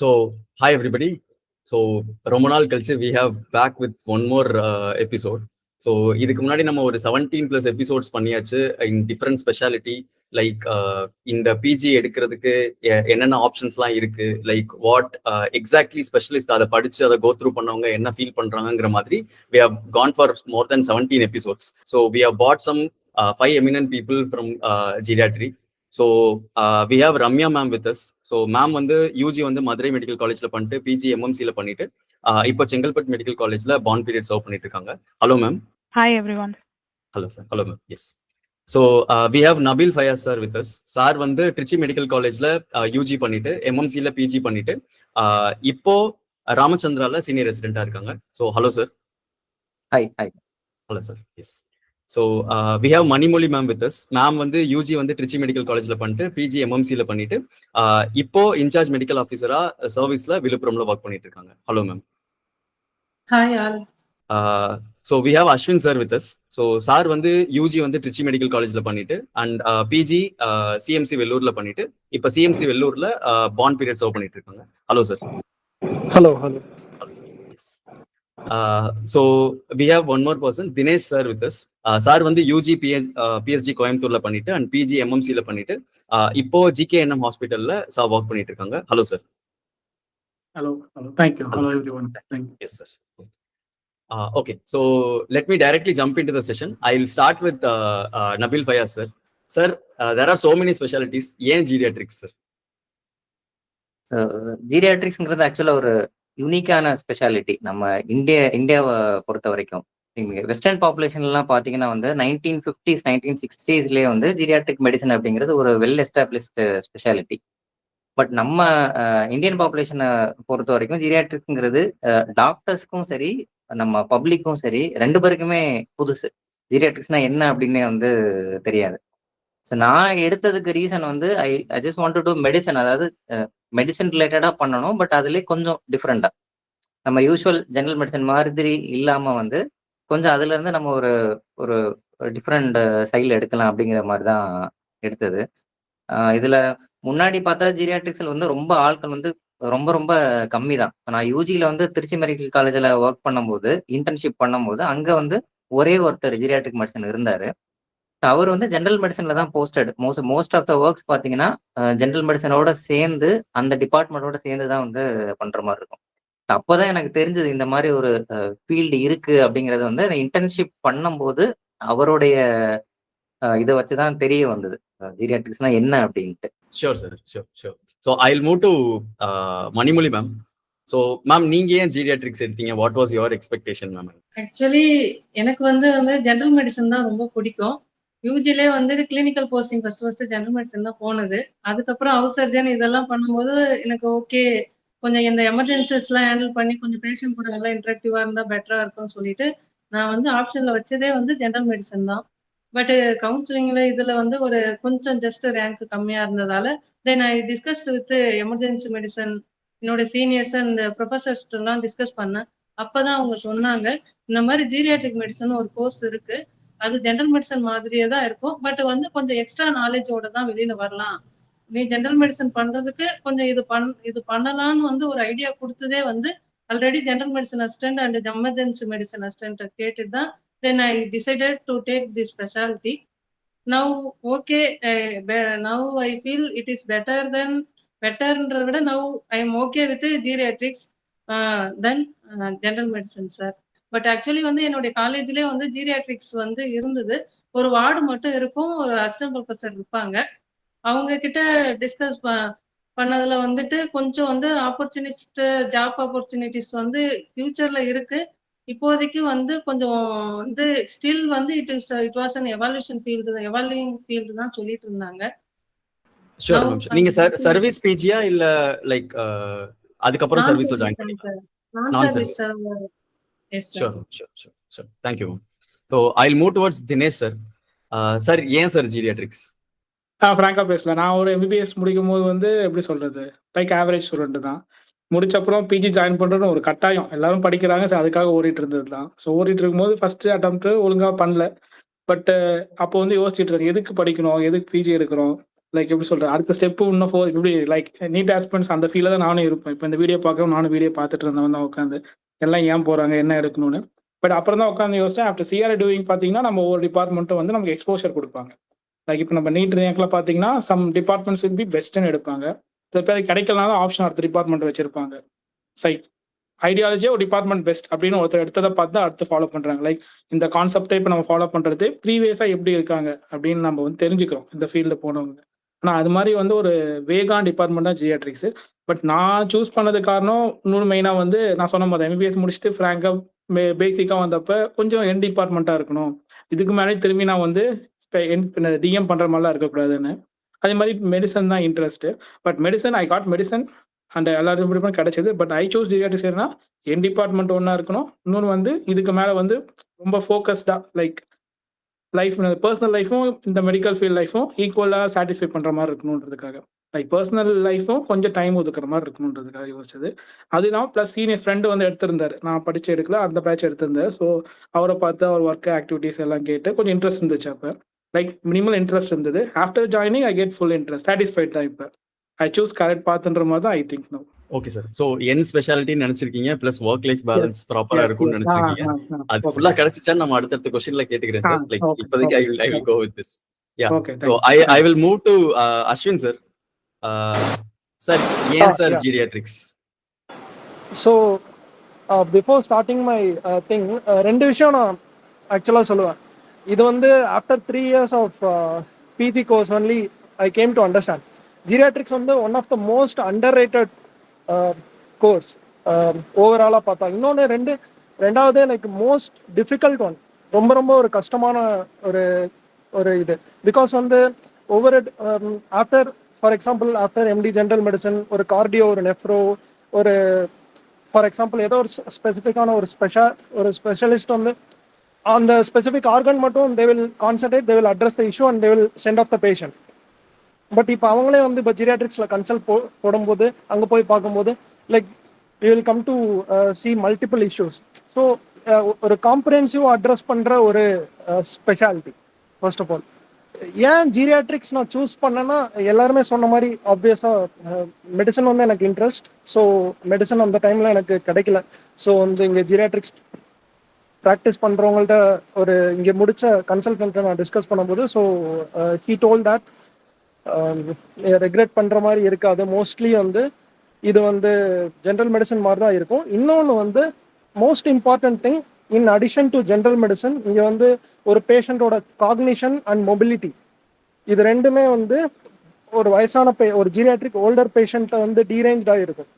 So, hi everybody. So, ரொம்ப நாள் கழிச்சு we have back with one more episode. So இதுக்கு முன்னாடி நம்ம ஒரு 17+ எபிசோட்ஸ் பண்ணியாச்சு இன் டிஃப்ரெண்ட் ஸ்பெஷாலிட்டி. லைக் இந்த பிஜி எடுக்கிறதுக்கு என்னென்ன ஆப்ஷன்ஸ்லாம் இருக்கு, லைக் வாட் எக்ஸாக்ட்லி ஸ்பெஷலிஸ்ட் அதை படிச்சு அதை கோ த்ரூ பண்ணவங்க என்ன ஃபீல் பண்றாங்கிற மாதிரி we have gone for more than 17 episodes. So we have bought some 5 eminent people from geriatry. So we have Ramya ma'am with us. So ma'am வந்து UG வந்து Madurai medical காலேஜில் பண்ணிட்டு பிஜி எம்எம்சியில் பண்ணிட்டு இப்போ செங்கல்பட்டு மெடிக்கல் காலேஜில் பாண்ட் பீரியட் சர்வ் பண்ணிட்டு இருக்காங்க. Hello ma'am. Hi everyone. Hello sir. Hello ma'am. Yes. So we have Nabeel Fayaz sir with us. Sir வந்து திருச்சி மெடிக்கல் காலேஜில் யூஜி பண்ணிட்டு எம்எம்சியில் பிஜி பண்ணிட்டு இப்போ ராமச்சந்திராவில் சீனியர் ரெசிடென்ட்டாக இருக்காங்க. So hello sir. Hi. Hi. Hello sir. Yes. So we have Manimozhi ma'am with us. Ma'am வந்து UG வந்து Trichy medical காலேஜில் பண்ணிட்டு பிஜி எம்எம்சியில் பண்ணிட்டு இப்போ இன்சார்ஜ் மெடிக்கல் ஆஃபீஸரா சர்வீஸ்ல விழுப்புரம்ல ஒர்க் பண்ணிட்டு இருக்காங்க. Hello ma'am. Hi all. So we have Ashwin sir with us. So sir வந்து யூஜி வந்து திருச்சி மெடிக்கல் காலேஜில் பண்ணிட்டு அண்ட் பிஜி சிஎம்சி வெள்ளூர்ல பண்ணிட்டு இப்போ சிஎம்சி வெள்ளூர்ல பாண்ட் பீரியட் சர்வ் பண்ணிட்டு இருக்காங்க. Hello sir. Hello. Hello. Hello sir. Yes. So we have one more person, Dinesh sir with us. Sir வந்து யூஜி பிஎஸ்ஜி கோயம்புத்தூர்ல பண்ணிட்டு அண்ட் பிஜி எம்எம்சியில் பண்ணிட்டு இப்போ ஜிகேஎன்எம் ஹாஸ்பிட்டல்ல சார் ஒர்க் பண்ணிட்டு இருக்காங்க. Hello sir. Hello. Hello. Thank you. Hello everyone. Thank you. Yes sir. Okay, so let me directly jump into the session. I'll start with Nabil Fayaz sir. Sir, there are so many specialties. ஏன் geriatrics sir? ஜீரியாட்ரிக்ஸ்ங்கிறது ஆக்சுவலா ஒரு யூனிக்கான speciality நம்ம இந்தியாவை பொறுத்த வரைக்கும். நீங்க western பாப்புலேஷன்லாம் பாத்தீங்கன்னா வந்து 1950s 1960ஸ்லயே வந்து ஜீரியாட்ரிக் மெடிசன் அப்படிங்கிறது ஒரு வெல் எஸ்டாப்ளிஷ்டு ஸ்பெஷாலிட்டி. பட் நம்ம இந்தியன் பாப்புலேஷனை பொறுத்த வரைக்கும் ஜீரியாட்ரிக்ங்கிறது டாக்டர்ஸ்க்கும் சரி நம்ம பப்ளிக்கும் சரி ரெண்டு பேருக்குமே புதுசு. ஜீரியாட்ரிக்ஸ்னா என்ன அப்படின்னு வந்து தெரியாது. ஸோ நான் எடுத்ததுக்கு ரீசன் வந்து I just want to do medicine, அதாவது மெடிசன் ரிலேட்டடா பண்ணணும். பட் அதுலேயே கொஞ்சம் டிஃப்ரெண்டா நம்ம யூஸ்வல் ஜெனரல் மெடிசன் மாதிரி இல்லாம வந்து கொஞ்சம் அதுல இருந்து நம்ம ஒரு டிஃப்ரெண்ட் சைடில் எடுக்கலாம் அப்படிங்கிற மாதிரி தான் எடுத்தது. இதுல முன்னாடி பார்த்தா ஜீரியாட்ரிக்ஸ்ல வந்து ரொம்ப ஆட்கள் வந்து ரொம்ப ரொம்ப கம்மி தான். நான் யூஜியில வந்து திருச்சி மெடிக்கல் காலேஜில் ஒர்க் பண்ணும்போது இன்டர்ன்ஷிப் பண்ணும்போது அங்க வந்து ஒரே ஒருத்தர் ஜீரியாட்ரிக் மெடிசன் இருந்தாரு. அவர் வந்து ஜென்ரல் மெடிசன்ல தான் posted. Most of the works பாத்தீங்கன்னா ஜென்ரல் மெடிசனோட சேர்ந்து அந்த டிபார்ட்மெண்டோட சேர்ந்து தான் வந்து பண்ற மாதிரி இருக்கும். அப்போதான் எனக்கு தெரிஞ்சது இந்த மாதிரி ஒரு ஃபீல்டு இருக்கு அப்படிங்கிறது வந்து இன்டர்ன்ஷிப் பண்ணும்போது அவருடைய இதை வச்சுதான் தெரிய வந்தது ஜீரியாட்ரிக்ஸ்னா என்ன அப்படின்ட்டு. Sure sir. Sure. So I'll move to Manimozhi ma'am. So ma'am நீங்க ஏன் ஜீரியாட்ரிக்ஸ் எடுத்தீங்க? What was your expectation ma'am? Actually எனக்கு வந்து ஜென்ரல் மெடிசன் தான் ரொம்ப பிடிக்கும். யூஜிலே வந்து clinical posting first general medicine தான் போனது. அதுக்கப்புறம் ஹவுஸ் சர்ஜன் இதெல்லாம் பண்ணும்போது எனக்கு ஓகே, கொஞ்சம் இந்த எமர்ஜென்சிஸ்லாம் ஹேண்டில் பண்ணி கொஞ்சம் பேஷண்ட் கூட நல்லா இன்ட்ராக்டிவா இருந்தா பெட்டரா இருக்கும்னு சொல்லிட்டு நான் வந்து ஆப்ஷன்ல வச்சதே வந்து ஜென்ரல் மெடிசன் தான். பட் கவுன்சிலிங்ல இதுல வந்து ஒரு கொஞ்சம் ஜஸ்ட் ரேங்க் கம்மியா இருந்ததால then I discuss with emergency medicine. என்னோட சீனியர்ஸ் அண்ட் ப்ரொஃபசர்ஸ் எல்லாம் டிஸ்கஸ் பண்ணேன். அப்பதான் அவங்க சொன்னாங்க இந்த மாதிரி ஜீரியாட்ரிக் மெடிசன் ஒரு கோர்ஸ் இருக்கு, அது ஜென்ரல் மெடிசன் மாதிரியே தான் இருக்கும், பட் வந்து கொஞ்சம் எக்ஸ்ட்ரா நாலேஜோட தான் வெளியில வரலாம். நீ ஜென்ரல் மெடிசன் பண்றதுக்கு கொஞ்சம் இது பண்ணலாம்னு வந்து ஒரு ஐடியா கொடுத்ததே வந்து already general medicine assistant and emergency medicine assistant கேட்டுட்டு தான் then I decided to take the speciality. Now okay, now I feel it is பெட்டர்ன்றதை விட now I am okay with geriatrics then general medicine sir. But actually வந்து என்னுடைய காலேஜ்லேயே வந்து geriatrics வந்து இருந்தது. ஒரு வார்டு மட்டும் இருக்கும், ஒரு அசிஸ்டன்ட் ப்ரொஃபசர் இருப்பாங்க. அவங்க கிட்ட டிஸ்கஸ் பண்ணதுல வந்துட்டு கொஞ்சம் வந்து ஜாப் ஆப்பர்ச்சுனிட்டிஸ் வந்து ஃபியூச்சர்ல இருக்கு. இப்போதைக்கு வந்து கொஞ்சம் வந்து ஸ்டில் வந்து it was an evaluation field தான் சொல்லிட்டு இருந்தாங்க. Sure ma'am. நீங்க சர்வீஸ் பிஜியா இல்ல லைக் அதுக்கப்புறம் சர்வீஸ்ல ஜாயின் பண்ணீங்களா? நான் service sir. Yes, sir. Sure. Thank you. So I'll move towards Dinesh sir. Sir, ஏன் சார் ஜீரியாட்ரிக்ஸ்? ஃப்ராங்கா பேசல. நான் ஒரு எம்பிபிஎஸ் முடிக்கும் போது வந்து எப்படி சொல்றது, லைக் ஆவரேஜ் ஸ்டூடெண்ட் தான். முடிச்ச அப்புறம் பிஜி ஜாயின் பண்றதுன்னு ஒரு கட்டாயம், எல்லாரும் படிக்கிறாங்க, ஸோ அதுக்காக ஓடிட்டு இருந்தது தான். ஸோ ஓடிட்டு இருக்கும்போது ஃபர்ஸ்ட் அட்டம்ப்ட் ஒழுங்கா பண்ணல. பட் அப்போ வந்து யோசிச்சுட்டு இருந்தேன், எதுக்கு படிக்கணும், எதுக்கு பிஜி எடுக்கிறோம், லைக் எப்படி சொல்கிறது, அடுத்த ஸ்டெப்பு இன்னும் இப்படி லைக் நீட் ஆஸ்பென்ஸ் அந்த ஃபீலில் தான் நானும் இருப்பேன். இப்போ இந்த வீடியோ பார்க்கவும் நானும் வீடியோ பார்த்துட்டு இருந்தவன் தான் உட்காந்து எல்லாம் ஏன் போகிறாங்க என்ன எடுக்கணும்னு. பட் அப்புறம் தான் உட்காந்து யோசிச்சேன். ஆஃப்டர் சிஆர்ஐ டூயிங் பார்த்தீங்கன்னா நம்ம ஒவ்வொரு டிபார்ட்மெண்ட்டும் வந்து நமக்கு எக்ஸ்போஷர் கொடுப்பாங்க. லைக் இப்போ நம்ம நீட் ரேங்க்ல பார்த்தீங்கன்னா சம் டிபார்ட்மெண்ட்ஸ் வில் பி பெஸ்ட்னு எடுப்பாங்க. சில பேர் கிடைக்கலனாலும் ஆப்ஷன் அடுத்த டிபார்ட்மெண்ட் வச்சிருப்பாங்க. சைட் ஐடியாலஜியே ஒரு டிபார்ட்மெண்ட் பெஸ்ட் அப்படின்னு ஒருத்தர் எடுத்ததை பார்த்து தான் அடுத்து ஃபாலோ பண்ணுறாங்க. லைக் இந்த கான்செப்டை இப்போ நம்ம ஃபாலோ பண்ணுறது ப்ரீவியஸாக எப்படி இருக்காங்க அப்படின்னு நம்ம வந்து தெரிஞ்சுக்கிறோம் இந்த ஃபீல்டில் போனவங்க. ஆனால் அது மாதிரி வந்து ஒரு வேகான் டிபார்ட்மெண்ட் தான் ஜியாட்ரிக்ஸு. பட் நான் சூஸ் பண்ணது காரணம் இன்னொரு மெயினாக வந்து நான் சொன்ன மாதிரி எம்பிபிஎஸ் முடிச்சுட்டு ஃப்ராங்காக பேசிக்காக வந்தப்போ கொஞ்சம் என் டிபார்ட்மெண்ட்டாக இருக்கணும், இதுக்கு மேலே திரும்பி நான் வந்து டிஎம் பண்ணுற மாதிரிலாம் இருக்கக்கூடாதுன்னு. அதே மாதிரி மெடிசன் தான் interest. But medicine I got medicine and எல்லா டிபார்ட்மெண்ட் கிடைச்சது. பட் ஐ சூஸ் ஜியாட்ரிக்ஸ் ஏன்னா என் டிபார்ட்மெண்ட் ஒன்றா இருக்கணும், இன்னொன்று வந்து இதுக்கு மேலே வந்து ரொம்ப ஃபோக்கஸ்டாக லைக் லைஃப் பர்சனல் லைஃப்பும் இந்த மெடிக்கல் ஃபீல்ட் லைஃப்பும் ஈக்குவலாக சாட்டிஸ்ஃபை பண்ணுற மாதிரி இருக்கணுன்றதுக்காக, லைக் பர்சனல் லைஃப்பும் கொஞ்சம் டைம் ஒதுக்குற மாதிரி இருக்கணுன்றதுக்காக யோசிச்சது. அது இல்லாமல் ப்ளஸ் சீனியர் ஃப்ரெண்டு வந்து எடுத்திருந்தார், நான் படித்து எடுக்கல அந்த பேட்ச் எடுத்திருந்தார். ஸோ அவரை பார்த்து அவர் ஒர்க் ஆக்டிவிட்டீஸ் எல்லாம் கேட்டு கொஞ்சம் இன்ட்ரெஸ்ட் இருந்துச்சு. அப்போ லைக் மினிமல் இன்ட்ரெஸ்ட் இருந்தது. After joining I get full interest, satisfied தான். இப்போ ஐ சூஸ் கரெக்ட் பாத்துன்ற மாதிரி தான் I think no. Okay sir. So என் ஸ்பெஷாலிட்டி நினைச்சிருக்கீங்க, பிளஸ் ஒர்க் லைஃப் பேலன்ஸ் ப்ராப்பரா இருக்கும்னு நினைச்சிருக்கீங்க. அது ஃபுல்லா கிடைச்சிச்சான்னு நம்ம அடுத்தடுத்த क्वेश्चनல கேட்டுக்கிறேன் சார். லைக் இப்போதைக்கு I will go with this. Yeah, so I will move to Ashwin sir. Sir ஏன் sir geriatrics? So before starting my thing ரெண்டு விஷயம் நான் ஆக்சுவலாக சொல்லுவேன். இது வந்து after 3 years of PG course only I came to understand geriatrics வந்து one of the most underrated course ஓவராலாக பார்த்தா. இன்னொன்று ரெண்டாவது லைக் மோஸ்ட் டிஃபிகல்ட் ஒன், ரொம்ப ரொம்ப ஒரு கஷ்டமான ஒரு இது. பிகாஸ் வந்து ஒவ்வொரு after for example after empty general medicine ஒரு கார்டியோ ஒரு நெஃப்ரோ ஒரு ஃபார் எக்ஸாம்பிள் ஏதோ ஒரு ஸ்பெசிஃபிக்கான ஒரு ஸ்பெஷலிஸ்ட் வந்து அந்த ஸ்பெசிஃபிக் ஆர்கன் மட்டும் they will concentrate, they will address the issue and they will send off the patient. But இப்போ அவங்களே வந்து இப்போ ஜீரியாட்ரிக்ஸில் கன்சல்ட் போடும்போது அங்கே போய் பார்க்கும்போது like you will come to C multiple issues. So ஒரு காம்ப்ரிஹென்சிவ் அட்ரஸ் பண்ணுற ஒரு ஸ்பெஷாலிட்டி. ஃபர்ஸ்ட் ஆஃப் ஆல் ஏன் ஜீரியாட்ரிக்ஸ் நான் சூஸ் பண்ணேன்னா எல்லாருமே சொன்ன மாதிரி ஆப்வியஸாக மெடிசன் வந்து எனக்கு இன்ட்ரெஸ்ட். ஸோ மெடிசன் அந்த டைமில் எனக்கு கிடைக்கல. ஸோ வந்து இங்கே ஜீரியாட்ரிக்ஸ் ப்ராக்டிஸ் பண்ணுறவங்கள்ட்ட ஒரு இங்கே முடித்த கன்சல்டன்ட்டை நான் டிஸ்கஸ் பண்ணும்போது so he told that regret பண்ணுற மாதிரி இருக்காது, மோஸ்ட்லி வந்து இது வந்து ஜென்ரல் மெடிசன் மாதிரி தான் இருக்கும். இன்னொன்று வந்து most important thing in addition to general medicine, இங்கே வந்து ஒரு பேஷண்ட்டோட காக்னிஷன் அண்ட் மொபிலிட்டி இது ரெண்டுமே வந்து ஒரு வயசான ஒரு ஜீரியாட்ரிக் ஓல்டர் பேஷண்ட்டை வந்து டீரேஞ்ச்டாக இருக்கும்.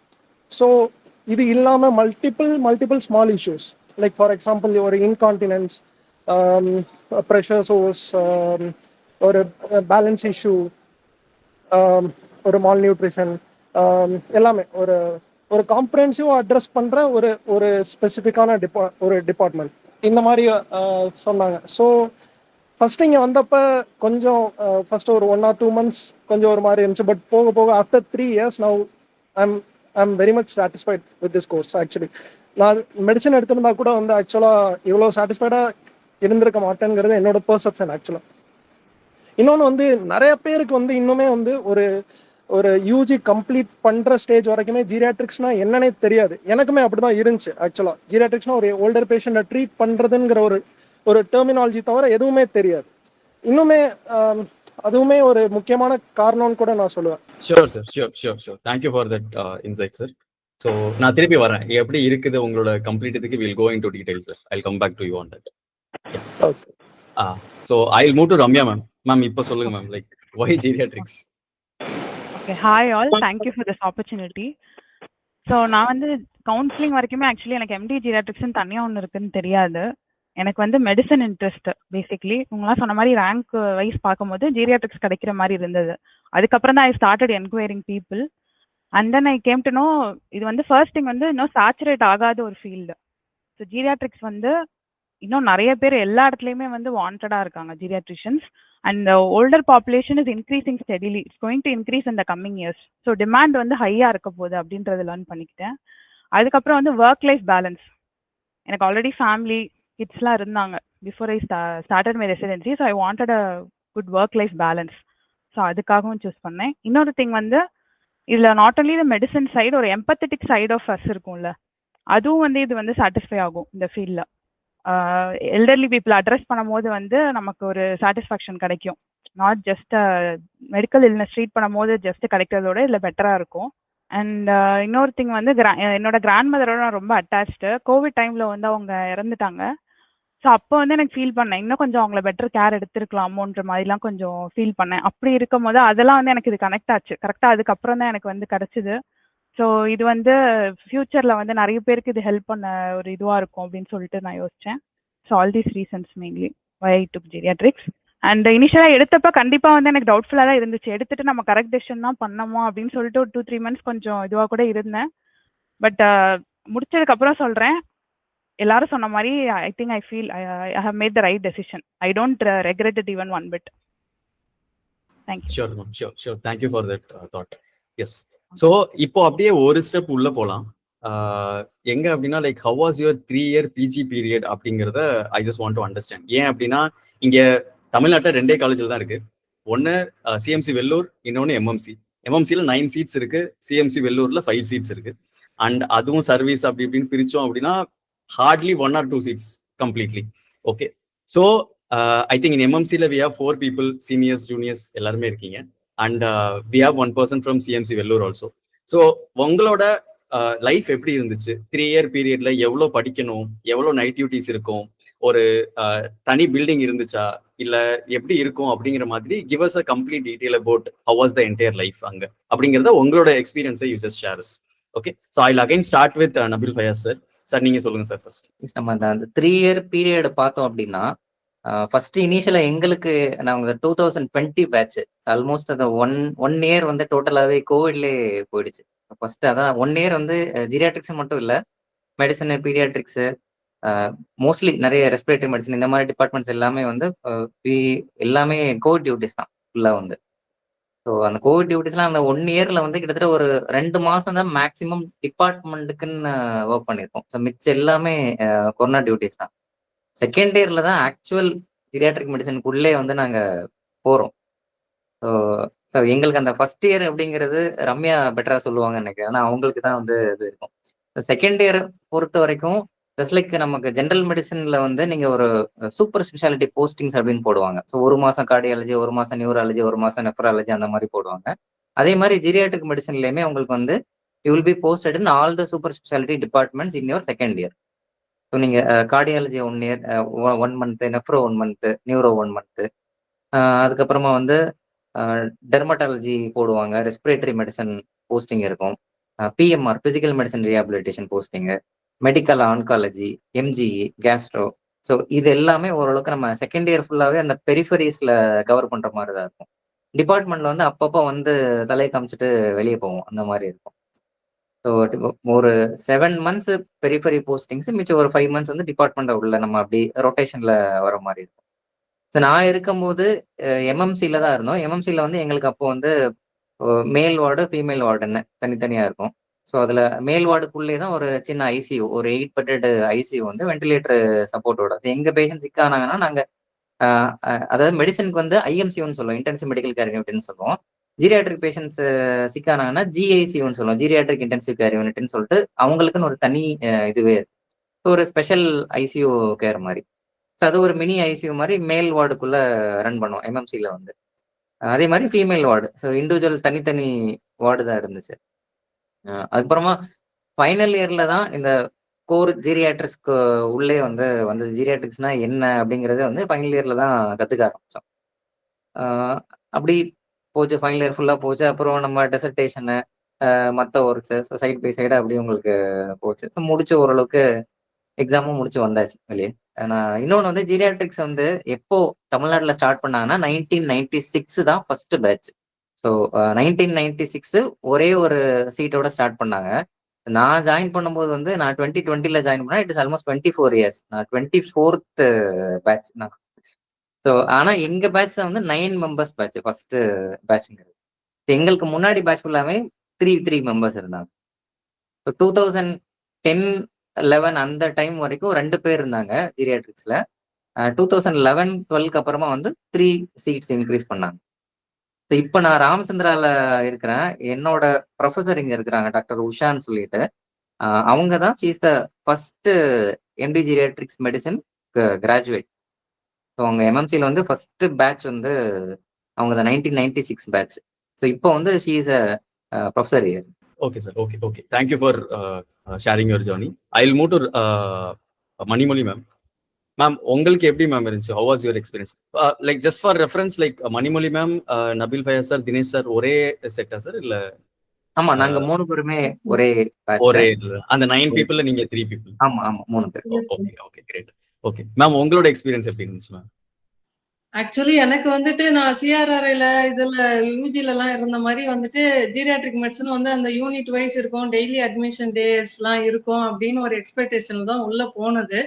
ஸோ இது இல்லாமல் multiple small issues like for example ஒரு இன்கான்டினன்ஸ், ப்ரெஷர் சோர்ஸ், ஒரு பேலன்ஸ் இஷ்யூ, ஒரு மால் நியூட்ரிஷன், எல்லாமே ஒரு காம்ப்ரிஹென்சிவாக அட்ரஸ் பண்ணுற ஒரு ஸ்பெசிஃபிக்கான ஒரு டிபார்ட்மெண்ட் இந்த மாதிரி சொன்னாங்க. ஸோ ஃபர்ஸ்ட் இங்கே வந்தப்போ கொஞ்சம் ஃபர்ஸ்ட் ஒரு 1 or 2 months கொஞ்சம் ஒரு மாதிரி இருந்துச்சு. பட் போக போக after 3 years now I'm very much satisfied with this course. Actually நான் மெடிசன் எடுத்திருந்தா கூட வந்து ஆக்சுவலாக இவ்வளோ சாட்டிஸ்ஃபைடாக இருந்திருக்க மாட்டேங்கிறது என்னோட பெர்செப்ஷன் ஆக்சுவலாக. இன்னொன்று வந்து நிறைய பேருக்கு வந்து இன்னுமே வந்து ஒரு யூஜி கம்ப்ளீட் பண்ணுற ஸ்டேஜ் வரைக்குமே ஜீரியாட்ரிக்ஸ்னா என்னன்னே தெரியாது. எனக்குமே அப்படி தான் இருந்துச்சு ஆக்சுவலாக. ஜீரியாட்ரிக்ஸ்னா ஒரு ஓல்டர் பேஷண்ட்டை ட்ரீட் பண்ணுறதுங்கிற ஒரு டெர்மினாலஜி தவிர எதுவுமே தெரியாது. இன்னுமே அதுவுமே ஒரு முக்கியமான காரணம்னு கூட நான் சொல்லுவேன். Sure. Thank you for that insight sir. So நான் திருப்பி வரேன், எப்படி இருக்குது உங்களோட கம்ப்ளீட்டதுக்கு will go into details sir. I come back to you on that. Okay. So I will move to Ramya ma'am. Ma'am இப்போ சொல்லுங்க ma'am, like why geriatrics? Okay, hi all, thank you for this opportunity. So நான் வந்து counselling வரைக்குமே actually எனக்கு empty ஜீரியாட்ரிக்ஸ்னு தனியாக ஒன்று இருக்குன்னு தெரியாது. எனக்கு வந்து மெடிசன் இன்ட்ரெஸ்ட் பேசிக்லி. உங்களாம் சொன்ன மாதிரி ரேங்க் வைஸ் பார்க்கும்போது ஜீரியாட்ரிக்ஸ் கிடைக்கிற மாதிரி இருந்தது. அதுக்கப்புறம் தான் I started enquiring people and then I came to know இது வந்து ஃபர்ஸ்ட் திங் வந்து இன்னும் சேச்சுரேட் ஆகாத ஒரு ஃபீல்டு. ஸோ ஜீரியாட்ரிக்ஸ் வந்து இன்னும் நிறைய பேர் எல்லா இடத்துலையுமே வந்து வாண்டடாக இருக்காங்க ஜீரியாட்ரிஷியன்ஸ். And the older population is increasing steadily. It's going to increase in the coming years. So demand வந்து ஹையா இருக்க போகுது அப்படின்றத லேர்ன் பண்ணிக்கிட்டேன். அதுக்கப்புறம் வந்து ஒர்க் லைஃப் பேலன்ஸ். எனக்கு ஆல்ரெடி ஃபேமிலி கிட்ஸ்லாம் இருந்தாங்க before I started my residency. So I wanted a good work life balance. So அதுக்காகவும் சூஸ் பண்ணேன். இன்னொரு திங் வந்து இதில் not only the medicine side, ஒரு எம்பத்தட்டிக் சைடு ஆஃப் அஸ் இருக்கும்ல, அதுவும் வந்து இது வந்து சாட்டிஸ்ஃபை ஆகும் இந்த ஃபீல்டில். எல்டர்லி பீப்புள் அட்ரஸ் பண்ணும்போது வந்து நமக்கு ஒரு சாட்டிஸ்ஃபேக்ஷன் கிடைக்கும். Not just medical illness treat பண்ணும்போது ஜஸ்ட் கிடைக்கிறதோட இதில் பெட்டராக இருக்கும். அண்ட் இன்னொரு திங் வந்து என்னோட கிராண்ட் மதரோட நான் ரொம்ப அட்டாச்டு. கோவிட் டைமில் வந்து அவங்க இறந்துட்டாங்க. ஸோ அப்போ வந்து எனக்கு ஃபீல் பண்ணேன், இன்னும் கொஞ்சம் அவங்கள பெட்டர் கேர் எடுத்துருக்கலாமோன்ற மாதிரிலாம் கொஞ்சம் ஃபீல் பண்ணேன். அப்படி இருக்கும் போது அதெல்லாம் வந்து எனக்கு இது கனெக்ட் ஆச்சு. கரெக்டாக அதுக்கப்புறம் தான் எனக்கு வந்து கிடச்சிது. ஸோ இது வந்து ஃப்யூச்சரில் வந்து நிறைய பேருக்கு இது ஹெல்ப் பண்ண ஒரு இதுவாக இருக்கும் அப்படின்னு சொல்லிட்டு நான் யோசித்தேன். So all these reasons mainly why I took geriatrics. And இனிஷியலாக எடுத்தப்ப கண்டிப்பாக வந்து எனக்கு டவுட்ஃபுல்லாக தான் இருந்துச்சு. எடுத்துட்டு நம்ம கரெக்ட் டெசிஷன் தான் பண்ணோமா அப்படின்னு சொல்லிட்டு ஒரு 2-3 months கொஞ்சம் இதுவாக கூட இருந்தேன். பட் முடிச்சதுக்கப்புறம் சொல்கிறேன், எல்லாரும் சொன்ன மாதிரி I think I feel I have made the right decision. I don't regret it even one bit. Thank you. Sure ma'am, sure sure. Thank you for that thought. Yes. So இப்போ அப்படியே ஒரு ஸ்டெப் உள்ள போகலாம். எங்க அப்படின்னா like how was your 3-year PG period அப்படிங்கிறத I just want to understand. ஏன் அப்படின்னா இங்க தமிழ்நாட்டில் 2 காலேஜில் தான் இருக்கு. ஒன்று சிஎம்சி வெள்ளூர், இன்னொன்று எம்எம்சி. எம்எம்சியில் 9 seats இருக்கு, சிஎம்சி வெள்ளூர்ல 5 seats இருக்கு. அண்ட் அதுவும் சர்வீஸ் அப்படி இப்படின்னு பிரிச்சோம் அப்படின்னா hardly 1 or 2 seats completely. Okay. So I think in எம்எம்சியில் we have 4 people, seniors juniors எல்லாருமே இருக்கீங்க. And we have 1 person from CMC Vellore also. So உங்களோட லைஃப் எப்படி இருந்துச்சு? 3-year பீரியட்ல எவ்வளோ படிக்கணும், எவ்வளோ நைட் டியூட்டிஸ் இருக்கும், ஒரு தனி பில்டிங் இருந்துச்சா, இல்ல எப்படி இருக்கும் அப்படிங்கிற மாதிரி give us a complete detail about how was the entire life அங்க அப்படிங்கிறத உங்களோட எக்ஸ்பீரியன்ஸை you just share us. Okay. So I will again start with Nabil Fayaz sir. Sir நீங்க சொல்லுங்க சார் ஃபர்ஸ்ட். நம்ம அந்த 3-year பீரியட் பார்த்தோம் அப்படின்னா ஃபர்ஸ்ட் இனிஷியலா எங்களுக்கு நாங்கள் 2020 பேட்ச், ஆல்மோஸ்ட் அந்த ஒன் இயர் வந்து டோட்டலாகவே கோவிட்லேயே போயிடுச்சு. ஃபர்ஸ்ட் அதான் 1 year வந்து ஜீரியாட்ரிக்ஸ் மட்டும் இல்லை, மெடிசன், பீடியாட்ரிக்ஸ், மோஸ்ட்லி நிறைய ரெஸ்பிரேட்டரி மெடிசன் இந்த மாதிரி டிபார்ட்மெண்ட்ஸ் எல்லாமே வந்து எல்லாமே கோவிட் டியூட்டிஸ் தான் ஃபுல்லாக வந்து. ஸோ அந்த கோவிட் டியூட்டிஸ்லாம் அந்த 1 yearல வந்து கிட்டத்தட்ட ஒரு 2 மாசம் தான் மேக்ஸிமம் டிபார்ட்மெண்ட்டுக்குன்னு ஒர்க் பண்ணியிருக்கோம். ஸோ மிச்சம் எல்லாமே கொரோனா டியூட்டிஸ் தான். செகண்ட் இயர்ல தான் ஆக்சுவல் பீடியாட்ரிக் மெடிசனுக்குள்ளே வந்து நாங்கள் போகிறோம். ஸோ எங்களுக்கு அந்த ஃபர்ஸ்ட் இயர் அப்படிங்கிறது ரம்யா பெட்டரா சொல்லுவாங்க எனக்கு, ஆனால் அவங்களுக்கு தான் வந்து இது இருக்கும். செகண்ட் இயர் பொறுத்த வரைக்கும் ஜஸ்ட் லைக் நமக்கு ஜென்ரல் மெடிசன்ல வந்து நீங்க ஒரு சூப்பர் ஸ்பெஷாலிட்டி போஸ்டிங்ஸ் அப்படின்னு போடுவாங்க. ஸோ 1 மாசம் கார்டியாலஜி, 1 மாசம் நியூராலஜி, 1 மாசம் நெஃப்ராலஜி அந்த மாதிரி போடுவாங்க. அதே மாதிரி ஜீரியாட்ரிக் மெடிசன்லயுமே உங்களுக்கு வந்து you will be posted in all the super speciality departments in your second year. So நீங்க cardiology 1 year, 1 month, nephro 1 month, neuro 1 month, அதுக்கப்புறமா வந்து டெர்மட்டாலஜி போடுவாங்க, ரெஸ்பிரேட்டரி மெடிசன் போஸ்டிங் இருக்கும், PMR physical medicine rehabilitation posting, medical oncology, MGE, gastro. So இது எல்லாமே ஓரளவுக்கு நம்ம second year ஃபுல்லாகவே அந்த பெரிஃபரிஸ்ல கவர் பண்ற மாதிரி தான் இருக்கும். டிபார்ட்மெண்ட்ல வந்து அப்பப்போ வந்து தலையை காமிச்சிட்டு வெளியே போவோம், அந்த மாதிரி இருக்கும். ஸோ ஒரு 7 months பெரிஃபரி போஸ்டிங்ஸ், மிச்சம் ஒரு 5 months வந்து டிபார்ட்மெண்ட் உள்ள நம்ம அப்படி ரொட்டேஷன்ல வர மாதிரி இருக்கும். ஸோ நான் இருக்கும்போது எம்எம்சியில தான் இருந்தோம். எம்எம்சியில வந்து எங்களுக்கு அப்போ வந்து மேல் வார்டு, ஃபீமேல் வார்டுன்னு தனித்தனியா இருக்கும். ஸோ அதுல மேல் வார்டுக்குள்ளே தான் ஒரு சின்ன ஐசியூ, ஒரு 8-bedded ஐசியூ வந்து வென்டிலேட்டர் சப்போர்ட்டோட. ஸோ எங்க பேஷண்ட் சிக்கானாங்கன்னா நாங்க அதாவது மெடிசனுக்கு வந்து ஐஎம்சியூன்னு சொல்லுவோம், இன்டென்சிவ் மெடிக்கல் கேர் யூனிட்னு சொல்லுவோம். ஜீரியாட்ரிக் பேஷண்ட்ஸ் சிக்கானாங்கன்னா ஜிஐசியூன்னு சொல்லுவோம், ஜீரியாட்ரிக் இன்டென்சிவ் கேர் யூனிட்னு சொல்லிட்டு அவங்களுக்குன்னு ஒரு தனி இதுவே ஒரு ஸ்பெஷல் ஐசியூ கேர் மாதிரி. ஸோ அது ஒரு மினி ஐசியூ மாதிரி மேல் வார்டுக்குள்ள ரன் பண்ணுவோம் எம்எம்சியில வந்து. அதே மாதிரி ஃபீமேல் வார்டு, ஸோ இண்டிவிஜுவல் தனித்தனி வார்டு தான் இருந்துச்சு. அதுக்கப்புறமா ஃபைனல் இயர்ல தான் இந்த கோர் ஜீரியாட்ரிக்ஸ்க்கு உள்ளே வந்து ஜீரியாட்ரிக்ஸ்னா என்ன அப்படிங்கறத வந்து ஃபைனல் இயர்ல தான் கத்துக்க ஆரம்பிச்சோம். அப்படி போச்சு, ஃபைனல் இயர் ஃபுல்லா போச்சு. அப்புறம் நம்ம டெசர்டேஷனு, மற்ற ஒர்க்ஸ் சைட் பை சைடு அப்படி உங்களுக்கு போச்சு. ஸோ முடிச்சு ஓரளவுக்கு எக்ஸாமும் முடிச்சு வந்தாச்சு வெளியே. இன்னொன்று வந்து ஜீரியாட்ரிக்ஸ் வந்து எப்போ தமிழ்நாட்டில் ஸ்டார்ட் பண்ணாங்கன்னா 1996 தான் ஃபர்ஸ்ட் பேட்ச். ஸோ 1996 ஒரே ஒரு சீட்டோட ஸ்டார்ட் பண்ணாங்க. நான் ஜாயின் பண்ணும்போது வந்து நான் 2020ல ஜாயின் பண்ணேன். It is almost 24 years. நான் 24th பேட்ச் நான். ஸோ ஆனா எங்க பேட்ச் வந்து 9 members பேட்ச், ஃபர்ஸ்ட் பேட்ச்ங்கிறது. எங்களுக்கு முன்னாடி பேட்ச் ஃபுல்லாமே 3 members இருந்தாங்க. 2010-11 அந்த டைம் வரைக்கும் 2 பேர் இருந்தாங்க ஜீரியாட்ரிக்ஸ்ல. 2011-12 அப்புறமா வந்து 3 seats இன்க்ரீஸ் பண்ணாங்க. இப்போ நான் ராமச்சந்திரால இருக்கிறேன். என்னோட ப்ரொஃபசர் இங்க இருக்கிறாங்க, டாக்டர் உஷான்னு சொல்லிட்டு. அவங்க தான் she is the first MD geriatrics medicine graduate. So அவங்க எம்எம்சியில் வந்து ஃபர்ஸ்ட் பேட்ச் வந்து அவங்க தான் 1996 பேட்ச். ஸோ இப்போ வந்து she is a professor year. Okay sir. Okay okay. Thank you for sharing your journey. I will move to Manimozhi ma'am. Ma'am உங்களுக்கு எப்படி மேம் இருந்துச்சு? Have was your experience? Like just for reference, like Manimozhi ma'am, Nabeel Fayaz sir, Dinesh sir ஒரே செட்டா sir? இல்ல ஆமா, நாங்க 3 பேருமே ஒரே batch. ஒரே அந்த 9 பீப்புள்ல நீங்க 3 பீப்புள்? ஆமா ஆமா 3 பேர். Okay okay great. Okay ma'am, உங்களோட எக்ஸ்பீரியன்ஸ் எப்படி இருந்துச்சு மேம்? ஆக்சுவலி எனக்கு வந்துட்டு நான் சிஆர்ஆர்ஐல இதுல யூஜில எல்லாம் இருந்த மாதிரி வந்துட்டு ஜீரியாட்ரிக் மெடிசன் வந்து அந்த யூனிட் வைஸ் இருக்கும், டெய்லி அட்மிஷன் டேஸ் எல்லாம் இருக்கும் அப்படின்னு ஒரு எக்ஸ்பெக்டேஷன் தான் உள்ள போனது.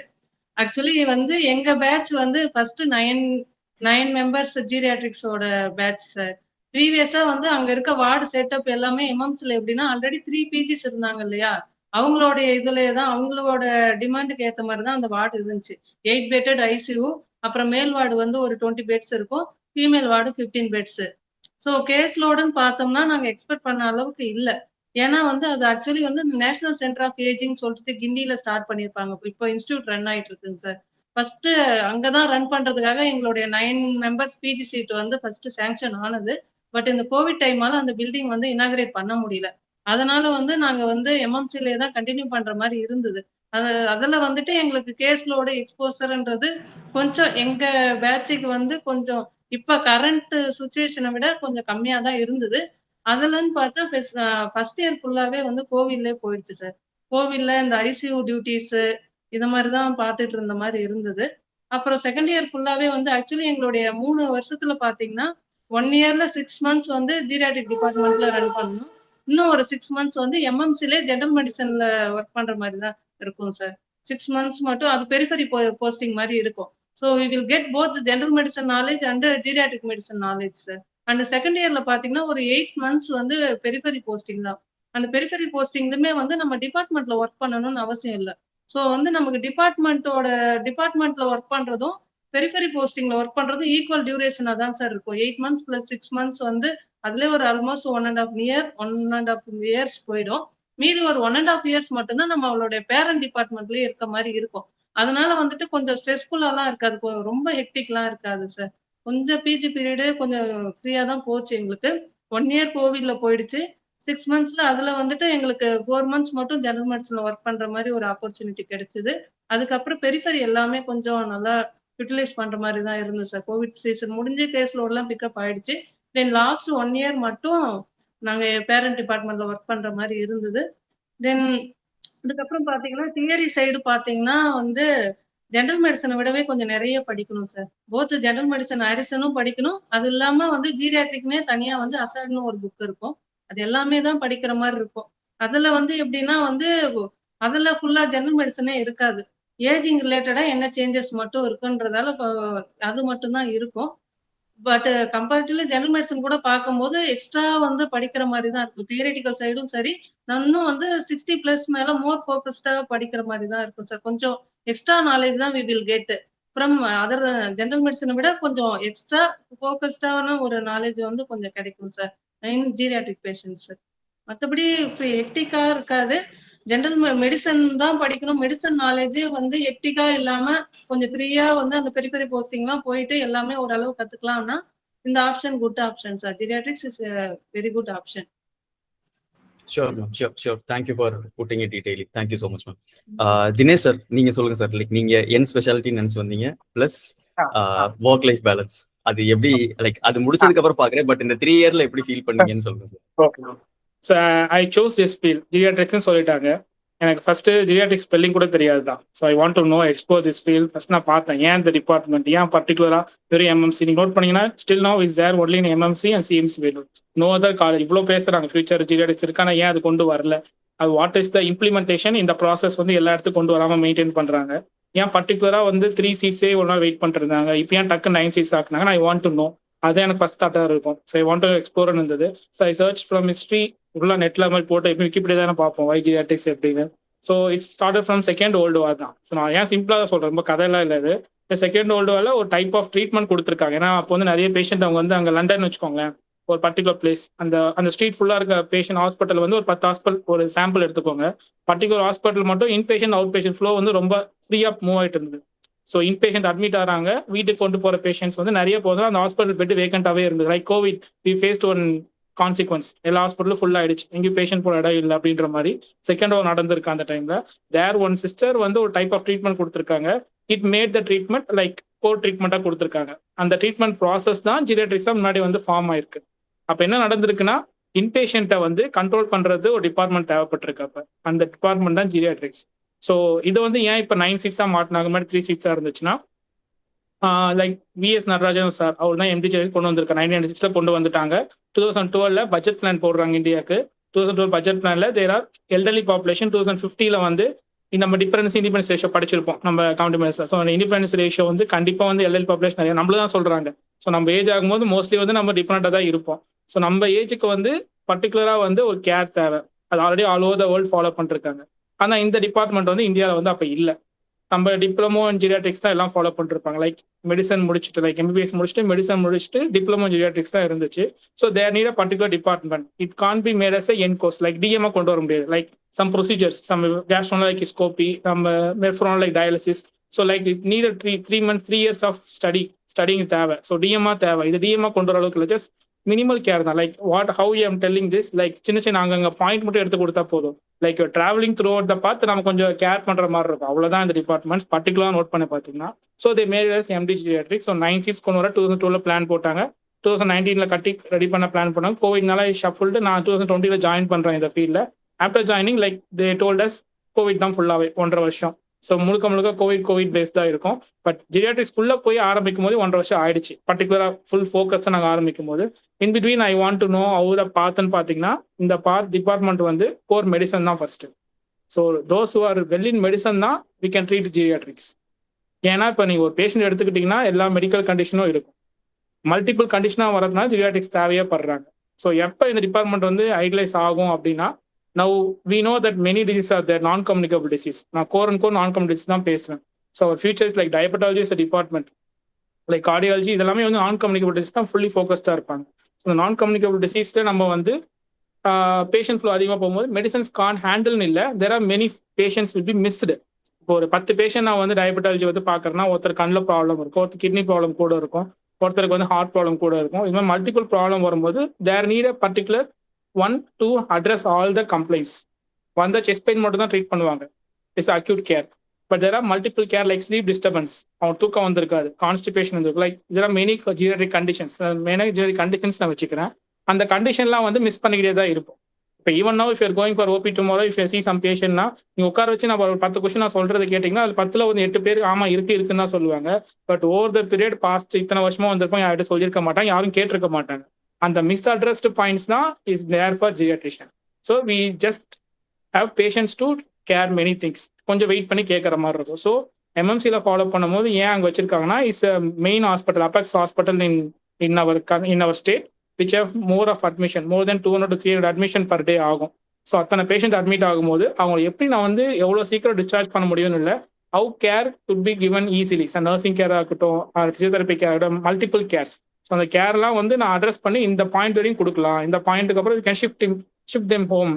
ஆக்சுவலி வந்து எங்க பேட்ச் வந்து ஃபர்ஸ்ட் 9 மெம்பர்ஸ் ஜீரியாட்ரிக்ஸோட பேட்ச் சார். ப்ரீவியஸா வந்து அங்க இருக்க வார்டு செட்டப் எல்லாமே எம்எம்ஸ்ல எப்படின்னா ஆல்ரெடி 3 பிஜிஸ் இருந்தாங்க இல்லையா, அவங்களுடைய இதுலயே தான் அவங்களோட டிமாண்டுக்கு ஏத்த மாதிரி தான் அந்த வார்டு இருந்துச்சு. 8 பெட்டட் ஐசியூ, அப்புறம் மேல் வார்டு வந்து ஒரு 20 பெட்ஸ் இருக்கும், female ward 15 beds. So case லோடுன்னு பார்த்தோம்னா நாங்க எக்ஸ்பெக்ட் பண்ண அளவுக்கு இல்ல. ஏன்னா வந்து அது ஆக்சுவலி வந்து நேஷனல் சென்டர் ஆஃப் ஏஜிங் சொல்லிட்டு கிண்டியில ஸ்டார்ட் பண்ணியிருப்பாங்க. இப்போ இன்ஸ்டியூட் ரன் ஆயிட்டு இருக்குங்க சார். ஃபர்ஸ்ட் அங்கதான் ரன் பண்றதுக்காக எங்களுடைய 9 மெம்பர்ஸ் பிஜி சீட் வந்து ஃபர்ஸ்ட் சேங்ஷன் ஆனது. பட் இந்த கோவிட் டைமால அந்த பில்டிங் வந்து இனாகிரேட் பண்ண முடியல. அதனால வந்து நாங்க வந்து எம்எம்சிலே தான் கண்டினியூ பண்ற மாதிரி இருந்தது. அதுல வந்துட்டு எங்களுக்கு கேஸ்லோட எக்ஸ்போசர்ன்றது கொஞ்சம் எங்க பேட்சுக்கு வந்து கொஞ்சம் இப்ப கரண்ட் சுச்சுவேஷனை விட கொஞ்சம் கம்மியா தான் இருந்தது. அதுலன்னு பார்த்தா ஃபர்ஸ்ட் இயர் ஃபுல்லாவே வந்து கோவில்லே போயிடுச்சு சார். கோவில்ல இந்த ஐசியூ டியூட்டிஸ் இது மாதிரி தான் பார்த்துட்டு இருந்த மாதிரி இருந்தது. அப்புறம் செகண்ட் இயர் ஃபுல்லாவே வந்து ஆக்சுவலி எங்களுடைய 3 வருஷத்துல பாத்தீங்கன்னா 1 இயர்ல 6 மந்த்ஸ் வந்து ஜீரியாட்ரிக் டிபார்ட்மெண்ட்ல ரன் பண்ணணும். இன்னும் ஒரு 6 மந்த்ஸ் வந்து எம்எம்சிலே ஜெனரல் மெடிசன்ல ஒர்க் பண்ற மாதிரி தான் இருக்கும் சார். 6 மந்த்ஸ் மட்டும் அது பெரிஃபரி போஸ்டிங் மாதிரி இருக்கும். So we will get both general medicine knowledge and geriatric medicine knowledge sir. And second இயர்ல பாத்தீங்கன்னா ஒரு 8 மந்த்ஸ் வந்து பெரிஃபரி போஸ்டிங் தான். அந்த பெரிஃபரி போஸ்டிங்லுமே வந்து நம்ம டிபார்ட்மெண்ட்ல ஒர்க் பண்ணணும்னு அவசியம் இல்லை. ஸோ வந்து நமக்கு டிபார்ட்மெண்ட்ல ஒர்க் பண்றதும் பெரிஃபரி போஸ்டிங்ல ஒர்க் பண்றதும் ஈக்குவல் டியூரேஷனா தான் சார் இருக்கும். 8 மந்த்ஸ் பிளஸ் 6 மந்த்ஸ் வந்து அதுல ஒரு ஆல்மோஸ்ட் 1.5 இயர்ஸ் போயிடும். மீதி ஒரு 1.5 இயர்ஸ் மட்டும்தான் நம்ம அவளுடைய பேரண்ட் டிபார்ட்மெண்ட்லயே இருக்க மாதிரி இருக்கும். அதனால வந்துட்டு கொஞ்சம் ஸ்ட்ரெஸ்ஃபுல்லாலாம் இருக்காது, ரொம்ப ஹெக்டிக்லாம் இருக்காது சார். கொஞ்சம் பிஜி பீரியடு கொஞ்சம் ஃப்ரீயா தான் போச்சு எங்களுக்கு. 1 இயர் கோவிட்ல போயிடுச்சு. 6 மந்த்ஸ்ல அதுல வந்துட்டு எங்களுக்கு 4 மந்த்ஸ் மட்டும் ஜெனரல் மெடிசன்ல ஒர்க் பண்ற மாதிரி ஒரு ஆப்பர்ச்சுனிட்டி கிடைச்சது. அதுக்கப்புறம் பெரிஃபரி எல்லாமே கொஞ்சம் நல்லா யூட்டிலைஸ் பண்ற மாதிரி தான் இருந்தது சார். கோவிட் சீசன் முடிஞ்சு கேஸ்ல எல்லாம் பிக்கப் ஆயிடுச்சு. தென் லாஸ்ட் 1 இயர் மட்டும் நாங்க பேரண்ட் டிபார்ட்மெண்ட்ல ஒர்க் பண்ற மாதிரி இருந்தது. தென் அதுக்கப்புறம் பாத்தீங்கன்னா தியரி சைடு பாத்தீங்கன்னா வந்து ஜெனரல் மெடிசனை விடவே கொஞ்சம் நிறைய படிக்கணும் சார். போத் ஜெனரல் மெடிசன் ஹாரிசனும் படிக்கணும், அது இல்லாம வந்து ஜீரியாட்ரிக்னே தனியா வந்து அசாட்னு ஒரு புக் இருக்கும், அது எல்லாமே தான் படிக்கிற மாதிரி இருக்கும். அதுல வந்து எப்படின்னா வந்து அதுல ஃபுல்லா ஜெனரல் மெடிசனே இருக்காது. ஏஜிங் ரிலேட்டடா என்ன சேஞ்சஸ் மட்டும் இருக்குன்றதால அது மட்டும் தான் இருக்கும். பட் கம்பேரிட்டிவ்லி ஜெனரல் மெடிசன் கூட பார்க்கும்போது எக்ஸ்ட்ரா வந்து படிக்கிற மாதிரி தான் இருக்கும். தியரிட்டிக்கல் சைடும் சரி, இன்னும் வந்து 60+ மேல மோர் ஃபோக்கஸ்டா படிக்கிற மாதிரி தான் இருக்கும் சார். கொஞ்சம் எக்ஸ்ட்ரா நாலேஜ் தான் we will get from other general மெடிசனை விட கொஞ்சம் எக்ஸ்ட்ரா ஃபோக்கஸ்டான ஒரு நாலேஜ் வந்து கொஞ்சம் கிடைக்கும் சார் இன் ஜீரியாட்ரிக் பேஷண்ட்ஸ். மற்றபடி ஹெக்டிக்கா இருக்காது. ஜெனரல் மெடிசன் தான் படிக்கணும். மெடிசன் நாலேஜே வந்து ஹெக்டிக்கா இல்லாம கொஞ்சம் ஃப்ரீயா வந்து அந்த பெரிஃபரி போஸ்டிங்லாம் போயிட்டு எல்லாமே ஓரளவு கத்துக்கலாம்னா இந்த option good option sir. Geriatrics is a very good option. Sure ma'am, sure. Thank you for putting it detailing. Thank you so much ma'am. Dinesh sir, நீங்க சொல்லுங்க சார். லைக் நீங்க என் ஸ்பெஷாலிட்டி நினைச்சு வந்தீங்க பிளஸ் ஒர்க் லைஃப் பேலன்ஸ், அது எப்படி like அது முடிச்சதுக்கு அப்புறம் பாக்குறேன், பட் இந்த 3 இயர்ல எப்படி ஃபீல் பண்ணீங்கன்னு சொல்லுங்க sir. Okay. So I choose this field. ஜீரியாட்ரிக்ஸ்னு சொல்லிட்டாங்க. எனக்கு ஃபர்ஸ்ட் ஜீரியாட்ரிக் ஸ்பெல்லிங் கூட தெரியாது தான். So I want to know explore this field. First நான் பார்த்தேன் ஏன் இந்த டிபார்ட்மெண்ட், ஏன் பர்டிகுலரா வெறும் எம்எம்சி. நீங்கள் நோட் பண்ணீங்கன்னா still no is there only in MMC and CMC Vellore. No other college. இவ்வளோ பேசுறாங்க ஃபியூச்சர் ஜீரியாட்ரிக்ஸ் இருக்கு, ஆனால் ஏன் அது கொண்டு வரல? அது வாட் இஸ் த இம்ப்ளிமெண்டேஷன்? இந்த ப்ராசஸ் வந்து எல்லா இடத்துக்கும் கொண்டு வராமல் மெயின்டைன் பண்ணுறாங்க. ஏன் பர்டிகுலராக வந்து 3 சீட்ஸே ஒரு நாள் வெயிட் பண்ணிருந்தாங்க, இப்போ ஏன் டக்கு 9 சீட்ஸ் ஆக்குனாங்க? I want to know. அது எனக்கு ஃபர்ஸ்ட் தாட்டாக இருக்கும். So I want to explore இருந்தது. So I search from history ஃபுல்லாக நெட்டில் மாதிரி போட்டு இப்போ விக்கிபீடியா தானே பார்ப்போம் வை ஜீரியாட்ரிக்ஸ் எப்படின்னு. So it's started from second world war தான். ஸோ நான் ஏன் சிம்பிளாக தான் சொல்கிறேன், ரொம்ப கதையெல்லாம் இல்லை. இது செகண்ட் வேர்ல்டு வாரில் ஒரு டைப் ஆஃப் ட்ரீட்மெண்ட் கொடுத்துருக்காங்க. ஏன்னா அப்போ வந்து நிறைய பேஷண்ட் அவங்க வந்து அங்கே லண்டன் வச்சுக்கோங்களேன், ஒரு பர்டிகுலர் பிளேஸ், அந்த அந்த ஸ்ட்ரீட் ஃபுல்லா இருக்க பேஷண்ட் ஹாஸ்பிட்டல் வந்து ஒரு 10 ஹாஸ்பிட்டல் ஒரு சாம்பிள் எடுத்துக்கோங்க. பர்டிகுலர் ஹாஸ்பிட்டல் மட்டும் இன்பேஷண்ட் அவுட் பேஷண்ட் ஃப்ளோ வந்து ரொம்ப ஃப்ரீயா மூவ் ஆயிட்டு இருந்தது. ஸோ இன்பேஷண்ட் அட்மிட் ஆகிறாங்க, வீட்டுக்கு கொண்டு போற பேஷண்ட்ஸ் வந்து நிறைய போதும், அந்த ஹாஸ்பிட்டல் பெட் வேகண்டாவே இருந்தது. Like covid we faced one consequence, எல்லா ஹாஸ்பிட்டலும் ஃபுல் ஆயிடுச்சு, எங்கேயும் பேஷண்ட் போட இடம் இல்லை அப்படின்ற மாதிரி செகண்ட் ஓவர் நடந்திருக்கு அந்த டைம்ல. தேர் ஒன் சிஸ்டர் வந்து ஒரு டைப் ஆஃப் ட்ரீட்மெண்ட் கொடுத்துருக்காங்க. It made the treatment like core ட்ரீட்மெண்ட்டாக கொடுத்துருக்காங்க. அந்த ட்ரீட்மெண்ட் ப்ராசஸ் தான் ஜீரியாட்ரிக்ஸாக முன்னாடி வந்து ஃபார்ம் ஆயிருக்கு. அப்போ என்ன நடந்திருக்குன்னா, இன்பேஷண்ட்டை வந்து கண்ட்ரோல் பண்றது ஒரு டிபார்ட்மெண்ட் தேவைப்பட்டிருக்கு. அப்போ அந்த டிபார்ட்மெண்ட் தான் ஜீரியாட்ரிக்ஸ். ஸோ இதை வந்து ஏன் இப்போ 9 சீட்ஸாக மாட்டினாங்க, மாதிரி 3 சீட்ஸாக இருந்துச்சுன்னா, லைக் விஎஸ் நடராஜன் சார் அவர் தான் எம்டி கொண்டு வந்திருக்காரு. 1996 கொண்டு வந்துட்டாங்க. 2012 பட்ஜெட் பிளான் போடுறாங்க இந்தியாவுக்கு. 2012 பட்ஜெட் பிளான்ல தேர் ஆர் எல்டர்லி பாப்புலேஷன். 2050 வந்து நம்ம இண்டிபெண்டன்ஸ் ரேஷியோ படிச்சிருப்போம் நம்ம கவுண்டி மெட்ஸ்ல. ஸோ அந்த இண்டிபெண்டன்ஸ் ரேஷியோ வந்து கண்டிப்பாக வந்து எல்எல் பாப்புலேஷன் நிறைய நம்மள தான் சொல்றாங்க. ஸோ நம்ம ஏஜ் ஆகும்போது மோஸ்ட்லி வந்து நம்ம டிபெண்டாக தான் இருப்போம். ஸோ நம்ம ஏஜுக்கு வந்து பர்டிகுலராக வந்து ஒரு கேர் தேவை. அது already all over the world follow பண்ணிருக்காங்க. ஆனால் இந்த டிபார்ட்மெண்ட் வந்து இந்தியாவில் வந்து அப்போ இல்லை. நம்ம டிப்ளமோ இன் ஜீரியாட்ரிக்ஸ் தான் எல்லாம் ஃபாலோ பண்ணிருப்பாங்க. லைக் மெடிசன் முடிச்சுட்டு, லைக் எம்பிபிஎஸ் முடிச்சுட்டு மெடிசன் முடிச்சுட்டு டிப்ளமோ ஜீரியாட்ரிக்ஸ் தான் இருந்துச்சு. So there need a particular department. It can be made as an course like டிஎம்ஆ கொண்டு வர முடியாது. லைக் சம் ப்ரொசீஜர்ஸ், நம்ம கேஸ்ட்ரோனோஸ்கோபி, நம்ம மெஃப்ரோன் like dialysis. So like it need 3 years of studying தேவை. ஸோ டிஎம்ஆ தேவை. இது டிஎம்ஆ கொண்டு வர அளவுக்கு இல்லை, ஜஸ்ட் மினிமல் கேர் தான். Like what how you am telling this, like சின்ன அங்கங்க பாயிண்ட் மட்டும் எடுத்து கொடுத்தா போதும். Like travelling through out the பார்த்து நம்ம கொஞ்சம் கேர் பண்ற மாதிரி இருக்கும். அவ்வளவுதான் இந்த டிபார்ட்மெண்ட்ஸ் பர்டிகுலரா நோட் பண்ணி பார்த்தீங்கன்னா. So they made us MD geriatrics. So 9 seats கொண்டு வர 2012 பிளான் போட்டாங்க. 2019 கட்டி ரெடி பண்ண பிளான் பண்ணாங்க. கோவிட்னால ஷஃபுல்டு. நான் 2020 ஜாயின் பண்றேன் இந்த ஃபீல்ட்ல. After joining like they told as Covid தான் ஃபுல்லாவே 1.5 வருஷம். ஸோ முழுக்க கோவிட் பேஸ் தான் இருக்கும். பட் ஜீரியாட்ரிக்ஸ்குள்ள போய் ஆரம்பிக்கும் போது 1.5 வருஷம் ஆயிடுச்சு. பர்டிகுலரா ஃபுல் ஃபோக்கஸ் நாங்கள் ஆரம்பிக்கும் போது. In between I want to know how the பாத்ன்னு பார்த்தீங்கன்னா, இந்த டிபார்ட்மெண்ட் வந்து கோர் மெடிசன் தான் first. So those who are well in medicine தான் வி கேன் ட்ரீட் ஜீரியாட்ரிக்ஸ். ஏன்னா இப்போ நீங்கள் ஒரு பேஷண்ட் எடுத்துக்கிட்டிங்கன்னா எல்லா மெடிக்கல் கண்டிஷனும் இருக்கும். மல்டிபிள் கண்டிஷனாக வரதுனால ஜீரியாட்ரிக்ஸ் தேவையே படுறாங்க. ஸோ எப்போ இந்த டிபார்ட்மெண்ட் வந்து ஐடியலைஸ் ஆகும் அப்படின்னா, now we know that many diseases are there, non-communicable disease. நான் core non-communicable disease தான் பேசுறேன். So our future is like diabetology is a department, like cardiology, இதெல்லாமே வந்து non-communicable disease தான் fully focused இருப்பாங்க. So the non-communicable diseaseல நம்ம வந்து patient flow அதிகமாக போகும்போது medicines can't handle இல்லை. There are many patients will be missed. இப்போ ஒரு 10 பேஷண்ட் நான் வந்து டயபெட்டாலஜி வந்து பார்க்குறேன்னா, ஒருத்தர் கண்ணில் ப்ராப்ளம் இருக்கும், ஒருத்தர் கிட்னி ப்ராப்ளம் கூட இருக்கும், ஒருத்தருக்கு வந்து ஹார்ட் ப்ராப்ளம் கூட இருக்கும். இது மாதிரி மல்டிபிள் ப்ராப்ளம் வரும்போது there need a particular 1 to address all the complaints. வந்த செஸ்ட் பெயின் மட்டும் தான் ட்ரீட் பண்ணுவாங்க. It's acute care. But there are multiple care like sleep disturbance, அவன் தூக்கம் வந்திருக்காது, கான்ஸ்டிபேஷன் வந்துருக்கு, like there are many geriatric conditions. மெயினாக ஜீரியாட்ரிக் கண்டிஷன்ஸ் நான் வச்சுக்கிறேன். அந்த கண்டிஷன்லாம் வந்து மிஸ் பண்ணிக்கிட்டே தான் இருக்கும். இப்போ even now if you're going for OP tomorrow, if you see some பேஷண்ட்னா நீங்கள் உட்கார வச்சு நான் ஒரு 10 கொஸ்டின் நான் சொல்றது கேட்டிங்கன்னா, அது 10ல் வந்து 8 பேர் ஆமாம் இருக்குன்னு தான் சொல்லுவாங்க. But over the period past இத்தனை வருஷமா வந்திருப்போம், யார்கிட்ட சொல்லியிருக்க மாட்டாங்க, யாரும் கேட்டிருக்க மாட்டாங்க. அந்த மிஸ் அட்ரஸ்டு பாயிண்ட்ஸ் தான் is there for geriatrician. So we just have patience to care many things. கொஞ்சம் வெயிட் பண்ணி கேட்குற மாதிரி இருக்கும். ஸோ எம்எம்சியில் ஃபாலோ பண்ணும்போது ஏன் அங்கே வச்சிருக்காங்கன்னா, is main hospital, apex hospital in our state, which have more of admission, more than 200 to 300 admission per day ஆகும். ஸோ அத்தனை பேஷண்ட் அட்மிட் ஆகும்போது அவங்க எப்படி நான் வந்து எவ்வளோ சீக்கிரம் டிஸ்சார்ஜ் பண்ண முடியும்னு இல்லை, how care could be given easily. Nursing கேராக இருக்கட்டும், ஃபிசியோதெரபி கேர் ஆகட்டும், மல்டிபிள் கேர்ஸ். ஸோ அந்த கேர்லாம் வந்து நான் அட்ரஸ் பண்ணி இந்த பாயிண்ட் வரையும் கொடுக்கலாம். இந்த பாயிண்ட்டுக்கு அப்புறம் கேன் ஷிஃப்ட் தெம் ஹோம்.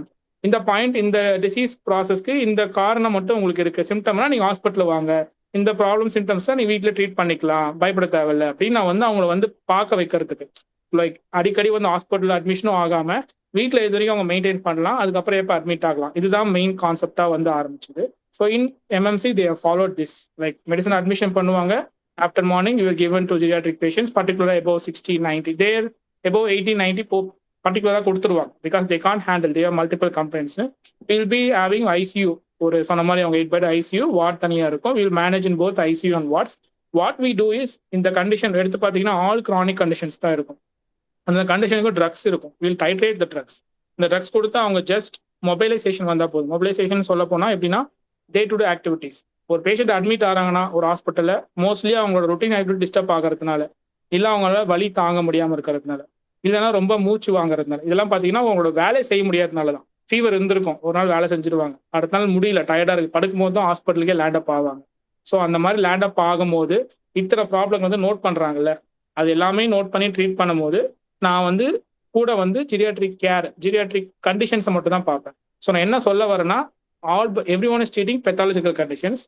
இந்த பாயிண்ட், இந்த டிசீஸ் ப்ராசஸ்க்கு இந்த காரணம் மட்டும் உங்களுக்கு இருக்கு, சிம்டம்னா நீங்கள் ஹாஸ்பிட்டல் வாங்க, இந்த ப்ராப்ளம் சிம்டம்ஸ் தான் நீ வீட்டில் ட்ரீட் பண்ணிக்கலாம், பயப்பட தேவையில்லை அப்படின்னு நான் வந்து அவங்கள வந்து பார்க்க வைக்கிறதுக்கு. லைக் அடிக்கடி வந்து ஹாஸ்பிட்டல் அட்மிஷனும் ஆகாமல் வீட்டில் இது வரைக்கும் அவங்க மெயின்டைன் பண்ணலாம், அதுக்கப்புறம் எப்போ அட்மிட் ஆகலாம். இதுதான் மெயின் கான்செப்டாக வந்து ஆரம்பிச்சது. So in MMC they have followed this. Like medicine admission பண்ணுவாங்க. After morning, you will given to geriatric patients, particularly above 60, 90. They're above 80, 90, particularly கொடுத்துருவாங்க. Because they can't handle, they have multiple complaints. We'll be having ICU. ஒரு சொன்ன மாதிரி அவங்க 8 bed ICU, ward தனியாக இருக்கும். We'll manage in both ICU and wards. What we do is, இந்த condition எடுத்து பார்த்தீங்கன்னா ஆல் chronic conditions தான் இருக்கும். அந்த கண்டிஷனுக்கு ட்ரக்ஸ் இருக்கும். We'll titrate the drugs. இந்த ட்ரக்ஸ் கொடுத்தா அவங்க ஜஸ்ட் மொபைலைசேஷன் வந்தால் போதும். மொபைலைசேஷன் சொல்ல போனால் எப்படின்னா, டே டு டே ஆக்டிவிட்டீஸ். ஒரு பேஷண்ட் அட்மிட் ஆகிறாங்கன்னா ஒரு ஹாஸ்பிட்டலில், மோஸ்ட்லி அவங்களோட ரொட்டீன் ஆக்டிவிட்டி டிஸ்டர்ப் ஆகிறதுனால, இல்லை அவங்களால வலி தாங்க முடியாமல் இருக்கிறதுனால, இல்லைன்னா ரொம்ப மூச்சு வாங்குறதுனால, இதெல்லாம் பார்த்தீங்கன்னா அவங்களோட வேலை செய்ய முடியாததுனால தான். ஃபீவர் இருந்திருக்கும், ஒரு நாள் வேலை செஞ்சுருவாங்க, அடுத்த நாள் முடியல, டயர்டாக இருக்குது, படுக்கும்போது தான் ஹாஸ்பிட்டலுக்கே லேண்ட் அப் ஆவாங்க. ஸோ அந்த மாதிரி லேண்ட் அப் ஆகும்போது இத்தனை ப்ராப்ளம் வந்து நோட் பண்ணுறாங்கல்ல, அது எல்லாமே நோட் பண்ணி ட்ரீட் பண்ணும்போது நான் வந்து கூட வந்து ஜீரியாட்ரிக் கேர், ஜீரியாட்ரிக் கண்டிஷன்ஸை மட்டும் தான் பார்ப்பேன். ஸோ நான் என்ன சொல்ல வரேன்னா, every one is treating pathological conditions.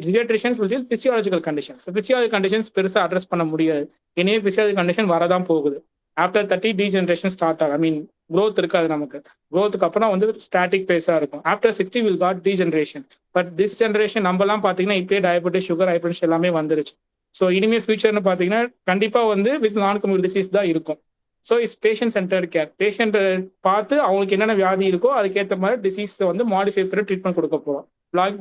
Geriatricians will treat physiological conditions. Physiological conditions பெருசாக அட்ரஸ் பண்ண முடியாது. இனிமே பிசியாலஜிக்கல் கண்டிஷன் வரதான் போகுது. ஆஃப்டர் 30 டீஜெனரேஷன் ஸ்டார்ட் ஆகும். ஐ மீன் க்ரோத் இருக்காது நமக்கு. க்ரோத்துக்கு அப்புறம் வந்து ஸ்டாட்டிக் பேஸாக இருக்கும். After 60 will got degeneration. But this generation நம்மலாம் பார்த்தீங்கன்னா இப்போயே டயபெட்டிஸ், சுகர், ஹைப்பர்டென்ஷன் எல்லாமே வந்துருச்சு. ஸோ இனிமேல் ஃபியூச்சர்னு பார்த்தீங்கன்னா கண்டிப்பாக வந்து வித் நான் கம்யூனிட்டி டிசீஸ் தான் இருக்கும். So is patient centred care. பேஷண்ட்டை பார்த்து அவங்களுக்கு என்னென்ன வியாதி இருக்கோ அதுக்கேற்ற மாதிரி டிசீஸை வந்து மாடிஃபை பண்ணி ட்ரீட்மெண்ட் கொடுக்க போகிறோம்.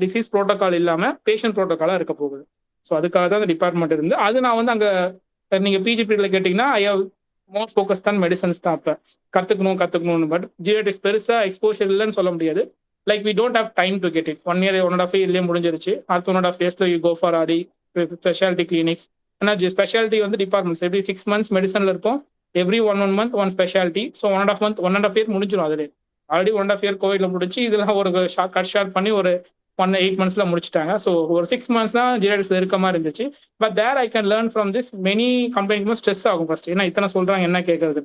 டிசீஸ் ப்ரோட்டோகால் இல்லாமல் பேஷண்ட் ப்ரோட்டோகாலாக இருக்க போகுது. ஸோ அதுக்காக தான் அந்த டிபார்ட்மெண்ட் இருந்து அது நான் வந்து அங்கே நீங்கள் பிஜி பீரியடில் கேட்டிங்கன்னா ஐ ஹவ் மோர் ஃபோக்கஸ் தான் மெடிசன்ஸ் தான். அப்போ கற்றுக்கணும். பட் ஜீரியாட்ரிக்ஸ் பெருசாக எக்ஸ்போஷர் இல்லைன்னு சொல்ல முடியாது. Like we don't have time to get it. 1 year 1.5 yearலேயே முடிஞ்சிருச்சு. அடுத்த 1.5 yearsல யூ கோ ஃபார் ஆடி ஸ்பெஷாலிட்டி கிளினிக்ஸ். ஏன்னா ஸ்பெஷாலிட்டி வந்து டிபார்ட்மெண்ட்ஸ் எவ்ரி 6 months மெடிசனில் இருப்போம். Every 1 month 1 specialty. So 1.5 year முடிஞ்சிடும். அதிலே ஆல்ரெடி 1.5 year கோவிட்ல முடிச்சு இதெல்லாம் ஒரு கட் பண்ணி ஒரு 8 monthsல முடிச்சிட்டாங்க. ஸோ ஒரு 6 months தான் ஜீரியாட்ரிக்ஸ் இருக்க மாதிரி இருந்துச்சு. But there I can learn from this. Many கம்பெனிக்கும் ஸ்ட்ரெஸ் ஆகும் ஃபர்ஸ்ட். ஏன்னா இத்தனை சொல்றாங்க என்ன கேட்கறது.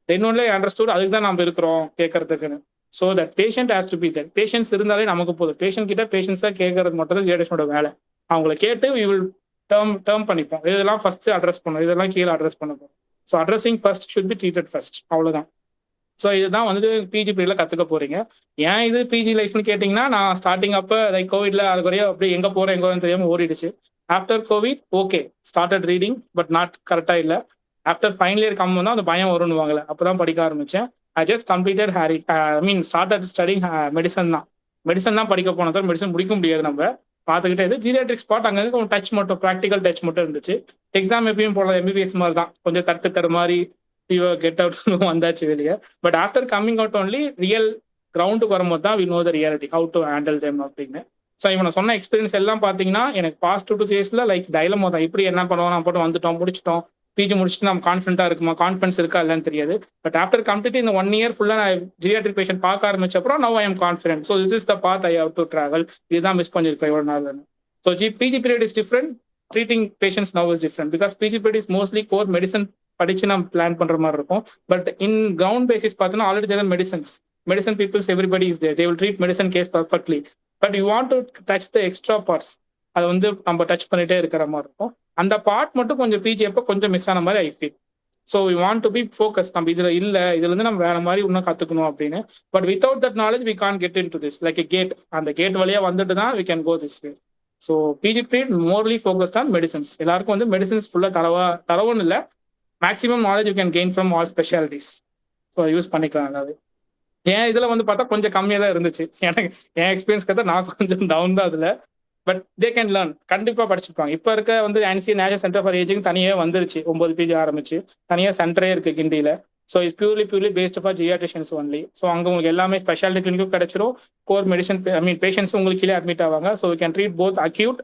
தென் ஒன்லி அண்டர்ஸ்டூட் அதுக்கு தான் நம்ம இருக்கிறோம் கேட்கறதுக்குன்னு. So that patient has to be that. Patience இருந்தாலே நமக்கு போதும். பேஷண்ட் கிட்ட பேஷன்ஸாக கேட்கறது மட்டும் தான் ஜீரியாட்ரிக்ஸோட வேலை. அவங்கள கேட்டு வி வில் டேர்ம் பண்ணிப்போம். இதெல்லாம் ஃபர்ஸ்ட் அட்ரஸ் பண்ணும், இதெல்லாம் கீழே அட்ரஸ் பண்ணுவோம். So addressing first should be treated first. அவ்வளோதான். ஸோ இதுதான் வந்து பிஜி பீரியடில் கற்றுக்க போறீங்க. ஏன் இது பிஜி லைஃப்னு கேட்டிங்கன்னா, நான் ஸ்டார்டிங் அப்போ லைக் கோவிட்ல அது குறைய அப்படியே எங்கே போகிறேன் தெரியாமல் ஓடிடுச்சு. After COVID okay started reading but not கரெக்டாக இல்லை. ஆஃப்டர் ஃபைனல் இயர் கம்மு தான் அந்த பயம் வரும்னு வாங்கல. அப்போ தான் படிக்க ஆரம்பித்தேன். I just completed started studying medicine தான் படிக்க போனது. மெடிசன் முடிக்க முடியாது நம்ம பார்த்துக்கிட்டே. இது ஜீரியாட்ரிக் ஸ்பாட் அங்கே கொஞ்சம் டச் மட்டும், ப்ராக்டிக்கல் டச் மட்டும் இருந்துச்சு. எக்ஸாம் எப்பயும் போல எம்பிபிஎஸ் மாதிரி தான், கொஞ்சம் தட்டு மாதிரி கெட் அவுட் வந்தாச்சு வெளியே. But after coming out only real கிரவுண்டுக்கு வரும்போது தான் we know the reality how to handle them அப்படின்னு. ஸோ இவனை சொன்ன எக்ஸ்பீரியன்ஸ் எல்லாம் பார்த்தீங்கன்னா எனக்கு பாஸ்ட் 2 yearsல லைக் டைலமோ தான். இப்படி என்ன பண்ணுவோம், நான் போட்டு வந்துட்டோம், முடிச்சிட்டோம். பிஜி முடிச்சுட்டு நம்ம கான்ஃபிடென்ட்டாக இருக்குமா, கான்ஃபிடன்ஸ் இருக்கா இல்லைன்னு தெரியாது. பட் ஆஃப்டர் கம்ப்ளீட் இந்த 1 year ஃபுல்லாக நான் ஜீரியாட்ரிக் பேஷண்ட் பார்க்க ஆரம்பிச்சப்பறம் now I am confident. So this is the path I have to travel. இதுதான் மிஸ் பண்ணியிருக்கேன் இவ்வளோ நாள். So PG period is different. Treating patients now is different. Because PG period is mostly core medicine படிச்சு நம்ம plan பண்ற மாதிரி இருக்கும். But in ground basis பார்த்தோன்னா already there medicine peoples everybody is there. They will treat medicine case perfectly. But you want to touch the extra parts. அதை வந்து நம்ம touch பண்ணிட்டே இருக்கிற மாதிரி இருக்கும். அந்த பார்ட் மட்டும் கொஞ்சம் பிஜி அப்போ கொஞ்சம் மிஸ் ஆன மாதிரி I feel. So we want to be focus. நம்ம இதில் இல்லை, இதுல இருந்து நம்ம வேற மாதிரி இன்னும் கற்றுக்கணும் அப்படின்னு. But without that knowledge we can get into this like a gate. அந்த கேட் வழியாக வந்துட்டு தான் we can go this way. So PG period morely focused on medicines. எல்லாருக்கும் வந்து மெடிசன்ஸ் ஃபுல்லாக தரவுன்னு இல்லை, maximum knowledge you can gain from all specialties. So use பண்ணிக்கலாம். அதாவது என் இதில் வந்து பார்த்தா கொஞ்சம் கம்மியாக தான் இருந்துச்சு. எனக்கு என் எக்ஸ்பீரியன்ஸ் கற்று நான் கொஞ்சம் டவுன் தான் அதில். But they can learn. கண்டிப்பாக படிச்சுப்பாங்க. இப்போ இருக்க வந்து NCA national centre for ageing தனியாக வந்துருச்சு. 9 PG ஆரம்பிச்சு தனியாக சென்டரே இருக்குது கிண்டியில். So it's purely based for geriatricians only. So அங்கே உங்களுக்கு எல்லாமே ஸ்பெஷாலிட்டி கிளினிக்கும் கிடைச்சிரும். கோர் மெடிசன் பேஷண்ட்ஸ் உங்களுக்கு கீழே அட்மிட் ஆவாங்க. So you can treat both acute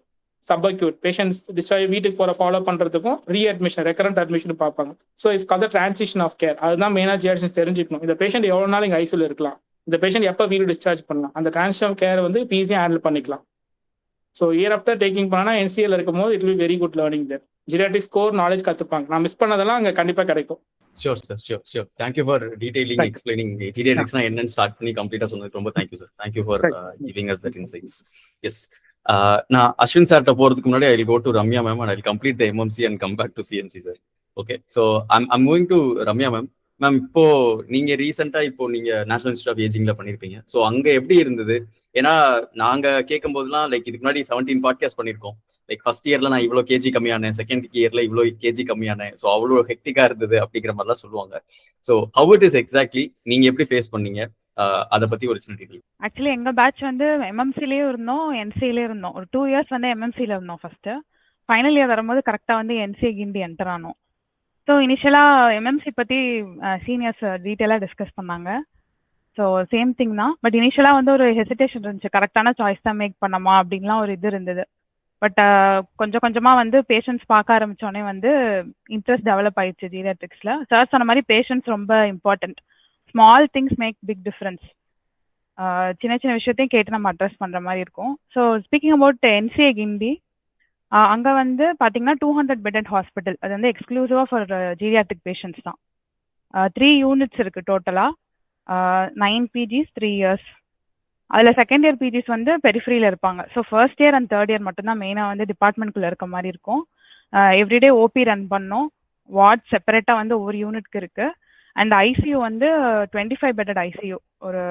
subacute patients. Discharge வீட்டுக்கு போகிற ஃபாலோ பண்ணுறதுக்கும் ரீஅட்மிஷன் ரெக்கரண்ட் அட்மிஷன் பார்ப்பாங்க. So it's called transition of care. அதுதான் மெயினாக ஜீரியாட்ரிஷியன்ஸ் தெரிஞ்சுக்கணும். இந்த பேஷண்ட் எவ்வளோ நாள் இங்கே ஐசியூல இருக்கலாம், இந்த பேஷண்ட் எப்போ வீடு டிஸ்சார்ஜ் பண்ணலாம், அந்த ட்ரான்சிஷன் ஆஃப் கேர் வந்து ஈஸியாக ஹேண்டில் பண்ணிக்கலாம். ஸோ இயர் ஆஃப்டர் டேக்கிங் பண்ணா NCAல இருக்கும் போது it will very good learning there. Geriatric score knowledge கற்றுப்பாங்க. நான் மிஸ் பண்ணதெல்லாம் அங்கே கண்டிப்பாக கிடைக்கும். Sure sir, sure. Thank you for detailing explaining ஜீரியாட்ரிக்ஸ்னா என்னன்னு ஸ்டார்ட் பண்ணி கம்ப்ளீட்டாக சொன்னதுக்கு ரொம்ப thank you sir. Thank you for giving us that insights. Yes, நான் அஸ்வின் சார்கிட்ட போகிறதுக்கு முன்னாடி I will go to Ramya ma'am and I will complete the MMC and come back to CMC sir. Okay, so I'm moving to Ramya ma'am. Ma'am, இப்போ நீங்க ரீசெண்டா நீங்க national institute of ஏஜிங்ல பண்ணிருப்பீங்க. So அங்க எப்படி இருந்தது? ஏன்னா நாங்க கேட்கும் போதுலாம் லைக் இதுக்கு முன்னாடி 17 பாட்காஸ்ட் பண்ணிருக்கோம். லைக் ஃபர்ஸ்ட் இயர்ல நான் இவ்வளோ கேஜி கம்மியானேன், செகண்ட் இயர்ல இவ்வளோ கேஜி கம்மியானேன், ஸோ அவ்வளோ ஹெக்டிக்கா இருந்தது அப்படிங்கிற மாதிரிலாம் சொல்லுவாங்க. So how it is exactly, நீங்க எப்படி ஃபேஸ் பண்ணீங்க, அதை பத்தி ஒரு சின்ன டீடைல். ஆக்சுவலி எங்க பேட்ச் வந்து MMCலயே இருந்தோம், NCAலயே இருந்தோம். ஒரு 2 years வந்து MMCல இருந்தோம். ஃபர்ஸ்ட் ஃபைனல் இயர் வரும்போது கரெக்டா வந்து NCA கிண்டி என்டர் ஆனோம். ஸோ இனிஷியலாக MMC பற்றி சீனியர்ஸ் டீட்டெயிலாக டிஸ்கஸ் பண்ணாங்க. ஸோ சேம் திங் தான். பட் இனிஷியலாக வந்து ஒரு ஹெசிடேஷன் இருந்துச்சு, கரெக்டான சாய்ஸ் தான் மேக் பண்ணமா அப்படின்லாம் ஒரு இது இருந்தது. பட் கொஞ்சம் கொஞ்சமாக வந்து பேஷண்ட்ஸ் பார்க்க ஆரம்பித்தோடனே வந்து இன்ட்ரெஸ்ட் டெவலப் ஆயிடுச்சு ஜீரியாட்ரிக்ஸில். சார் சொன்ன மாதிரி பேஷண்ட்ஸ் ரொம்ப important. Small things make big difference. சின்ன சின்ன விஷயத்தையும் கேட்டு நம்ம அட்ரஸ் பண்ணுற மாதிரி இருக்கும். So speaking about NCA Guindy, அங்கே வந்து பார்த்தீங்கன்னா 200 bedded ஹாஸ்பிட்டல். அது வந்து எக்ஸ்க்ளூசிவாக ஃபார் ஜீரியாட்ரிக் பேஷண்ட்ஸ் தான். 3 யூனிட்ஸ் இருக்கு டோட்டலா. 9 பிஜிஸ் 3 இயர்ஸ். அதுல செகண்ட் இயர் பிஜிஸ் வந்து பெரிஃபரியில இருப்பாங்க. So first year and third year மட்டும்தான் மெயினா வந்து டிபார்ட்மெண்ட்குள்ள இருக்க மாதிரி இருக்கும். எவ்ரிடே ஓபி ரன் பண்ணோம். வார்ட் செப்பரேட்டா வந்து ஒவ்வொரு யூனிட்க்கு இருக்கு. அண்ட் ஐசியூ வந்து 25 பெட்டட் ஐசியூ, ஒரு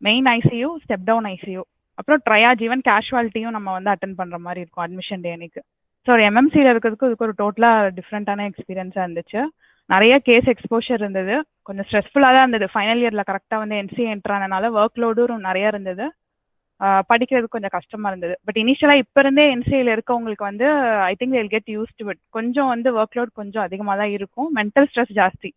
main ICU, step down ICU, அப்புறம் ட்ரையாஜ், ஈவன் கேஷுவாலிட்டியும் நம்ம வந்து அட்டன் பண்ற மாதிரி இருக்கும் அட்மிஷன் டே அன்னைக்கு. ஸோ ஒரு எம்எம்சியில் இருக்கிறதுக்கு இதுக்கு ஒரு டோட்டலாக டிஃப்ரெண்ட்டான எக்ஸ்பீரியன்ஸாக இருந்துச்சு. நிறைய கேஸ் எக்ஸ்போஷர் இருந்தது. கொஞ்சம் ஸ்ட்ரெஸ்ஃபுல்லாக தான் இருந்தது. ஃபைனல் இயரில் கரெக்டாக வந்து என்சிஏ என்ட்ரானனால ஒர்க் லோடும் நிறையா இருந்தது. படிக்கிறதுக்கு கொஞ்சம் கஷ்டமாக இருந்தது. பட் இனிஷியலாக இப்போ இருந்தே என்சிஏல இருக்கவங்களுக்கு வந்து I think they'll get used to it. கொஞ்சம் வந்து ஒர்க் லோட் கொஞ்சம் அதிகமாக தான் இருக்கும். மென்டல் ஸ்ட்ரெஸ் ஜாஸ்தி.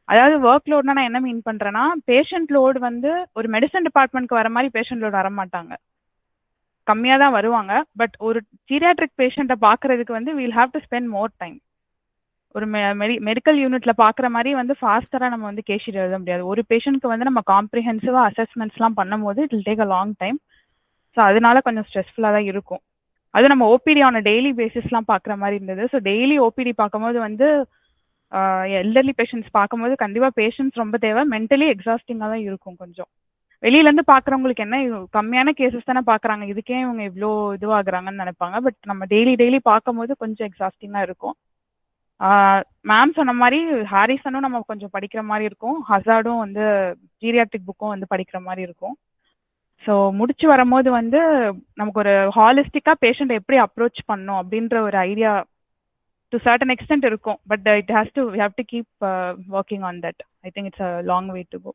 அதாவது ஒர்க் லோட்னா நான் என்ன மீன் பண்ணுறேன்னா, பேஷண்ட் லோடு வந்து ஒரு மெடிசன் டிபார்ட்மெண்ட்க்கு வர மாதிரி பேஷண்ட் லோடு வர மாட்டாங்க, கம்மியாக தான் வருவாங்க. பட் ஒரு ஜீரியாட்ரிக் பேஷண்ட்டை பார்க்கறதுக்கு வந்து we'll have to spend more time. ஒரு மெடிக்கல் யூனிட்ல பார்க்குற மாதிரி வந்து ஃபாஸ்டராக நம்ம வந்து கேஷீட் எழுத முடியாது. ஒரு பேஷண்ட்க்கு வந்து நம்ம காம்ப்ரிஹென்சிவாக அசஸ்மெண்ட்ஸ்லாம் பண்ணும்போது it will take a long time. So அதனால கொஞ்சம் ஸ்ட்ரெஸ்ஃபுல்லாக தான் இருக்கும். அது நம்ம ஓபிடி ஆன டெய்லி பேசிஸ்லாம் பார்க்குற மாதிரி இருந்தது. ஸோ டெய்லி ஓபிடி பார்க்கும்போது வந்து எல்டர்லி பேஷண்ட்ஸ் பார்க்கும்போது கண்டிப்பாக பேஷண்ட்ஸ் ரொம்ப தேவை. மென்டலி எக்ஸாஸ்டிங்காக தான் இருக்கும் கொஞ்சம். வெளியிலேருந்து பார்க்குறவங்களுக்கு என்ன கம்மியான கேசஸ் தானே பார்க்குறாங்க, இதுக்கே இவங்க இவ்வளோ இதுவாகுறாங்கன்னு நினைப்பாங்க. பட் நம்ம டெய்லி பார்க்கும்போது கொஞ்சம் எக்ஸாஸ்டிங்காக இருக்கும். மேம் சொன்ன மாதிரி ஹாரிசனும் நம்ம கொஞ்சம் படிக்கிற மாதிரி இருக்கும். ஹசார்டும் வந்து ஜீரியாட்ரிக் புக்கும் வந்து படிக்கிற மாதிரி இருக்கும். ஸோ முடிச்சு வரும்போது வந்து நமக்கு ஒரு ஹாலிஸ்டிக்காக பேஷண்ட் எப்படி அப்ரோச் பண்ணணும் அப்படின்ற ஒரு ஐடியா டு சர்டன் எக்ஸ்டென்ட் இருக்கும். But it has to we have to keep working on that. I think it's a long way to go.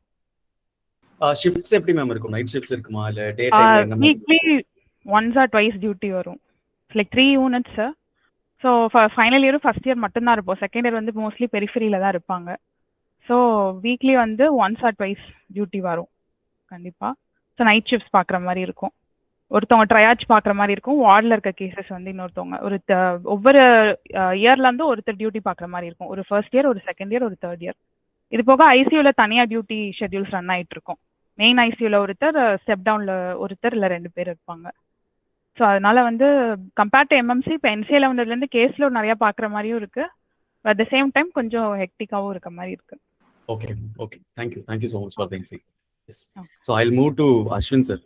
Shifts எப்படி மேம் இருக்கும்? நைட் ஷிஃப்ட்ஸ் இருக்குமா இல்ல டே டைம்ல? Weekly once or twice duty வரும். Like 3 units. So final இயரும் first year மட்டும்தான் இருப்போம். Second year வந்து மோஸ்ட்லி பெரிஃபரியில தான் இருப்பாங்க. ஸோ வீக்லி வந்து ஒன்ஸ் ஆர் ட்வைஸ் டியூட்டி வரும் கண்டிப்பாக. ஸோ நைட் ஷிஃப்ட்ஸ் பார்க்குற மாதிரி இருக்கும். ஒருத்தவங்க ட்ரையாஜ் பார்க்குற மாதிரி இருக்கும். வார்டில் இருக்க கேசஸ் வந்து இன்னொருத்தவங்க ஒவ்வொரு இயர்லேருந்து ஒருத்தர் டியூட்டி பார்க்குற மாதிரி இருக்கும். ஒரு ஃபர்ஸ்ட் இயர், ஒரு செகண்ட் இயர், ஒரு தேர்ட் இயர். இது போக ஐசியூவில் தனியாக டியூட்டி ஷெட்யூல்ஸ் ரன் ஆகிட்டு இருக்கும். மெயின் ஐசியூவில் ஒருத்தர், ஸ்டெப் டவுனில் ஒருத்தர், இல்லை 2 பேர் இருப்பாங்க. ஸோ அதனால வந்து கம்பேர்ட் டு எம்எம்சி இப்போ என்சிஏல வந்ததுலேருந்து கேஸ்ல நிறையா பார்க்குற மாதிரியும் இருக்கு. அட் த சேம் டைம் கொஞ்சம் ஹெக்டிக்காகவும் இருக்க மாதிரி இருக்கு. Okay thank you so much for the insight. Yes, so I will move to Ashwin sir.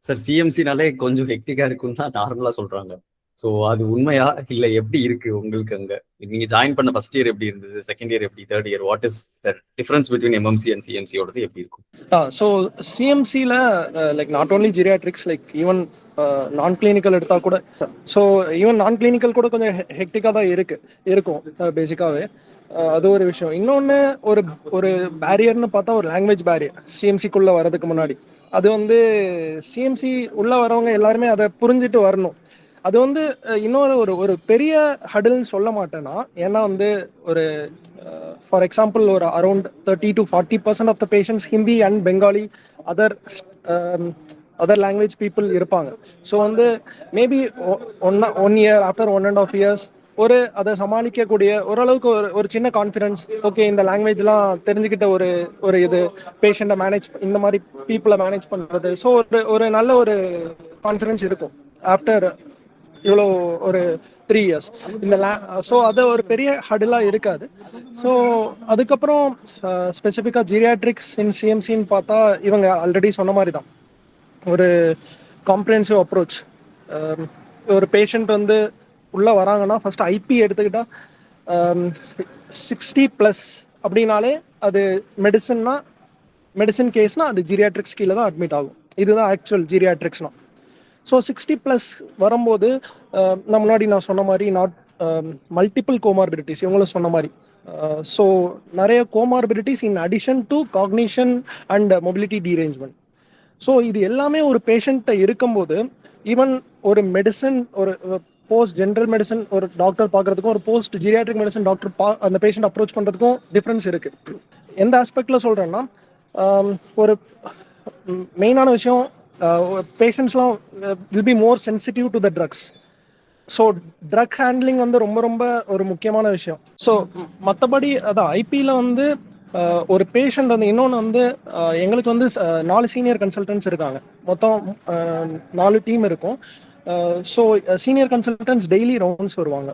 Sir, சிஎம்சினாலே கொஞ்சம் ஹெக்டிக்காக இருக்குன்னு தான் நார்மலாக சொல்கிறாங்க. ஸோ அது உண்மையா இல்லை எப்படி இருக்கு உங்களுக்கு? அங்கே நீங்கள் ஜாயின் பண்ண ஃபர்ஸ்ட் இயர் எப்படி இருந்தது, செகண்ட் இயர் எப்படி, third year, what is the difference between MMC and சிஎம்சியோடது எப்படி இருக்கும்? ஸோ சிஎம்சியில் like not only geriatrics, like even non clinical எடுத்தால் கூட, ஸோ ஈவன் நான் கிளினிக்கல் கூட கொஞ்சம் ஹெக்டிக்காக தான் இருக்கும் பேசிக்காகவே. அது ஒரு விஷயம். இன்னொன்று ஒரு பேரியர்னு பார்த்தா ஒரு லாங்குவேஜ் பேரியர் சிஎம்சிக்குள்ளே வரதுக்கு முன்னாடி. அது வந்து சிஎம்சி உள்ளே வரவங்க எல்லாருமே அதை புரிஞ்சுட்டு வரணும். அது வந்து இன்னொரு ஒரு பெரிய ஹடில்னு சொல்ல மாட்டேன்னா, ஏன்னா வந்து ஒரு ஃபார் எக்ஸாம்பிள் ஒரு around 30 to 40% of the patients Hindi and Bengali other language people இருப்பாங்க. ஸோ வந்து மேபி 1 year ஆஃப்டர் 1.5 years அதை சமாளிக்கக்கூடிய ஓரளவுக்கு ஒரு சின்ன கான்ஃபிடன்ஸ், ஓகே இந்த லாங்குவேஜ்லாம் தெரிஞ்சுக்கிட்ட ஒரு இது பேஷண்ட்டை மேனேஜ், இந்த மாதிரி பீப்புளை மேனேஜ் பண்ணுறது. ஸோ ஒரு நல்ல ஒரு கான்ஃபிடன்ஸ் இருக்கும் ஆஃப்டர் இவ்வளோ ஒரு 3 years இந்த ஸோ அது ஒரு பெரிய ஹடிலாக இருக்காது. ஸோ அதுக்கப்புறம் ஸ்பெசிஃபிக்காக ஜீரியாட்ரிக்ஸ் இன் சிஎம்சின்னு பார்த்தா இவங்க ஆல்ரெடி சொன்ன மாதிரி தான் ஒரு காம்ப்ரிஹென்சிவ் அப்ரோச். ஒரு பேஷண்ட் வந்து உள்ளே வராங்கன்னா ஃபர்ஸ்ட் ஐபி எடுத்துக்கிட்டால் 60+ அப்படின்னாலே அது மெடிசன் கேஸ்னால் அது ஜீரியாட்ரிக்ஸ் கீழே தான் அட்மிட் ஆகும். இதுதான் ஆக்சுவல் ஜீரியாட்ரிக்ஸ்னா. ஸோ 60+ வரும்போது முன்னாடி நான் சொன்ன மாதிரி மல்டிபிள் கோமார்பிடிட்டிஸ் இவங்களும் சொன்ன மாதிரி. ஸோ நிறைய comorbidities in addition to cognition and mobility derangement. So இது எல்லாமே ஒரு பேஷண்ட்டை இருக்கும்போது ஈவன் ஒரு மெடிசன், ஒரு போஸ்ட் ஜென்ரல் மெடிசன் ஒரு டாக்டர் பார்க்குறதுக்கும் ஒரு போஸ்ட் ஜீரியாட்ரிக் மெடிசன் டாக்டர் அந்த பேஷண்ட் அப்ரோச் பண்ணுறதுக்கும் டிஃப்ரென்ஸ் இருக்குது. எந்த ஆஸ்பெக்டில் சொல்கிறேன்னா, ஒரு மெயினான விஷயம், பேஷண்ட்ஸ்லாம் will be more sensitive to the drugs. So drug handling வந்து ரொம்ப ஒரு முக்கியமான விஷயம். ஸோ மற்றபடி அதான் ஐபியில் வந்து ஒரு பேஷண்ட் வந்து இன்னொன்று வந்து எங்களுக்கு வந்து 4 சீனியர் கன்சல்டன்ட்ஸ் இருக்காங்க. மொத்தம் 4 டீம் இருக்கும். So senior consultants daily rounds வருவாங்க.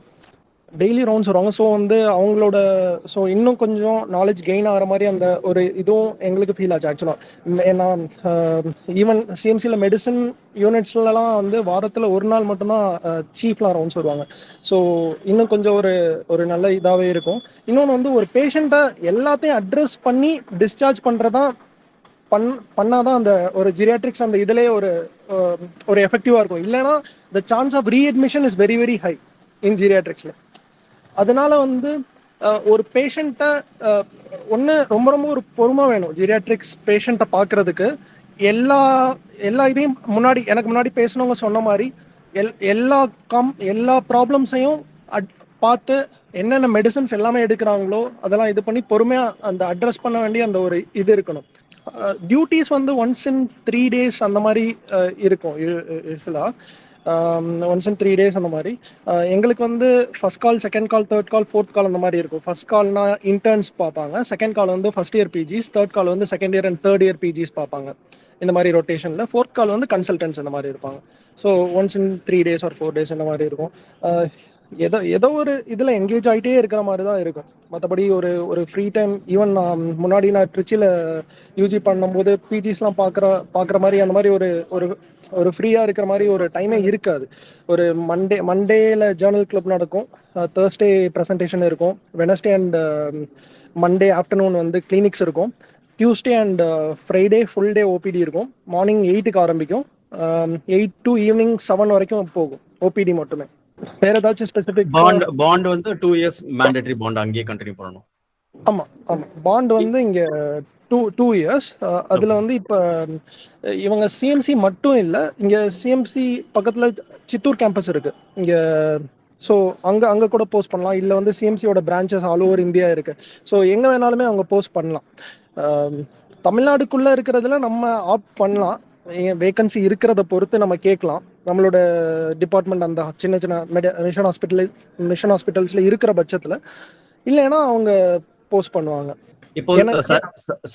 டெய்லி ரவுண்ட்ஸ் வருவாங்க. ஸோ வந்து அவங்களோட ஸோ இன்னும் கொஞ்சம் நாலேஜ் கெயின் ஆகிற மாதிரி அந்த ஒரு இதுவும் எங்களுக்கு ஃபீல் ஆச்சு ஆக்சுவலாக. ஏன்னா ஈவன் சிஎம்சியில் மெடிசன் யூனிட்ஸ்லலாம் வந்து வாரத்தில் ஒரு நாள் மட்டும்தான் சீஃப்லாம் ரவுண்ட்ஸ் வருவாங்க. ஸோ இன்னும் கொஞ்சம் ஒரு ஒரு நல்ல இதாகவே இருக்கும். இன்னொன்று வந்து ஒரு பேஷண்ட்டை எல்லாத்தையும் அட்ரஸ் பண்ணி டிஸ்சார்ஜ் பண்ணுறதான் பண்ணாதான் அந்த ஒரு ஜீரியாட்ரிக்ஸ் அந்த இதிலே ஒரு எஃபெக்டிவாக இருக்கும். இல்லைன்னா the chance of readmission is very very high in ஜீரியாட்ரிக்ஸில். அதனால வந்து ஒரு பேஷண்ட்டை ஒன்று ரொம்ப ரொம்ப ஒரு பொறுமை வேணும் ஜீரியாட்ரிக்ஸ் பேஷண்ட்டை பார்க்குறதுக்கு. எல்லா இதையும் எனக்கு முன்னாடி பேசினவங்க சொன்ன மாதிரி எல்லா ப்ராப்ளம்ஸையும் பார்த்து என்னென்ன மெடிசன்ஸ் எல்லாமே எடுக்கிறாங்களோ அதெல்லாம் இது பண்ணி பொறுமையாக அந்த அட்ரஸ் பண்ண வேண்டிய அந்த ஒரு இது இருக்கணும். டியூட்டிஸ் வந்து ஒன்ஸ் இன் 3 days அந்த மாதிரி இருக்கும் யூஸ்வலாக. ஒன்ஸ் இன் 3 days அந்த மாதிரி. எங்களுக்கு வந்து first call, second call, third call, fourth call அந்த மாதிரி இருக்கும். ஃபர்ஸ்ட் கால்னா இன்டர்ன்ஸ் பார்ப்பாங்க, செகண்ட் கால் வந்து first year PGs, third call வந்து second year and third year PGs பார்ப்பாங்க இந்த மாதிரி ரொட்டேஷனில். ஃபோர்த் கால் வந்து கன்சல்டன்ஸ் இந்த மாதிரி இருப்பாங்க. So once in 3 days or 4 days இந்த மாதிரி இருக்கும். ஏதோ ஒரு இதில் எங்கேஜ் ஆகிட்டே இருக்கிற மாதிரி தான் இருக்கும். மற்றபடி ஒரு ஃப்ரீ டைம் ஈவன் முன்னாடி நான் ட்ரிச்சியில் யூஜி பண்ணும்போது பிஜிஸ்லாம் பார்க்குற மாதிரி அந்த மாதிரி ஒரு ஃப்ரீயாக இருக்கிற மாதிரி ஒரு டைமே இருக்காது. ஒரு மண்டேல ஜேர்னல் கிளப் நடக்கும், தேர்ஸ்டே ப்ரெசன்டேஷன் இருக்கும், வெனஸ்டே அண்ட் மண்டே ஆஃப்டர்நூன் வந்து கிளினிக்ஸ் இருக்கும், Tuesday and Friday full day OPD இருக்கும். மார்னிங் 8க்கு ஆரம்பிக்கும், 8 to ஈவினிங் 7 வரைக்கும் போகும் ஓபிடி மட்டுமே. வேற ஏதாச்சும் ஸ்பெசிபிக் பாண்ட் வந்து 2 years மேண்டேட்டரி பாண்ட் அங்கேயே கண்டினியூ பண்ணணும். ஆமா பாண்ட் வந்து இங்க 2 years. அதுல வந்து இப்ப இவங்க சிஎம்சி மட்டும் இல்ல, இங்க சிஎம்சி பக்கத்துல சித்தூர் கேம்பஸ் இருக்கு இங்க. ஸோ அங்கே கூட போஸ்ட் பண்ணலாம். இல்லை வந்து சிஎம்சியோட பிரான்ச்சஸ் ஆல் ஓவர் இந்தியா இருக்கு. ஸோ எங்கே வேணாலுமே அவங்க போஸ்ட் பண்ணலாம். தமிழ்நாடுக்குள்ளே இருக்கிறதுல நம்ம ஆப்ட் பண்ணலாம். வேகன்சி இருக்கிறத பொறுத்து நம்ம கேட்கலாம். நம்மளோட டிபார்ட்மெண்ட் அந்த சின்ன சின்ன மிஷன் ஹாஸ்பிட்டல்ஸில் இருக்கிற பட்சத்தில் இல்லைன்னா அவங்க போஸ்ட் பண்ணுவாங்க. இப்போ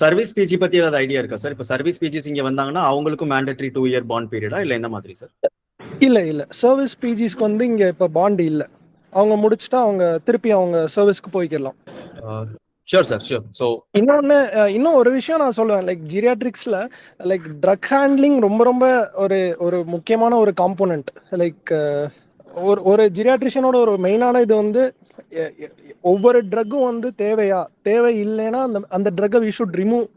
சர்வீஸ் பிஜி பத்தி ஏதாவது ஐடியா இருக்கா சார்? இப்போ சர்வீஸ் பிஜிஸ் இங்க வந்தாங்கன்னா அவங்களுக்கும் மேண்டேட்டரி 2 year பாண்ட் பீரியடா இல்லை என்ன மாதிரி சார்? இல்லை சர்வீஸ் பிஜிஸ்க்கு வந்து இங்கே இப்போ பாண்ட் இல்லை. அவங்க முடிச்சுட்டா அவங்க திருப்பி அவங்க சர்வீஸ்க்கு போய்க்கலாம். Sure sir, sure. ஸோ இன்னும் ஒரு விஷயம் நான் சொல்லுவேன், லைக் ஜீரியாட்ரிக்ஸில் லைக் ட்ரக் ஹேண்ட்லிங் ரொம்ப ரொம்ப ஒரு முக்கியமான ஒரு காம்போனன்ட். லைக் ஒரு ஜீரியாட்ரிஷியனோட ஒரு மெயினான இது வந்து ஒவ்வொரு ட்ரக்கும் வந்து தேவை இல்லைன்னா அந்த ட்ரக்கை we should remove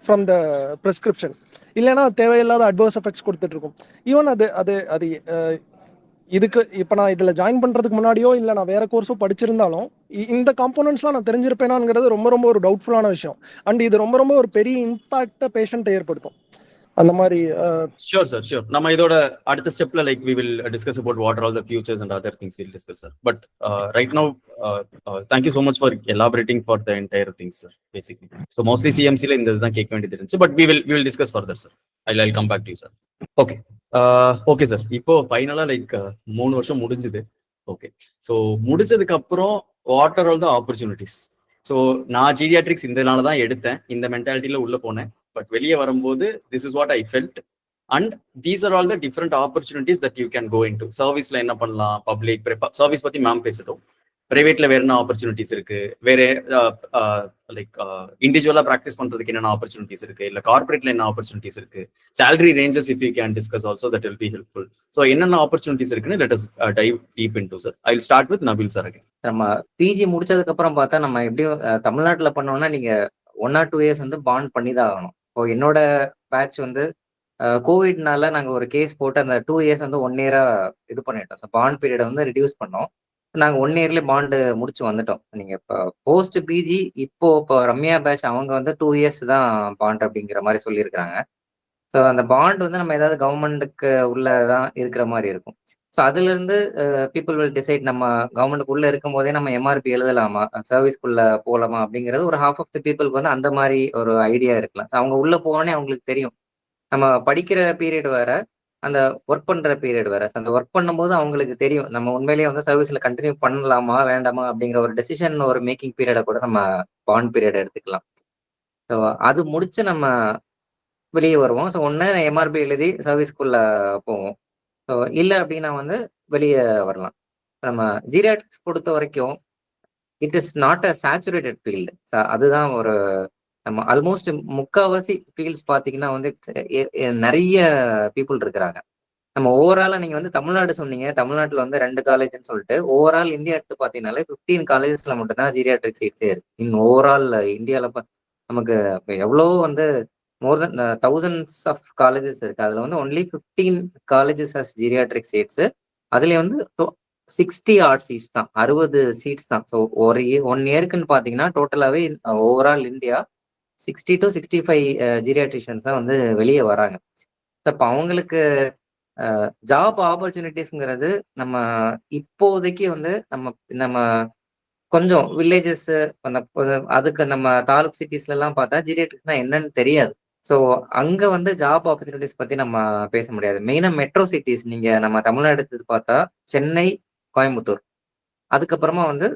from the prescription. இல்லைன்னா தேவையில்லாத அட்வர்ஸ் எஃபெக்ட்ஸ் கொடுத்துட்டு இருக்கும். ஈவன் அது இதுக்கு இப்போ நான் இதில் ஜாயின் பண்ணுறதுக்கு முன்னாடியோ இல்லை நான் வேற கோர்ஸோ படிச்சிருந்தாலும் இந்த காம்போனன்ட்ஸ்லாம் நான் தெரிஞ்சிருப்பேனாங்கிறது ரொம்ப ரொம்ப ஒரு டவுட்ஃபுல்லான விஷயம். அண்ட் இது ரொம்ப ரொம்ப ஒரு பெரிய இம்பாக்டை பேஷண்ட்டை ஏற்படுத்தும் அந்த மாதிரி. Sure sir, sure. நம்ம இதோட அடுத்த ஸ்டெப்ல like we will discuss about what are all the futures and other things we'll discuss sir. But right now thank you so much for elaborating for the entire things sir basically. So mostly CMC la indha dhaan kekka vendiyadhu irundhuchu, but we will discuss further sir. I'll come back to you sir. Okay. Okay sir. இப்போ ஃபைனலா like 3 வருஷம் முடிஞ்சது. Okay. So முடிச்சதுக்கு அப்புறம் what are all the opportunities? So நான் geriatrics இதனால தான் எடுத்தேன், இந்த மென்டாலிட்டியில உள்ள போனேன். பட் வெளியே வரும்போது this is what I felt and these are all the different opportunities that you can go into. சர்வீஸ்ல என்ன பண்ணலாம், பப்ளிக் சர்வீஸ் பத்தி மேம் பேசட்டும். பிரைவேட்ல வேற என்ன ஆப்பர்ச்சுனிட்டிஸ் இருக்கு, வேற லைக் இண்டிவிஜுவலா ப்ராக்டிஸ் பண்றதுக்கு என்னென்ன ஆப்பர்ச்சுனிட்டிஸ் இருக்கு, இல்ல கார்பரேட்ல என்ன ஆப்பர்ச்சுனிட்டிஸ் இருக்கு, salary ranges if you can discuss also that will be helpful. So என்னென்ன ஆப்பர்ச்சுனிட்டிஸ் இருக்குன்னு let us dive deep into sir. I will start with Nabil sir again. நம்ம பிஜி முடிச்சதுக்கு அப்புறம் பார்த்தா நம்ம எப்படியும் தமிழ்நாட்டில் பண்ணோம்னா நீங்க 1 or 2 years வந்து பாண்ட் பண்ணி தான் ஆகணும். இப்போ என்னோட பேட்ச் வந்து கோவிட்னால நாங்கள் ஒரு கேஸ் போட்டு அந்த 2 years வந்து 1 year இது பண்ணிட்டோம். ஸோ பாண்ட் பீரியடை வந்து ரிடியூஸ் பண்ணோம். நாங்கள் 1 yearல பாண்டு முடிச்சு வந்துட்டோம். நீங்க இப்போ போஸ்ட் பிஜி இப்போ ரம்யா பேட்ச் அவங்க வந்து 2 years தான் பாண்ட் அப்படிங்கிற மாதிரி சொல்லியிருக்காங்க. ஸோ அந்த பாண்ட் வந்து நம்ம ஏதாவது கவர்மெண்ட்டுக்கு உள்ளதான் இருக்கிற மாதிரி இருக்கும். ஸோ அதுல இருந்து பீப்புள் வில் டிசைட் நம்ம கவர்மெண்ட்டுக்கு உள்ள இருக்கும் போதே நம்ம எம்ஆர்பி எழுதலாமா, சர்வீஸ்க்குள்ள போகலாமா அப்படிங்கிறது ஒரு half of the பீப்புளுக்கு வந்து அந்த மாதிரி ஒரு ஐடியா இருக்கலாம். ஸோ அவங்க உள்ள போனோடனே அவங்களுக்கு தெரியும் நம்ம படிக்கிற பீரியட் வேற, அந்த ஒர்க் பண்ற பீரியட் வேற. அந்த ஒர்க் பண்ணும்போது அவங்களுக்கு தெரியும் நம்ம உண்மையிலேயே வந்து சர்வீஸ்ல கண்டினியூ பண்ணலாமா வேண்டாமா அப்படிங்கிற ஒரு டெசிஷன், ஒரு மேக்கிங் பீரியடை கூட நம்ம பாண்ட் பீரியட் எடுத்துக்கலாம். ஸோ அது முடிச்சு நம்ம வெளியே வருவோம். ஸோ ஒன்று எம்ஆர்பி எழுதி சர்வீஸ்க்குள்ள போவோம். ஸோ இல்லை அப்படின்னா வந்து வெளியே வரலாம். நம்ம ஜீரியாட்ரிக்ஸ் பொறுத்த வரைக்கும் it is not a saturated field. அதுதான் ஒரு நம்ம ஆல்மோஸ்ட் முக்காவாசி ஃபீல்ட்ஸ் பார்த்தீங்கன்னா வந்து நிறைய பீப்புள் இருக்கிறாங்க. நம்ம ஓவராலா நீங்க வந்து தமிழ்நாடு சொன்னீங்க, தமிழ்நாட்டுல வந்து 2 காலேஜ்னு சொல்லிட்டு ஓவரால் இந்தியா எடுத்து பார்த்தீங்கன்னாலே 15 காலேஜஸ்ல மட்டும் தான் ஜீரியாட்ரிக் சீட்ஸே இருக்கு. இன் ஓவரால் இந்தியால நமக்கு எவ்வளோ வந்து more than thousands of colleges இருக்கு. அதுல வந்து only 15 colleges has geriatric seats. அதுல வந்து 60 ஆட் சீட்ஸ் தான், 60 சீட்ஸ் தான். ஸோ ஒரு 1 இயருக்குன்னு பார்த்தீங்கன்னா டோட்டலாவே ஓவரால் இந்தியா 60 to 65 ஜீரியாட்ரிஷியன்ஸ் தான் வந்து வெளியே வராங்க. இப்போ அவங்களுக்கு ஜாப் ஆப்பர்ச்சுனிட்டிஸ்ங்கிறது நம்ம இப்போதைக்கு வந்து நம்ம நம்ம கொஞ்சம் வில்லேஜஸ் அந்த அதுக்கு நம்ம தாலுக் சிட்டிஸ்ல எல்லாம் பார்த்தா ஜீரியாட்ரிக்ஸ்னா என்னன்னு தெரியாது. ஸோ அங்க வந்து ஜாப் ஆப்பர்ச்சுனிட்டிஸ் பத்தி நம்ம பேச முடியாது. மெயினா மெட்ரோ சிட்டிஸ் நீங்க நம்ம தமிழ்நாடு எடுத்து பார்த்தா சென்னை, கோயம்புத்தூர், அதுக்கப்புறமா வந்து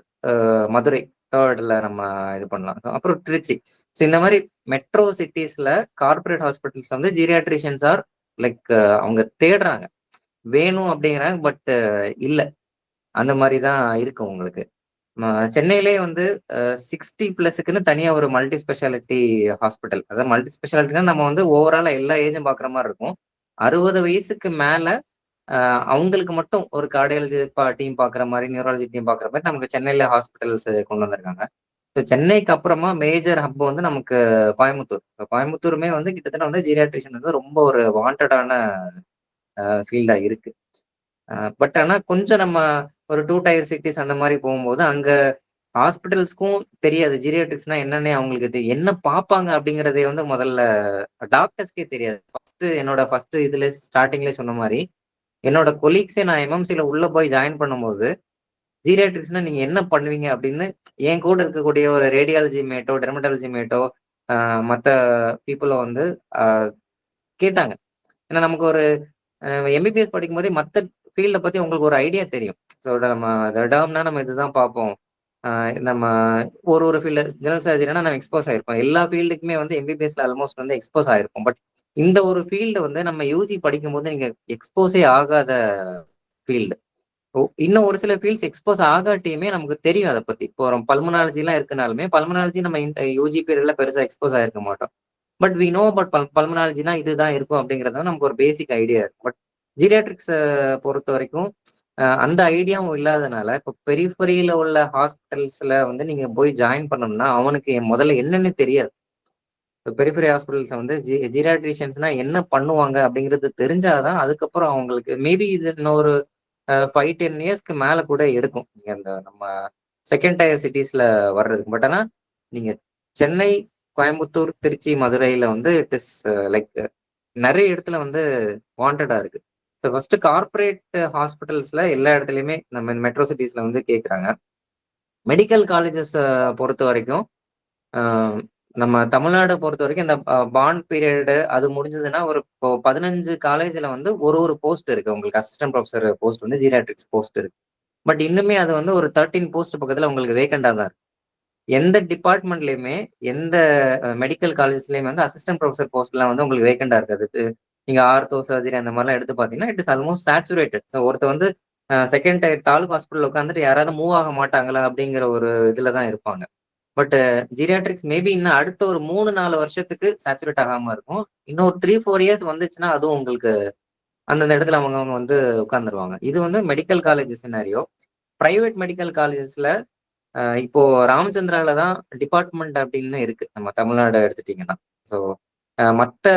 மதுரை தேர்ட்ல நம்ம இது பண்ணலாம். அப்புறம் திருச்சி. ஸோ இந்த மாதிரி மெட்ரோ சிட்டிஸ்ல கார்பரேட் ஹாஸ்பிட்டல்ஸ் வந்து ஜீரியாட்ரிஷியன்ஸ் ஆர் லைக் அவங்க தேடுறாங்க, வேணும் அப்படிங்கிறாங்க, பட் இல்ல அந்த மாதிரி தான் இருக்கு உங்களுக்கு. சென்னையிலே வந்து 60+க்குன்னு தனியா ஒரு மல்டி ஸ்பெஷாலிட்டி ஹாஸ்பிட்டல். அதாவது மல்டி ஸ்பெஷாலிட்டினா நம்ம வந்து ஓவராலா எல்லா ஏஜும் பாக்குற மாதிரி இருக்கும். 60 வயசுக்கு மேல அவங்களுக்கு மட்டும் ஒரு கார்டியாலஜி டீம் பாக்குற மாதிரி, நியூராலஜி டீம் பாக்குற மாதிரி நமக்கு சென்னையில ஹாஸ்பிட்டல்ஸ் கொண்டு வந்திருக்காங்க. சென்னைக்கு அப்புறமா மேஜர் ஹப் வந்து நமக்கு கோயம்புத்தூர். கோயம்புத்தூருமே வந்து கிட்டத்தட்ட வந்து ஜீரியாட்ரிஷியன் வந்து ரொம்ப ஒரு வாண்டடான ஃபீல்டா இருக்கு. பட் ஆனா கொஞ்சம் நம்ம ஒரு 2 டயர் சிட்டிஸ் அந்த மாதிரி போகும்போது அங்க ஹாஸ்பிட்டல்ஸ்க்கும் தெரியாது ஜீரியாட்ரிக்ஸ்னா என்னன்னே அவங்களுக்கு என்ன பார்ப்பாங்க அப்படிங்கிறதே வந்து முதல்ல டாக்டர்ஸ்க்கே தெரியாது. என்னோட ஃபர்ஸ்ட் இதுல ஸ்டார்டிங்லேயே சொன்ன மாதிரி என்னோட கொலீக்ஸே நான் எம்எம்சில உள்ள போய் ஜாயின் பண்ணும்போது ஜீரியாட்ரிக்ஸ்னா நீங்க என்ன பண்ணுவீங்க அப்படின்னு என் கூட இருக்கக்கூடிய ஒரு ரேடியாலஜி மேட்டோ, டெர்மட்டாலஜி மேட்டோ, மற்ற பீப்புளோ வந்து கேட்டாங்க. ஏன்னா நமக்கு ஒரு எம்பிபிஎஸ் படிக்கும் போதே மற்ற ஃபீல்டை பத்தி உங்களுக்கு ஒரு ஐடியா தெரியும். ஸோ நம்ம டேர்ம்னா நம்ம இதுதான் பார்ப்போம். நம்ம ஒரு ஃபீல்டு ஜெனரல் சர்ஜரினா நம்ம எக்ஸ்போஸ் ஆயிருப்போம். எல்லா ஃபீல்டுக்குமே வந்து எம்பிபிஎஸ்ல ஆல்மோஸ்ட் வந்து எக்ஸ்போஸ் ஆயிருப்போம். பட் இந்த ஒரு ஃபீல்டு வந்து நம்ம யூஜி படிக்கும் போது நீங்க எக்ஸ்போஸே ஆகாத ஃபீல்டு. இன்னும் ஒரு சில ஃபீல்ட்ஸ் எக்ஸ்போஸ் ஆகாட்டியுமே நமக்கு தெரியும் அதை பத்தி. இப்போ பல்மனாலஜி எல்லாம் இருக்குனாலுமே பல்மனாலஜி நம்ம யூஜி பீரியட்ல பெருசா எக்ஸ்போஸ் ஆயிருக்க மாட்டோம். பட் வி நோ பட் பல்மனாலஜினா இதுதான் இருக்கும் அப்படிங்கறது நமக்கு ஒரு பேசிக் ஐடியா இருக்கும். பட் ஜீரியாட்ரிக்ஸ் பொறுத்த வரைக்கும் அந்த ஐடியாவும் இல்லாதனால இப்போ பெரிஃபரியில உள்ள ஹாஸ்பிட்டல்ஸ்ல வந்து நீங்க போய் ஜாயின் பண்ணணும்னா அவனுக்கு முதல்ல என்னன்னு தெரியாது. பெரிஃபரி ஹாஸ்பிட்டல்ஸ் வந்து ஜீரியாட்ரிஷியன்ஸ்னா என்ன பண்ணுவாங்க அப்படிங்கிறது தெரிஞ்சாதான் அதுக்கப்புறம் அவங்களுக்கு மேபி இது இன்னொரு 5-10 இயர்ஸ்க்கு மேல கூட எடுக்கும் நீங்க அந்த நம்ம செகண்ட் டயர் சிட்டிஸ்ல வர்றதுக்கு. பட் ஆனா நீங்க சென்னை, கோயம்புத்தூர், திருச்சி, மதுரையில வந்து இட் இஸ் லைக் நிறைய இடத்துல வந்து வாண்டடா இருக்கு. ஸோ ஃபர்ஸ்ட் கார்பரேட் ஹாஸ்பிட்டல்ஸ்ல எல்லா இடத்துலையுமே நம்ம மெட்ரோ சிட்டிஸ்ல வந்து கேட்குறாங்க. மெடிக்கல் காலேஜஸ் பொறுத்த வரைக்கும் நம்ம தமிழ்நாடு பொறுத்த வரைக்கும் இந்த பாண்ட் பீரியடு அது முடிஞ்சதுன்னா ஒரு 15 காலேஜ்ல வந்து ஒரு போஸ்ட் இருக்கு உங்களுக்கு. அசிஸ்டன்ட் ப்ரொஃபசர் போஸ்ட் வந்து ஜீரியாட்ரிக்ஸ் போஸ்ட் இருக்கு. பட் இன்னுமே அது வந்து ஒரு 13 போஸ்ட் பக்கத்துல உங்களுக்கு வேகண்டா தான் இருக்கு. எந்த டிபார்ட்மெண்ட்லயுமே எந்த மெடிக்கல் காலேஜ்லயுமே வந்து அசிஸ்டன்ட் ப்ரொஃபசர் போஸ்ட்லாம் வந்து உங்களுக்கு வேகண்டா இருக்காது. நீங்க ஆர்த்தோ சர்ஜரி அந்த மாதிரிலாம் எடுத்து பாத்தீங்கன்னா it is almost saturated. So ஒருத்த வந்து செகண்ட் டயர் தாலுக் ஹாஸ்பிட்டல் உட்காந்துட்டு யாராவது மூவ் ஆக மாட்டாங்களா அப்படிங்கிற ஒரு இதுலதான் இருப்பாங்க. பட் ஜீரியாட்ரிக்ஸ் மேபி இன்னும் அடுத்த ஒரு 3-4 வருஷத்துக்கு சேச்சுரேட் ஆகாம இருக்கும். இன்னும் ஒரு 3-4 இயர்ஸ் வந்துச்சுன்னா அதுவும் உங்களுக்கு அந்தந்த இடத்துல அவங்க வந்து உட்காந்துருவாங்க. இது வந்து medical college scenario. Private medical காலேஜஸ்ல இப்போ ராமச்சந்திரால தான் டிபார்ட்மெண்ட் அப்படின்னு இருக்கு நம்ம தமிழ்நாடு எடுத்துட்டீங்கன்னா. ஸோ மற்ற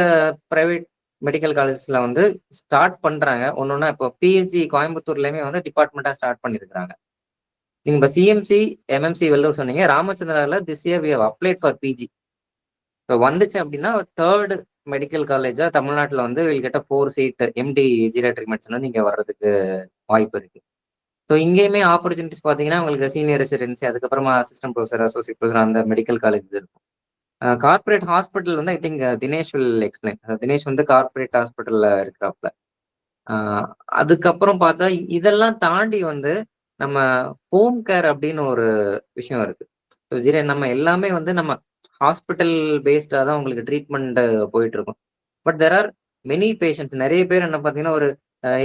பிரைவேட் மெடிக்கல் காலேஜஸ்ல வந்து ஸ்டார்ட் பண்றாங்க ஒன்னொன்னா. இப்போ பிஎஸ்ஜி கோயம்புத்தூர்லயுமே வந்து டிபார்ட்மெண்டா ஸ்டார்ட் பண்ணிருக்காங்க. நீங்க இப்போ சிஎம்சி, எம்எம்சி வெள்ளூர் சொன்னீங்க. ராமச்சந்திரால this year we have applied for PG. இப்போ வந்துச்சு அப்படின்னா 3rd மெடிக்கல் காலேஜா தமிழ்நாட்டில் வந்து will get 4 seat MD geriatric medicine வந்து இங்கே வர்றதுக்கு வாய்ப்பு இருக்கு. ஸோ இங்கேயுமே ஆப்பர்ச்சுனிட்டிஸ் பார்த்தீங்கன்னா உங்களுக்கு சீனியர் ரெசிடென்சி, அதுக்கப்புறமா அசிஸ்டன்ட் ப்ரொஃபசர், அசோசியேட் ப்ரொஃபசர் அந்த மெடிக்கல் காலேஜ் இருக்கும். கார்பரேட் ஹாஸ்பிட்டல் வந்து I think Dinesh will explain. Dinesh வந்து கார்பரேட் ஹாஸ்பிட்டல்ல இருக்கிறாப்ல. அதுக்கப்புறம் பார்த்தா இதெல்லாம் தாண்டி வந்து நம்ம ஹோம் கேர் அப்படின்னு ஒரு விஷயம் இருக்கு. நம்ம எல்லாமே வந்து நம்ம ஹாஸ்பிட்டல் பேஸ்டா தான் உங்களுக்கு ட்ரீட்மெண்ட் போயிட்டு இருக்கும். But there are many patients. நிறைய பேர் என்ன பார்த்தீங்கன்னா ஒரு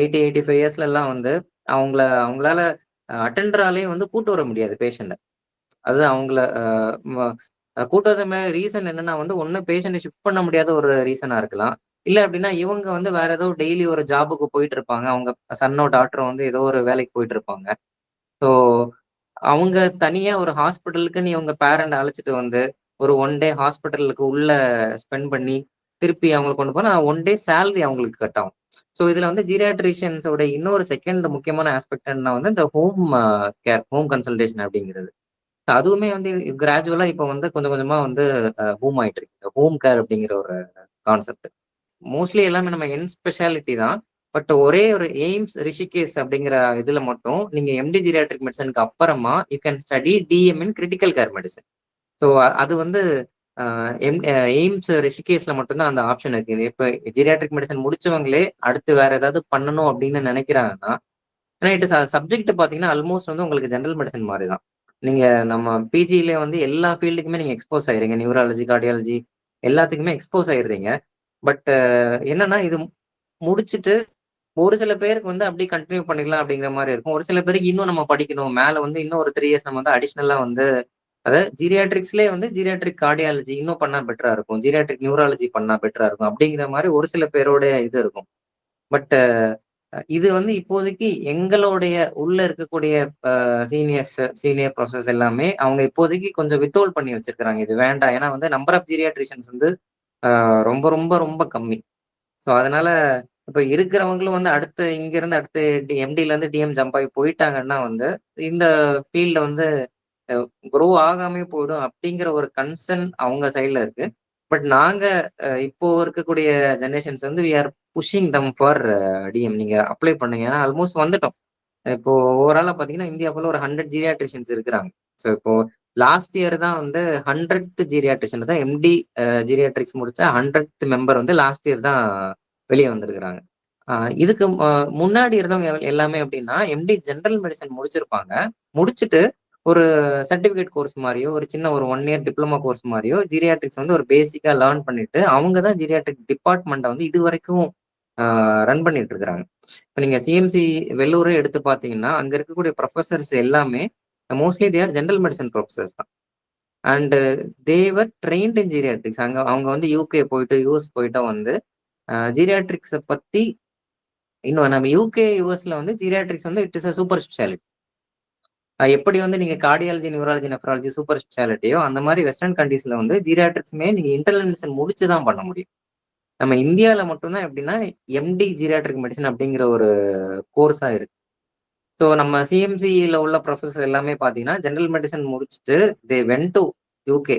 80-85 இயர்ஸ்ல எல்லாம் வந்து அவங்களால அட்டெண்டராலே வந்து கூட்டு வர முடியாது பேஷண்ட்டை. அது அவங்கள கூட்டு வர ரீசன் என்னன்னா வந்து ஒண்ணு பேஷண்ட்டை ஷிஃப்ட் பண்ண முடியாத ஒரு ரீசனா இருக்கலாம். இல்ல அப்படின்னா இவங்க வந்து வேற ஏதோ டெய்லி ஒரு ஜாபுக்கு போயிட்டு இருப்பாங்க. அவங்க சன்னோ டாக்டரோ வந்து ஏதோ ஒரு வேலைக்கு போயிட்டு இருப்பாங்க. ஸோ அவங்க தனியா ஒரு ஹாஸ்பிட்டலுக்குன்னு இவங்க பேரண்ட் அழைச்சிட்டு வந்து ஒரு 1 டே ஹாஸ்பிட்டலுக்கு உள்ள ஸ்பெண்ட் பண்ணி திருப்பி அவங்களை கொண்டு போனா 1 டே சேலரி அவங்களுக்கு கட் ஆகும். ஸோ இதுல வந்து ஜீரியாட்ரிஷியன்ஸோட இன்னொரு செகண்ட் முக்கியமான ஆஸ்பெக்ட் என்ன வந்து இந்த ஹோம் கேர், ஹோம் கன்சல்டேஷன் அப்படிங்கிறது. அதுவுமே வந்து கிராஜுவலா இப்போ வந்து கொஞ்சம் கொஞ்சமா வந்து பூம் ஆயிட்டு இருக்கு. ஹோம் கேர் அப்படிங்கிற ஒரு கான்செப்ட். மோஸ்ட்லி எல்லாமே நம்ம ஸ்பெஷாலிட்டி தான். பட் ஒரே ஒரு எய்ம்ஸ் ரிஷிகேஷ் அப்படிங்கிற இதுல மட்டும் நீங்க எம்டி ஜீரியாட்ரிக் மெடிசனுக்கு அப்புறமா you can study DM in critical care medicine. So அது வந்து எய்ம்ஸ் ரிஷிகேஷ்ல மட்டும்தான் அந்த ஆப்ஷன் இருக்கு. இப்போ ஜீரியாட்ரிக் மெடிசன் முடிச்சவங்களே அடுத்து வேற ஏதாவது பண்ணணும் அப்படின்னு நினைக்கிறாங்கன்னா, ஏன்னா இட் சப்ஜெக்ட் பாத்தீங்கன்னா ஆல்மோஸ்ட் வந்து உங்களுக்கு ஜெனரல் மெடிசன் மாதிரி தான். நீங்க நம்ம பிஜில வந்து எல்லா ஃபீல்டுக்குமே நீங்க எக்ஸ்போஸ் ஆயிடுறீங்க. நியூராலஜி, கார்டியாலஜி எல்லாத்துக்குமே எக்ஸ்போஸ் ஆயிடுறீங்க. பட் என்னன்னா இது முடிச்சுட்டு ஒரு சில பேருக்கு வந்து அப்படியே கண்டினியூ பண்ணிக்கலாம் அப்படிங்கிற மாதிரி இருக்கும். ஒரு சில பேருக்கு இன்னும் நம்ம படிக்கணும், மேல வந்து இன்னும் ஒரு 3 இயர்ஸ் நம்ம வந்து அடிஷ்னலா வந்து அதாவது ஜீரியாட்ரிக்ஸ்லேயே வந்து ஜீரியாட்ரிக் கார்டியாலஜி இன்னும் பண்ணா பெட்டரா இருக்கும், ஜீரியாட்ரிக் நியூராலஜி பண்ணா பெட்டரா இருக்கும் அப்படிங்கிற மாதிரி ஒரு சில பேரோட இது இருக்கும். பட் இது வந்து இப்போதைக்கு எங்களுடைய உள்ள இருக்கக்கூடிய சீனியர் ப்ரொஃபசர்ஸ் எல்லாமே அவங்க இப்போதைக்கு கொஞ்சம் வித்ஹோல்ட் பண்ணி வச்சிருக்காங்க. இது வேண்டாம். ஏன்னா வந்து நம்பர் ஆஃப் ஜீரியாட்ரிஷியன்ஸ் வந்து ரொம்ப ரொம்ப ரொம்ப கம்மி. ஸோ அதனால இப்ப இருக்கிறவங்களும் வந்து அடுத்து இங்க இருந்து அடுத்து எம்டில இருந்து டிஎம் ஜம்ப் ஆகி போயிட்டாங்கன்னா வந்து இந்த ஃபீல்ட்ல வந்து க்ரோ ஆகாமே போயிடும் அப்படிங்கிற ஒரு கன்சர்ன் அவங்க சைட்ல இருக்கு. பட் நாங்க இப்போ இருக்கக்கூடிய ஜெனரேஷன்ஸ் வந்து we are pushing them for DM. நீங்க அப்ளை பண்ணுங்க. ஏன்னா ஆல்மோஸ்ட் வந்துட்டோம். இப்போ ஓவராலா பாத்தீங்கன்னா இந்தியாவுக்குள்ள ஒரு 100 ஜீரியாட்ரிஷியன்ஸ் இருக்கிறாங்க. ஸோ இப்போ லாஸ்ட் இயர் தான் வந்து 100th ஜீரியாட்ரிஷியன் தான் எம்டி ஜீரியாட்ரிக்ஸ் முடிச்ச 100th மெம்பர் வந்து லாஸ்ட் இயர் தான் வெளியே வந்திருக்கிறாங்க. இதுக்கு முன்னாடி இருந்தவங்க எல்லாமே எப்படின்னா எம்டி ஜெனரல் மெடிசன் முடிச்சிருப்பாங்க. முடிச்சுட்டு ஒரு சர்டிபிகேட் கோர்ஸ் மாதிரியோ ஒரு சின்ன ஒரு 1 இயர் டிப்ளமா கோர்ஸ் மாதிரியோ ஜீரியாட்ரிக்ஸ் வந்து ஒரு பேசிக்கா லேர்ன் பண்ணிட்டு அவங்க தான் ஜீரியாட்ரிக் டிபார்ட்மெண்ட்டை வந்து இது வரைக்கும் ரன் பண்ணிட்டு இருக்கிறாங்க. இப்போ நீங்க சிஎம்சி வெள்ளூரே எடுத்து பார்த்தீங்கன்னா அங்க இருக்கக்கூடிய ப்ரொஃபசர்ஸ் எல்லாமே mostly they are general medicine professors தான். And they were trained in geriatrics. அவங்க வந்து யூகே போயிட்டு யூஎஸ் போயிட்டு வந்து ஜீரியாட்ரிக்ஸை பத்தி இன்னும் நம்ம யூகே யூஎஸ்ல வந்து ஜீரியாட்ரிக்ஸ் வந்து it is a super speciality. எப்படி வந்து நீங்க கார்டியாலஜி, நியூராலஜி, நெஃப்ராலஜி சூப்பர் ஸ்பெஷாலிட்டியோ அந்த மாதிரி வெஸ்டர்ன் கண்ட்ரீஸ்ல வந்து ஜீரியாட்ரிக்ஸுமே நீங்க இன்டர்னல் மெடிசன் முடிச்சு தான் பண்ண முடியும். நம்ம இந்தியாவில் மட்டும்தான் எப்படின்னா எம்டி ஜீரியாட்ரிக் மெடிசன் அப்படிங்கிற ஒரு கோர்ஸா இருக்கு. ஸோ நம்ம சிஎம்சியில உள்ள ப்ரொஃபஸர் எல்லாமே பார்த்தீங்கன்னா ஜெனரல் மெடிசன் முடிச்சுட்டு தே வென் டு யூகே.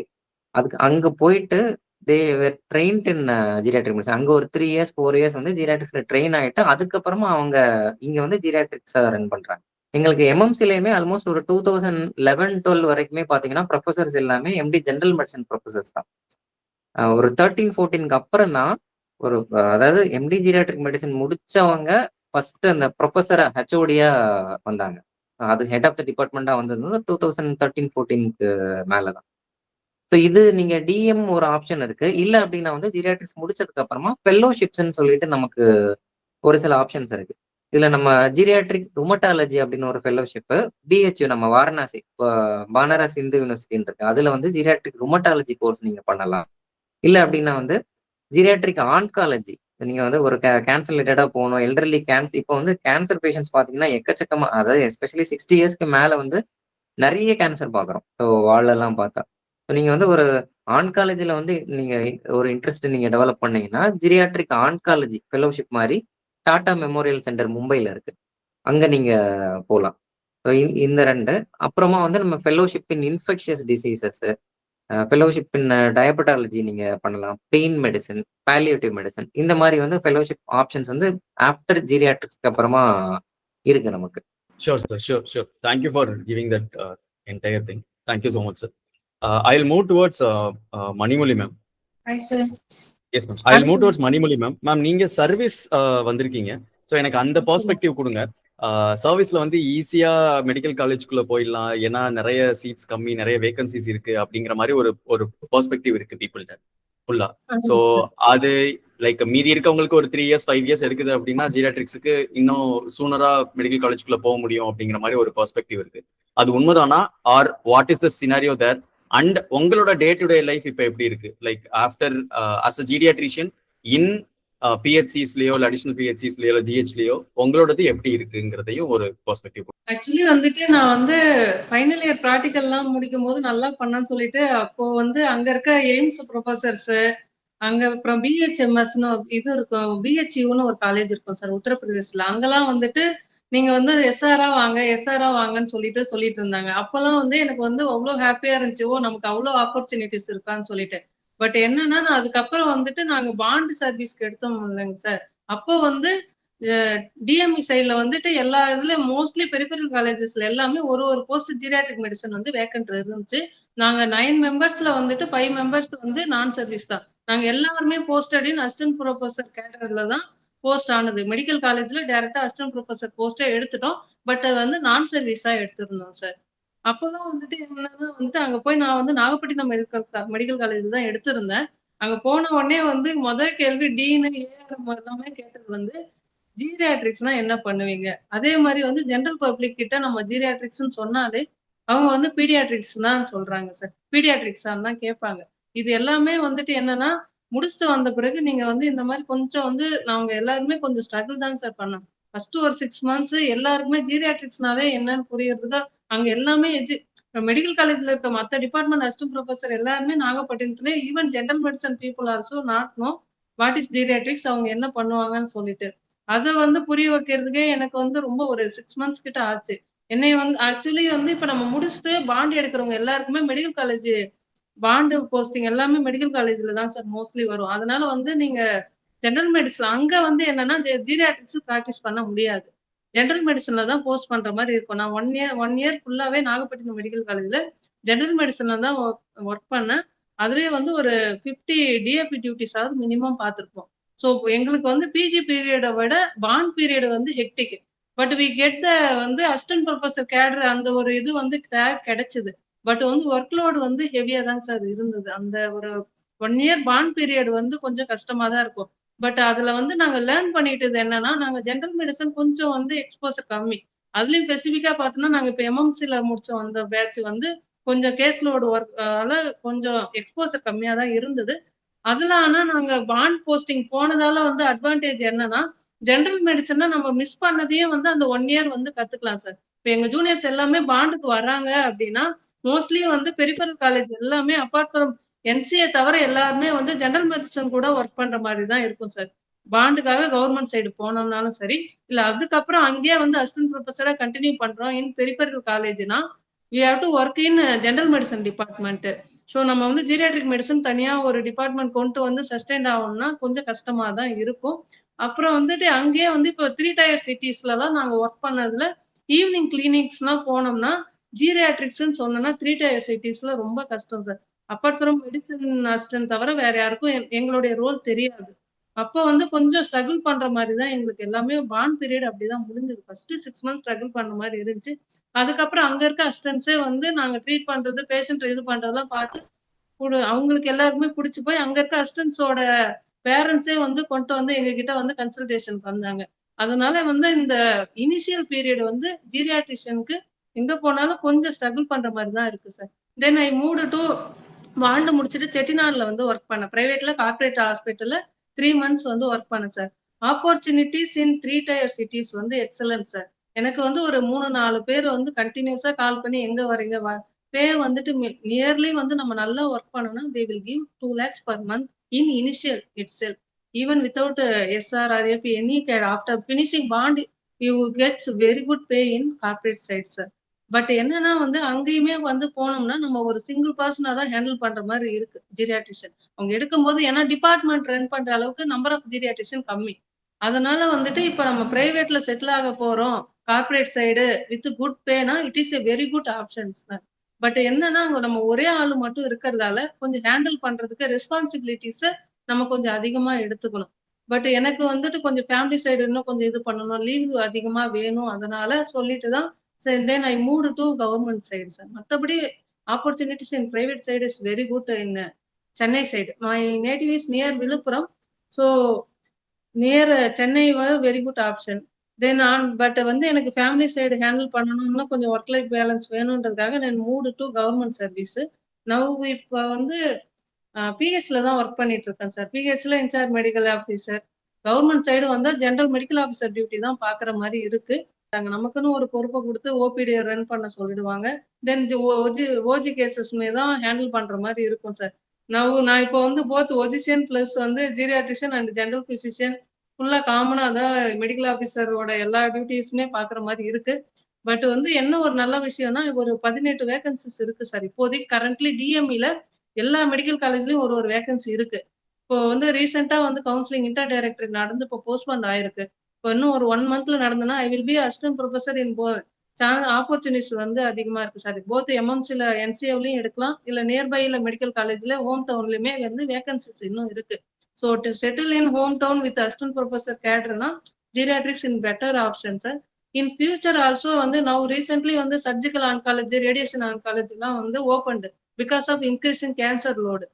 அதுக்கு அங்க போயிட்டு தே வேர் ட்ரெயின்ட் இன் ஜீரியாட்ரிக் மெடிசன். அங்க ஒரு 3 இயர்ஸ் 4 இயர்ஸ் வந்து ஜீரியாட்ரிக்ஸ்ல ட்ரெயின் ஆயிட்டு அதுக்கப்புறமா அவங்க இங்க வந்து ஜீரியாட்ரிக்ஸை ரன் பண்றாங்க. எங்களுக்கு எம்எம்சிலையுமே ஆல்மோஸ்ட் ஒரு 2011-12 வரைக்குமே பார்த்தீங்கன்னா ப்ரொஃபசர்ஸ் எல்லாமே எம்டி ஜெனரல் மெடிசன் ப்ரொஃபசர்ஸ் தான். ஒரு 13-14க்கு அப்புறம் தான் ஒரு அதாவது எம்டி ஜீரியாட்ரிக் மெடிசன் முடிச்சவங்க ஃபர்ஸ்ட் அந்த ப்ரொஃபஸரா ஹெச்ஓடியா வந்தாங்க. அது ஹெட் ஆஃப் த டிபார்ட்மெண்டா வந்தது 2013-14க்கு மேலதான். ஸோ இது நீங்க டிஎம் ஒரு ஆப்ஷன் இருக்கு. இல்ல அப்படின்னா வந்து ஜீரியாட்ரிக்ஸ் முடிச்சதுக்கு அப்புறமா ஃபெல்லோஷிப்ஸ்ன்னு சொல்லிட்டு நமக்கு ஒரு சில ஆப்ஷன்ஸ் இருக்கு. இதுல நம்ம ஜீரியாட்ரிக் ருமட்டாலஜி அப்படின்னு ஒரு ஃபெல்லோஷிப் பிஹெச்யூ நம்ம வாரணாசி பனாரஸ் இந்து யூனிவர்சிட்டின்னு இருக்கு. அதுல வந்து ஜீரியாட்ரிக் ருமட்டாலஜி கோர்ஸ் நீங்க பண்ணலாம். இல்ல அப்படின்னா வந்து ஜீரியாட்ரிக் ஆன்காலஜி நீங்க வந்து ஒரு கேன்சர் ரிலேட்டடா போகணும். எல்டர்லி கேன்சர் இப்போ வந்து கேன்சர் பேஷண்ட்ஸ் பாத்தீங்கன்னா எக்கச்சக்கமா, அதாவது எஸ்பெஷலி 60 இயர்ஸ்க்கு மேல வந்து நிறைய கேன்சர் பாக்குறோம். ஸோ வாழெல்லாம் பார்த்தா நீங்க வந்து ஒரு ஆன்காலஜில வந்து நீங்க ஒரு இன்ட்ரெஸ்ட் நீங்க டெவலப் பண்ணீங்கன்னா ஜீரியாட்ரிக் ஆன்காலஜி ஃபெலோஷிப் மாதிரி டாடா மெமோரியல் சென்டர் மும்பைல இருக்கு. அங்க நீங்க போகலாம். இந்த 2 அப்புறமா வந்து நம்ம fellowship in infectious diseases, fellowship in diabetology நீங்க பண்ணலாம். பெயின் மெடிசன், பாலியேட்டிவ் மெடிசன் இந்த மாதிரி வந்து ஃபெலோஷிப் ஆப்ஷன்ஸ் வந்து ஆஃப்டர் ஜீரியாட்ரிக்ஸ்க்கு அப்புறமா இருக்கு நமக்கு. Sure, sir. Sure. Thank you for giving that entire thing. Thank you so much, sir. I'll move towards Manimoli ma'am. Hi, sir. Yes, ma'am. I'll move towards Manimoli ma'am. Ma'am, நீங்க service வந்திருக்கீங்க. So எனக்கு அந்த perspective கொடுங்க. சர்வீஸ்ல வந்து ஈஸியா medical காலேஜ்குள்ள போயிடலாம், ஏன்னா நிறைய சீட்ஸ் கம்மி, நிறைய வேகன்சிஸ் இருக்கு அப்படிங்கிற மாதிரி ஒரு பெர்ஸ்பெக்டிவ் இருக்கு பீப்புள்கிட்ட. ஃபுல்லா. ஸோ அது லைக் மீதி இருக்கவங்களுக்கு ஒரு 3 இயர்ஸ் 5 இயர்ஸ் எடுக்குது அப்படின்னா ஜீரியாட்ரிக்ஸுக்கு இன்னும் சூனரா மெடிக்கல் காலேஜ்குள்ள போக முடியும் அப்படிங்கிற மாதிரி ஒரு பெர்ஸ்பெக்டிவ் இருக்கு. அது உண்மைதானா? Or what is the scenario there? And உங்களோட டே டு டே லைஃப் இப்போ எப்படி இருக்கு? Like after as a geriatrician in பிஹெச்சிஸ்லயோ இல்லை அடிஷனல் பிஹெச்சிஸ்லயோ இல்லை ஜிஹெச்லயோ உங்களோடது எப்படி இருக்குங்கிறதையும் ஒரு பெர்ஸ்பெக்டிவ். ஆக்சுவலி வந்துட்டு நான் வந்து ஃபைனல் இயர் ப்ராக்டிக்கல்லாம் முடிக்கும் போது நல்லா பண்ணான்னு சொல்லிட்டு அப்போ வந்து அங்க இருக்க எய்ம்ஸ் ப்ரொஃபசர்ஸ் அங்க அப்புறம் பிஹெச்எம்எஸ்னு இது இருக்கும், பிஹெச்யூன்னு ஒரு காலேஜ் இருக்கும் சார் உத்தரப்பிரதேஷ்ல. அங்கெல்லாம் வந்துட்டு நீங்க வந்து எஸ்ஆரா வாங்கன்னு சொல்லிட்டு இருந்தாங்க. அப்பெல்லாம் வந்து எனக்கு வந்து அவ்வளோ ஹாப்பியா இருந்துச்சு. ஓ நமக்கு அவ்வளோ ஆப்பர்ச்சுனிட்டிஸ் இருக்கான்னு சொல்லிட்டு. பட் என்னன்னா நான் அதுக்கப்புறம் வந்துட்டு நாங்க பாண்ட் சர்வீஸ்க்கு எடுத்தோம் இல்லைங்க சார். அப்போ வந்து டிஎம்இ சைட்ல வந்துட்டு எல்லா இதுலயும் மோஸ்ட்லி பெரிஃபெரல் காலேஜஸ்ல எல்லாமே ஒரு போஸ்ட் ஜீரியாட்ரிக் மெடிசன் வந்து வேக்கன்ட் இருந்துச்சு. நாங்க 9 மெம்பர்ஸ்ல வந்துட்டு 5 மெம்பர்ஸ் வந்து நான் சர்வீஸ் தான். நாங்க எல்லாருமே போஸ்டட் இன் அசிஸ்டன்ட் ப்ரொஃபசர் கேடர்ல தான் போஸ்ட் ஆனது. மெடிக்கல் காலேஜ்ல டைரக்டா அசிஸ்டன்ட் ப்ரொஃபசர் போஸ்டே எடுத்துட்டோம். பட் அது வந்து நான் சர்வீஸா எடுத்திருந்தோம் சார். அப்பதான் வந்துட்டு என்னன்னா வந்துட்டு அங்க போய் நான் வந்து நாகப்பட்டினம் மெடிக்கல் காலேஜ்ல தான் எடுத்திருந்தேன். அங்க போன உடனே வந்து முதல் கேள்வி டீனு ஏஆர்எம் எல்லாமே கேட்டது வந்து ஜீரியாட்ரிக்ஸ்னா என்ன பண்ணுவீங்க? அதே மாதிரி வந்து ஜெனரல் பப்ளிக் கிட்ட நம்ம ஜீரியாட்ரிக்ஸ்ன்னு சொன்னாலே அவங்க வந்து பீடியாட்ரிக்ஸ் தான் சொல்றாங்க சார். பீடியாட்ரிக்ஸான்னு தான் கேட்பாங்க. இது எல்லாமே வந்துட்டு என்னன்னா முடிச்சுட்டு வந்த பிறகு நீங்க வந்து இந்த மாதிரி கொஞ்சம் வந்து நாங்க எல்லாருமே கொஞ்சம் ஸ்ட்ரகிள் தான் சார் பண்ணோம். ஃபர்ஸ்ட் ஒரு 6 மந்த்ஸ் எல்லாருக்குமே ஜீரியாட்ரிக்ஸ்னாவே என்னன்னு புரியறதுக்கு அங்க எல்லாமே மெடிக்கல் காலேஜ்ல இருக்க மத்த டிபார்ட்மெண்ட் அசிஸ்டன்ட் ப்ரொஃபசர் எல்லாருமே நாகப்பட்டினத்துல even general medicine people also not know what is geriatrics, அவங்க என்ன பண்ணுவாங்கன்னு சொல்லிட்டு. அத வந்து புரிய வைக்கிறதுக்கே எனக்கு வந்து ரொம்ப ஒரு 6 மந்த்ஸ் கிட்ட ஆச்சு. என்னைய வந்து ஆக்சுவலி வந்து இப்ப நம்ம முடிச்சுட்டு பாண்ட் எடுக்கிறவங்க எல்லாருக்குமே மெடிக்கல் காலேஜ் பாண்டு போஸ்டிங் எல்லாமே மெடிக்கல் காலேஜ்ல தான் சார் மோஸ்ட்லி வரும். அதனால வந்து நீங்க ஜெனரல் மெடிசன் அங்க வந்து என்னன்னா ஜீரியாட்ரிக்ஸ் பிராக்டிஸ் பண்ண முடியாது. ஜெனரல் மெடிசன்ல தான் போஸ்ட் பண்ற மாதிரி இருக்கும். நான் 1 இயர் ஃபுல்லாவே நாகப்பட்டினம் மெடிக்கல் காலேஜ்ல ஜெனரல் மெடிசன்ல தான் ஒர்க் பண்ணேன். அதுலயே வந்து ஒரு 50 டிஏபி டியூட்டிஸாவது மினிமம் பார்த்திருப்போம். ஸோ எங்களுக்கு வந்து பிஜி பீரியடை விட பாண்ட் பீரியட் வந்து hectic. But we get the வந்து அசிஸ்டன்ட் ப்ரொஃபசர் கேடர் அந்த ஒரு இது வந்து கிடைச்சது. பட் வந்து ஒர்க் லோடு வந்து ஹெவியா தான் சார் இருந்தது. அந்த ஒரு 1 இயர் பாண்ட் பீரியட் வந்து கொஞ்சம் கஷ்டமா தான் இருக்கும். பட் அதுல வந்து நாங்க லேர்ன் பண்ணிட்டது என்னன்னா நாங்க ஜெனரல் மெடிசன் கொஞ்சம் வந்து எக்ஸ்போசர் கம்மி. அதுலயும் ஸ்பெசிஃபிக்கா பார்த்தோம்னா நாங்க இப்ப எம்எம்சில முடிச்ச வந்த பேட்ச் வந்து கொஞ்சம் கேஸ் லோடு ஒர்க் கொஞ்சம் எக்ஸ்போசர் கம்மியா தான் இருந்தது. அதுல ஆனா நாங்க பாண்ட் போஸ்டிங் போனதால வந்து அட்வான்டேஜ் என்னன்னா ஜெனரல் மெடிசன்னா நம்ம மிஸ் பண்ணதையே வந்து அந்த 1 இயர் வந்து கத்துக்கலாம் சார். இப்ப எங்க ஜூனியர்ஸ் எல்லாமே பாண்டுக்கு வர்றாங்க அப்படின்னா மோஸ்ட்லி வந்து பெரிஃபெரல் காலேஜ் எல்லாமே அப்பார்ட் ஃப்ரம் என்சிஏ தவிர எல்லாருமே வந்து ஜெனரல் மெடிசன் கூட ஒர்க் பண்ற மாதிரி தான் இருக்கும் சார். பாண்டுக்காக கவர்மெண்ட் சைடு போனோம்னாலும் சரி, இல்ல அதுக்கப்புறம் அங்கேயே வந்து அசிஸ்டன்ட் ப்ரொஃபஸரா கண்டினியூ பண்றோம் இன் பெரிஃபெரல் காலேஜ்னா we have to work in general medicine department. So நம்ம வந்து ஜீரியாட்ரிக் மெடிசன் தனியா ஒரு டிபார்ட்மெண்ட் கொண்டு வந்து சஸ்டெயின் ஆகணும்னா கொஞ்சம் கஷ்டமா தான் இருக்கும். அப்புறம் வந்துட்டு அங்கேயே வந்து இப்போ 3 டயர் சிட்டிஸ்ல தான் நாங்க ஒர்க் பண்ணதுல ஈவினிங் கிளினிக்ஸ்லாம் போனோம்னா ஜீரியாட்ரிக்ஸ்ன்னு சொன்னோம்னா 3 டயர் சிட்டிஸ்ல ரொம்ப கஷ்டம் sir. Apart from medicine assistant தவிர வேற யாருக்கும் எங்களுடைய ரோல் தெரியாது. அப்போ வந்து கொஞ்சம் ஸ்ட்ரகிள் பண்ற மாதிரி தான் எங்களுக்கு எல்லாமே பாண்ட் பீரியட் அப்படிதான் முடிஞ்சது. ஃபர்ஸ்ட் 6 மந்த்ஸ் ஸ்ட்ரகிள் பண்ற மாதிரி இருந்துச்சு. அதுக்கப்புறம் அங்க இருக்க அசிஸ்டன்ட்ஸே வந்து நாங்க ட்ரீட் பண்றது பேஷண்ட் இது பண்றதெல்லாம் பார்த்து அவங்களுக்கு எல்லாருக்குமே பிடிச்சு போய் அங்க இருக்க அசிஸ்டன்ட்ஸோட பேரண்ட்ஸே வந்து கொண்டு வந்து எங்க கிட்ட வந்து கன்சல்டேஷன் பண்ணாங்க. அதனால வந்து இந்த இனிஷியல் பீரியட் வந்து ஜீரியாட்ரிஷியனுக்கு எங்க போனாலும் கொஞ்சம் ஸ்ட்ரகிள் பண்ற மாதிரி தான் இருக்கு sir. Then I moved to வாண்டு முடிச்சுட்டு செட்டிநாடுல வந்து ஒர்க் பண்ணேன். பிரைவேட்ல கார்பரேட் ஹாஸ்பிட்டல்ல 3 மந்த்ஸ் வந்து ஒர்க் பண்ணேன் சார். ஆப்பர்ச்சுனிட்டிஸ் இன் 3 டயர் சிட்டிஸ் வந்து எக்ஸலன்ட் சார். எனக்கு வந்து ஒரு 3-4 பேர் வந்து கண்டினியூஸா கால் பண்ணி எங்க வரீங்க பே வந்துட்டு நியர்லி வந்து நம்ம நல்லா ஒர்க் பண்ணோம்னா they will give 2 lakhs per month in initial itself. Even without SR or AP, any care, after finishing bond, you get very good pay in corporate side, sir. But என்னன்னா வந்து அங்கேயுமே வந்து போனோம்னா நம்ம ஒரு சிங்கிள் பர்சனா தான் ஹேண்டில் பண்ற மாதிரி இருக்கு ஜீரியாட்ரிஷியன். அவங்க எடுக்கும்போது ஏன்னா டிபார்ட்மெண்ட் ரன் பண்ற அளவுக்கு நம்பர் ஆஃப் ஜீரியாட்ரிஷியன் கம்மி. அதனால வந்துட்டு இப்ப நம்ம பிரைவேட்ல செட்டில் ஆக போறோம் கார்பரேட் சைடு வித் குட் பேனா it is a very good options தான். பட் என்னன்னா அங்க நம்ம ஒரே ஆளு மட்டும் இருக்கிறதால கொஞ்சம் ஹேண்டில் பண்றதுக்கு ரெஸ்பான்சிபிலிட்டிஸ் நம்ம கொஞ்சம் அதிகமா எடுத்துக்கணும். பட் எனக்கு வந்துட்டு கொஞ்சம் ஃபேமிலி சைடு இன்னும் கொஞ்சம் இது பண்ணணும், லீவ் அதிகமா வேணும், அதனால சொல்லிட்டு தான் சரி then I moved to government side sir. மற்றபடி opportunities in private side is very good in Chennai side. My native is near Villupuram. So near Chennai very good option. Then but வந்து எனக்கு ஃபேமிலி சைடு ஹேண்டில் பண்ணணும்னா கொஞ்சம் ஒர்க் லைஃப் பேலன்ஸ் வேணுன்றதுக்காக நான் moved to government service. Now இப்போ வந்து பிஹெச்ல தான் ஒர்க் பண்ணிட்டு இருக்கேன் சார். பிஹெச்ல in charge medical officer. Government side வந்தா ஜெனரல் மெடிக்கல் ஆஃபீஸர் டியூட்டி தான் பாக்குற மாதிரி இருக்கு. நமக்குன்னு ஒரு பொறுப்பை கொடுத்து ஓபிடி ரன் பண்ண சொல்லிடுவாங்க. தென் ஓஜி கேசஸ்மே தான் ஹேண்டில் பண்ற மாதிரி இருக்கும் சார். நான் இப்போ வந்து போத் ஒஜிஷியன் பிளஸ் வந்து ஜீரியாட்ரிஷியன் அண்ட் ஜெனரல் பிசிஷியன் ஃபுல்லா காமனா தான் மெடிக்கல் ஆஃபீஸரோட எல்லா டியூட்டிஸுமே பாக்குற மாதிரி இருக்கு. பட் வந்து என்ன ஒரு நல்ல விஷயம்னா ஒரு 18 வேகன்சிஸ் இருக்கு சார். இப்போதைக்கு கரண்ட்லி டிஎம்இல எல்லா மெடிக்கல் காலேஜ்லயும் ஒரு வேகன்சி இருக்கு. இப்போ வந்து ரீசெண்டா வந்து கவுன்சிலிங் இன்டர் டைரக்டர் நடந்து இப்போ போஸ்ட்போன் ஆயிருக்கு. இப்போ இன்னும் ஒரு 1 மந்த்ல நடந்தனா I will be assistant professor in opportunities வந்து அதிகமா இருக்கு சார். போத் எம்எம்சில என்சிஏவிலையும் எடுக்கலாம், இல்ல நியர்பைல மெடிக்கல் காலேஜ்ல ஹோம் டவுன்லயுமே வந்து வேகன்சிஸ் இன்னும் இருக்கு. So to settle in home town with assistant professor கேடர்னா geriatrics in better option sir. In future also வந்து நவ் ரீசென்ட்லி வந்து சர்ஜிக்கல் ஆன்காலஜி, ரேடியேஷன் ஆன்காலஜிலாம் வந்து opened because of increasing cancer load.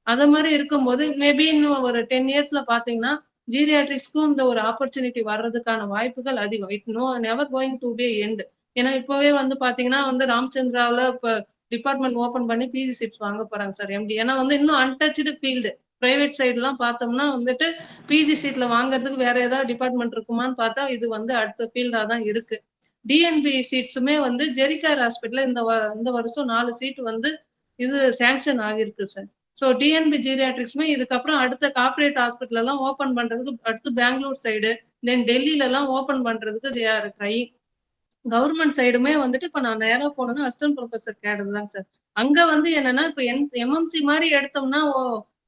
அது மாதிரி இருக்கும்போது மேபி இன்னும் ஒரு 10 இயர்ஸ்ல பாத்தீங்கன்னா ஜீரியாட்ரிக்ஸ்க்கும் இந்த ஒரு ஆப்பர்ச்சுனிட்டி வர்றதுக்கான வாய்ப்புகள் அதிகம். It never going to be end. ஏன்னா இப்பவே வந்து பாத்தீங்கன்னா வந்து ராமச்சந்திராவில் இப்போ டிபார்ட்மெண்ட் ஓபன் பண்ணி பிஜி சீட்ஸ் வாங்க போறாங்க சார் எம்டி. ஏன்னா வந்து இன்னும் அன்டச்சுடு ஃபீல்டு. பிரைவேட் சைட்லாம் பார்த்தோம்னா வந்துட்டு பிஜி சீட்ல வாங்குறதுக்கு வேற ஏதாவது டிபார்ட்மெண்ட் இருக்குமான்னு பார்த்தா இது வந்து அடுத்த ஃபீல்டா தான் இருக்கு. டிஎன்பி சீட்ஸுமே வந்து ஜெரிகார் ஹாஸ்பிட்டல் இந்த வருஷம் 4 சீட் வந்து இது சாங்ஷன் ஆகிருக்கு சார். ஸோ டிஎன்பி ஜீரியாட்ரிக்ஸ்மே இதுக்கப்புறம் அடுத்த கார்பரேட் ஹாஸ்பிட்டல் எல்லாம் ஓபன் பண்றதுக்கு அடுத்து பெங்களூர் சைடு தென் டெல்லியில எல்லாம் ஓபன் பண்றதுக்கு தே ஆர் ட்ரையிங். கவர்மெண்ட் சைடுமே வந்துட்டு இப்ப நான் நேரா போனேன்னா அசிஸ்டன்ட் ப்ரொஃபசர் கேடர் தான் சார். அங்க வந்து என்னன்னா இப்ப எம்எம்சி மாதிரி எடுத்தோம்னா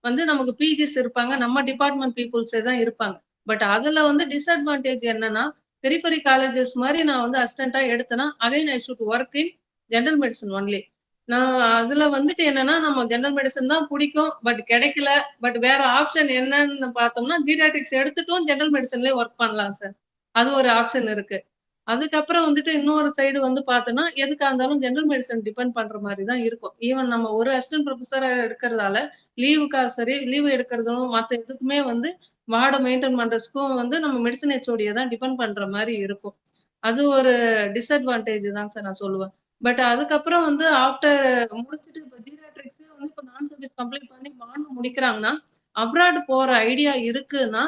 வந்து நமக்கு பிஜிஸ் இருப்பாங்க, நம்ம டிபார்ட்மெண்ட் பீப்புள்ஸே தான் இருப்பாங்க. பட் அதுல வந்து டிஸ்அட்வான்டேஜ் என்னன்னா பெரிஃபரி காலேஜஸ் மாதிரி நான் வந்து அசிஸ்டண்டா எடுத்தேன்னா again I should work in general medicine only. நான் அதுல வந்துட்டு என்னன்னா நம்ம ஜெனரல் மெடிசன் தான் பிடிக்கும், பட் கிடைக்கல. பட் வேற ஆப்ஷன் என்னன்னு பார்த்தோம்னா ஜீரியாட்ரிக்ஸ் எடுத்துட்டும் ஜெனரல் மெடிசன்லயே ஒர்க் பண்ணலாம் சார். அது ஒரு ஆப்ஷன் இருக்கு. அதுக்கப்புறம் வந்துட்டு இன்னொரு சைடு வந்து பார்த்தோம்னா எதுக்கா இருந்தாலும் ஜெனரல் மெடிசன் டிபெண்ட் பண்ற மாதிரி தான் இருக்கும். ஈவன் நம்ம ஒரு அசிஸ்டன்ட் ப்ரொஃபஸரா இருக்கிறதால லீவுக்கா சரி லீவு எடுக்கிறதும் மற்ற எதுக்குமே வந்து வார்டை மெயின்டைன் பண்றதுக்கும் வந்து நம்ம மெடிசன் ஹெச்ஓடியை தான் டிபெண்ட் பண்ற மாதிரி இருக்கும். அது ஒரு டிஸ்அட்வான்டேஜ் தான் சார் நான் சொல்லுவேன். பட் அதுக்கப்புறம் வந்து ஆஃப்டர் முடிச்சுட்டு இப்போ ஜீரியாட்ரிக்ஸ் வந்து இப்போ நான் சர்வீஸ் கம்ப்ளீட் பண்ணி பாண்டு முடிக்கிறாங்கன்னா அப்ராட் போற ஐடியா இருக்குன்னா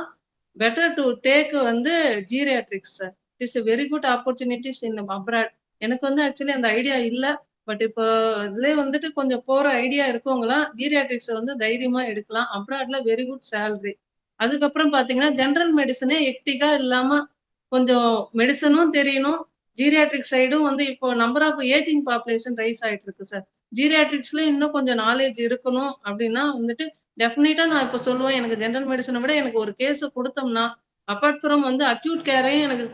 பெட்டர் டு டேக் வந்து geriatrics sir. It is very good opportunities in abroad. எனக்கு வந்து ஆக்சுவலி அந்த ஐடியா இல்லை. பட் இப்போ இதுலேயே வந்துட்டு கொஞ்சம் போற ஐடியா இருக்கவங்களாம் ஜீரியாட்ரிக்ஸ் வந்து தைரியமா எடுக்கலாம். அப்ராட்ல வெரி குட் சேலரி. அதுக்கப்புறம் பாத்தீங்கன்னா ஜெனரல் மெடிசனே எக்டிக்கா இல்லாம கொஞ்சம் மெடிசனும் தெரியணும். ஜீரியாட்ரிக் சைடும் வந்து இப்போ number of aging population rise ஆயிட்டு இருக்கு சார். ஜீரியாட்ரிக்ஸ்ல இன்னும் கொஞ்சம் நாலேஜ் இருக்கணும் அப்படின்னா வந்துட்டு டெஃபினட்டா நான் இப்போ சொல்லுவேன். எனக்கு ஜெனரல் மெடிசனை விட எனக்கு ஒரு கேஸ் கொடுத்தோம்னா அப்பார்ட் ஃப்ரம் வந்து அக்யூட் கேரையும் எனக்கு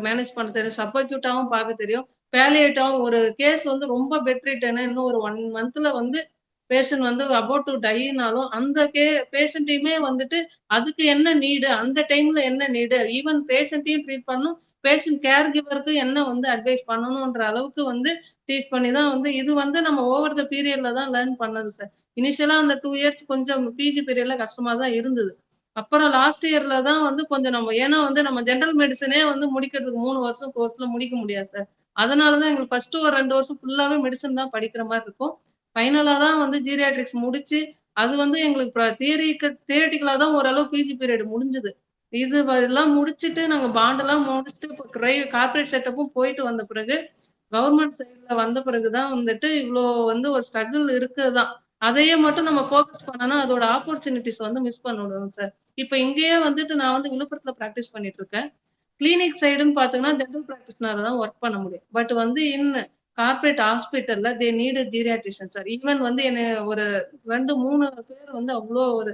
மேனேஜ் பண்ண தெரியும், சப் அக்யூட்டாவும் பார்க்க தெரியும், பேலியேட்டாவும். ஒரு கேஸ் வந்து ரொம்ப பெட்ரிட்டேன்னு இன்னும் ஒரு 1 மந்த்ல வந்து பேஷண்ட் வந்து அபவுட் டு டைனாலும் அந்த பேஷண்ட்டையுமே வந்துட்டு அதுக்கு என்ன நீடு, அந்த டைம்ல என்ன நீடு, ஈவன் பேஷண்ட்டையும் ட்ரீட் பண்ணும், பேஷண்ட் கேர் கிவருக்கு என்ன வந்து அட்வைஸ் பண்ணணும்ன்ற அளவுக்கு வந்து டீச் பண்ணி தான் வந்து இது வந்து நம்ம ஓவர் த பீரியட்ல தான் லேர்ன் பண்ணது சார். இனிஷியலா அந்த 2 இயர்ஸ் கொஞ்சம் பிஜி பீரியட்ல கஷ்டமா தான் இருந்தது. அப்புறம் லாஸ்ட் இயர்ல தான் வந்து கொஞ்சம் நம்ம ஏன்னா வந்து நம்ம ஜெனரல் மெடிசனே வந்து முடிக்கிறதுக்கு 3 வருஷம் கோர்ஸ்ல முடிக்க முடியாது சார். அதனாலதான் எங்களுக்கு ஃபர்ஸ்ட் ஒரு 2 வருஷம் ஃபுல்லாவே மெடிசன் தான் படிக்கிற மாதிரி இருக்கும். ஃபைனலா தான் வந்து ஜீரியாட்ரிக்ஸ் முடிச்சு அது வந்து எங்களுக்கு தியரிட்டிக்கலா தான் ஓரளவு பிஜி பீரியட் முடிஞ்சது. இது எல்லாம் முடிச்சுட்டு நாங்க பாண்டெல்லாம் முடிச்சுட்டு இப்போ கார்பரேட் செட்டப்பும் போயிட்டு வந்த பிறகு கவர்மெண்ட் சைட்ல வந்த பிறகுதான் வந்துட்டு இவ்வளோ வந்து ஒரு ஸ்ட்ரகிள் இருக்குதான். அதையே மட்டும் நம்ம ஃபோக்கஸ் பண்ணனா அதோட ஆப்பர்ச்சுனிட்டிஸ் வந்து மிஸ் பண்ணிடுவோம் சார். இப்போ இங்கேயே வந்துட்டு நான் வந்து விழுப்புரத்துல ப்ராக்டிஸ் பண்ணிட்டு இருக்கேன். கிளினிக் சைடுன்னு பாத்தீங்கன்னா ஜெனரல் பிராக்டிஸ்னால தான் ஒர்க் பண்ண முடியும். பட் வந்து கார்பரேட் ஹாஸ்பிட்டல்ல தே நீட் ஜீரியாட்ரிஷியன் சார். ஈவன் வந்து என்ன ஒரு 2, 3 பேர் வந்து அவ்வளோ ஒரு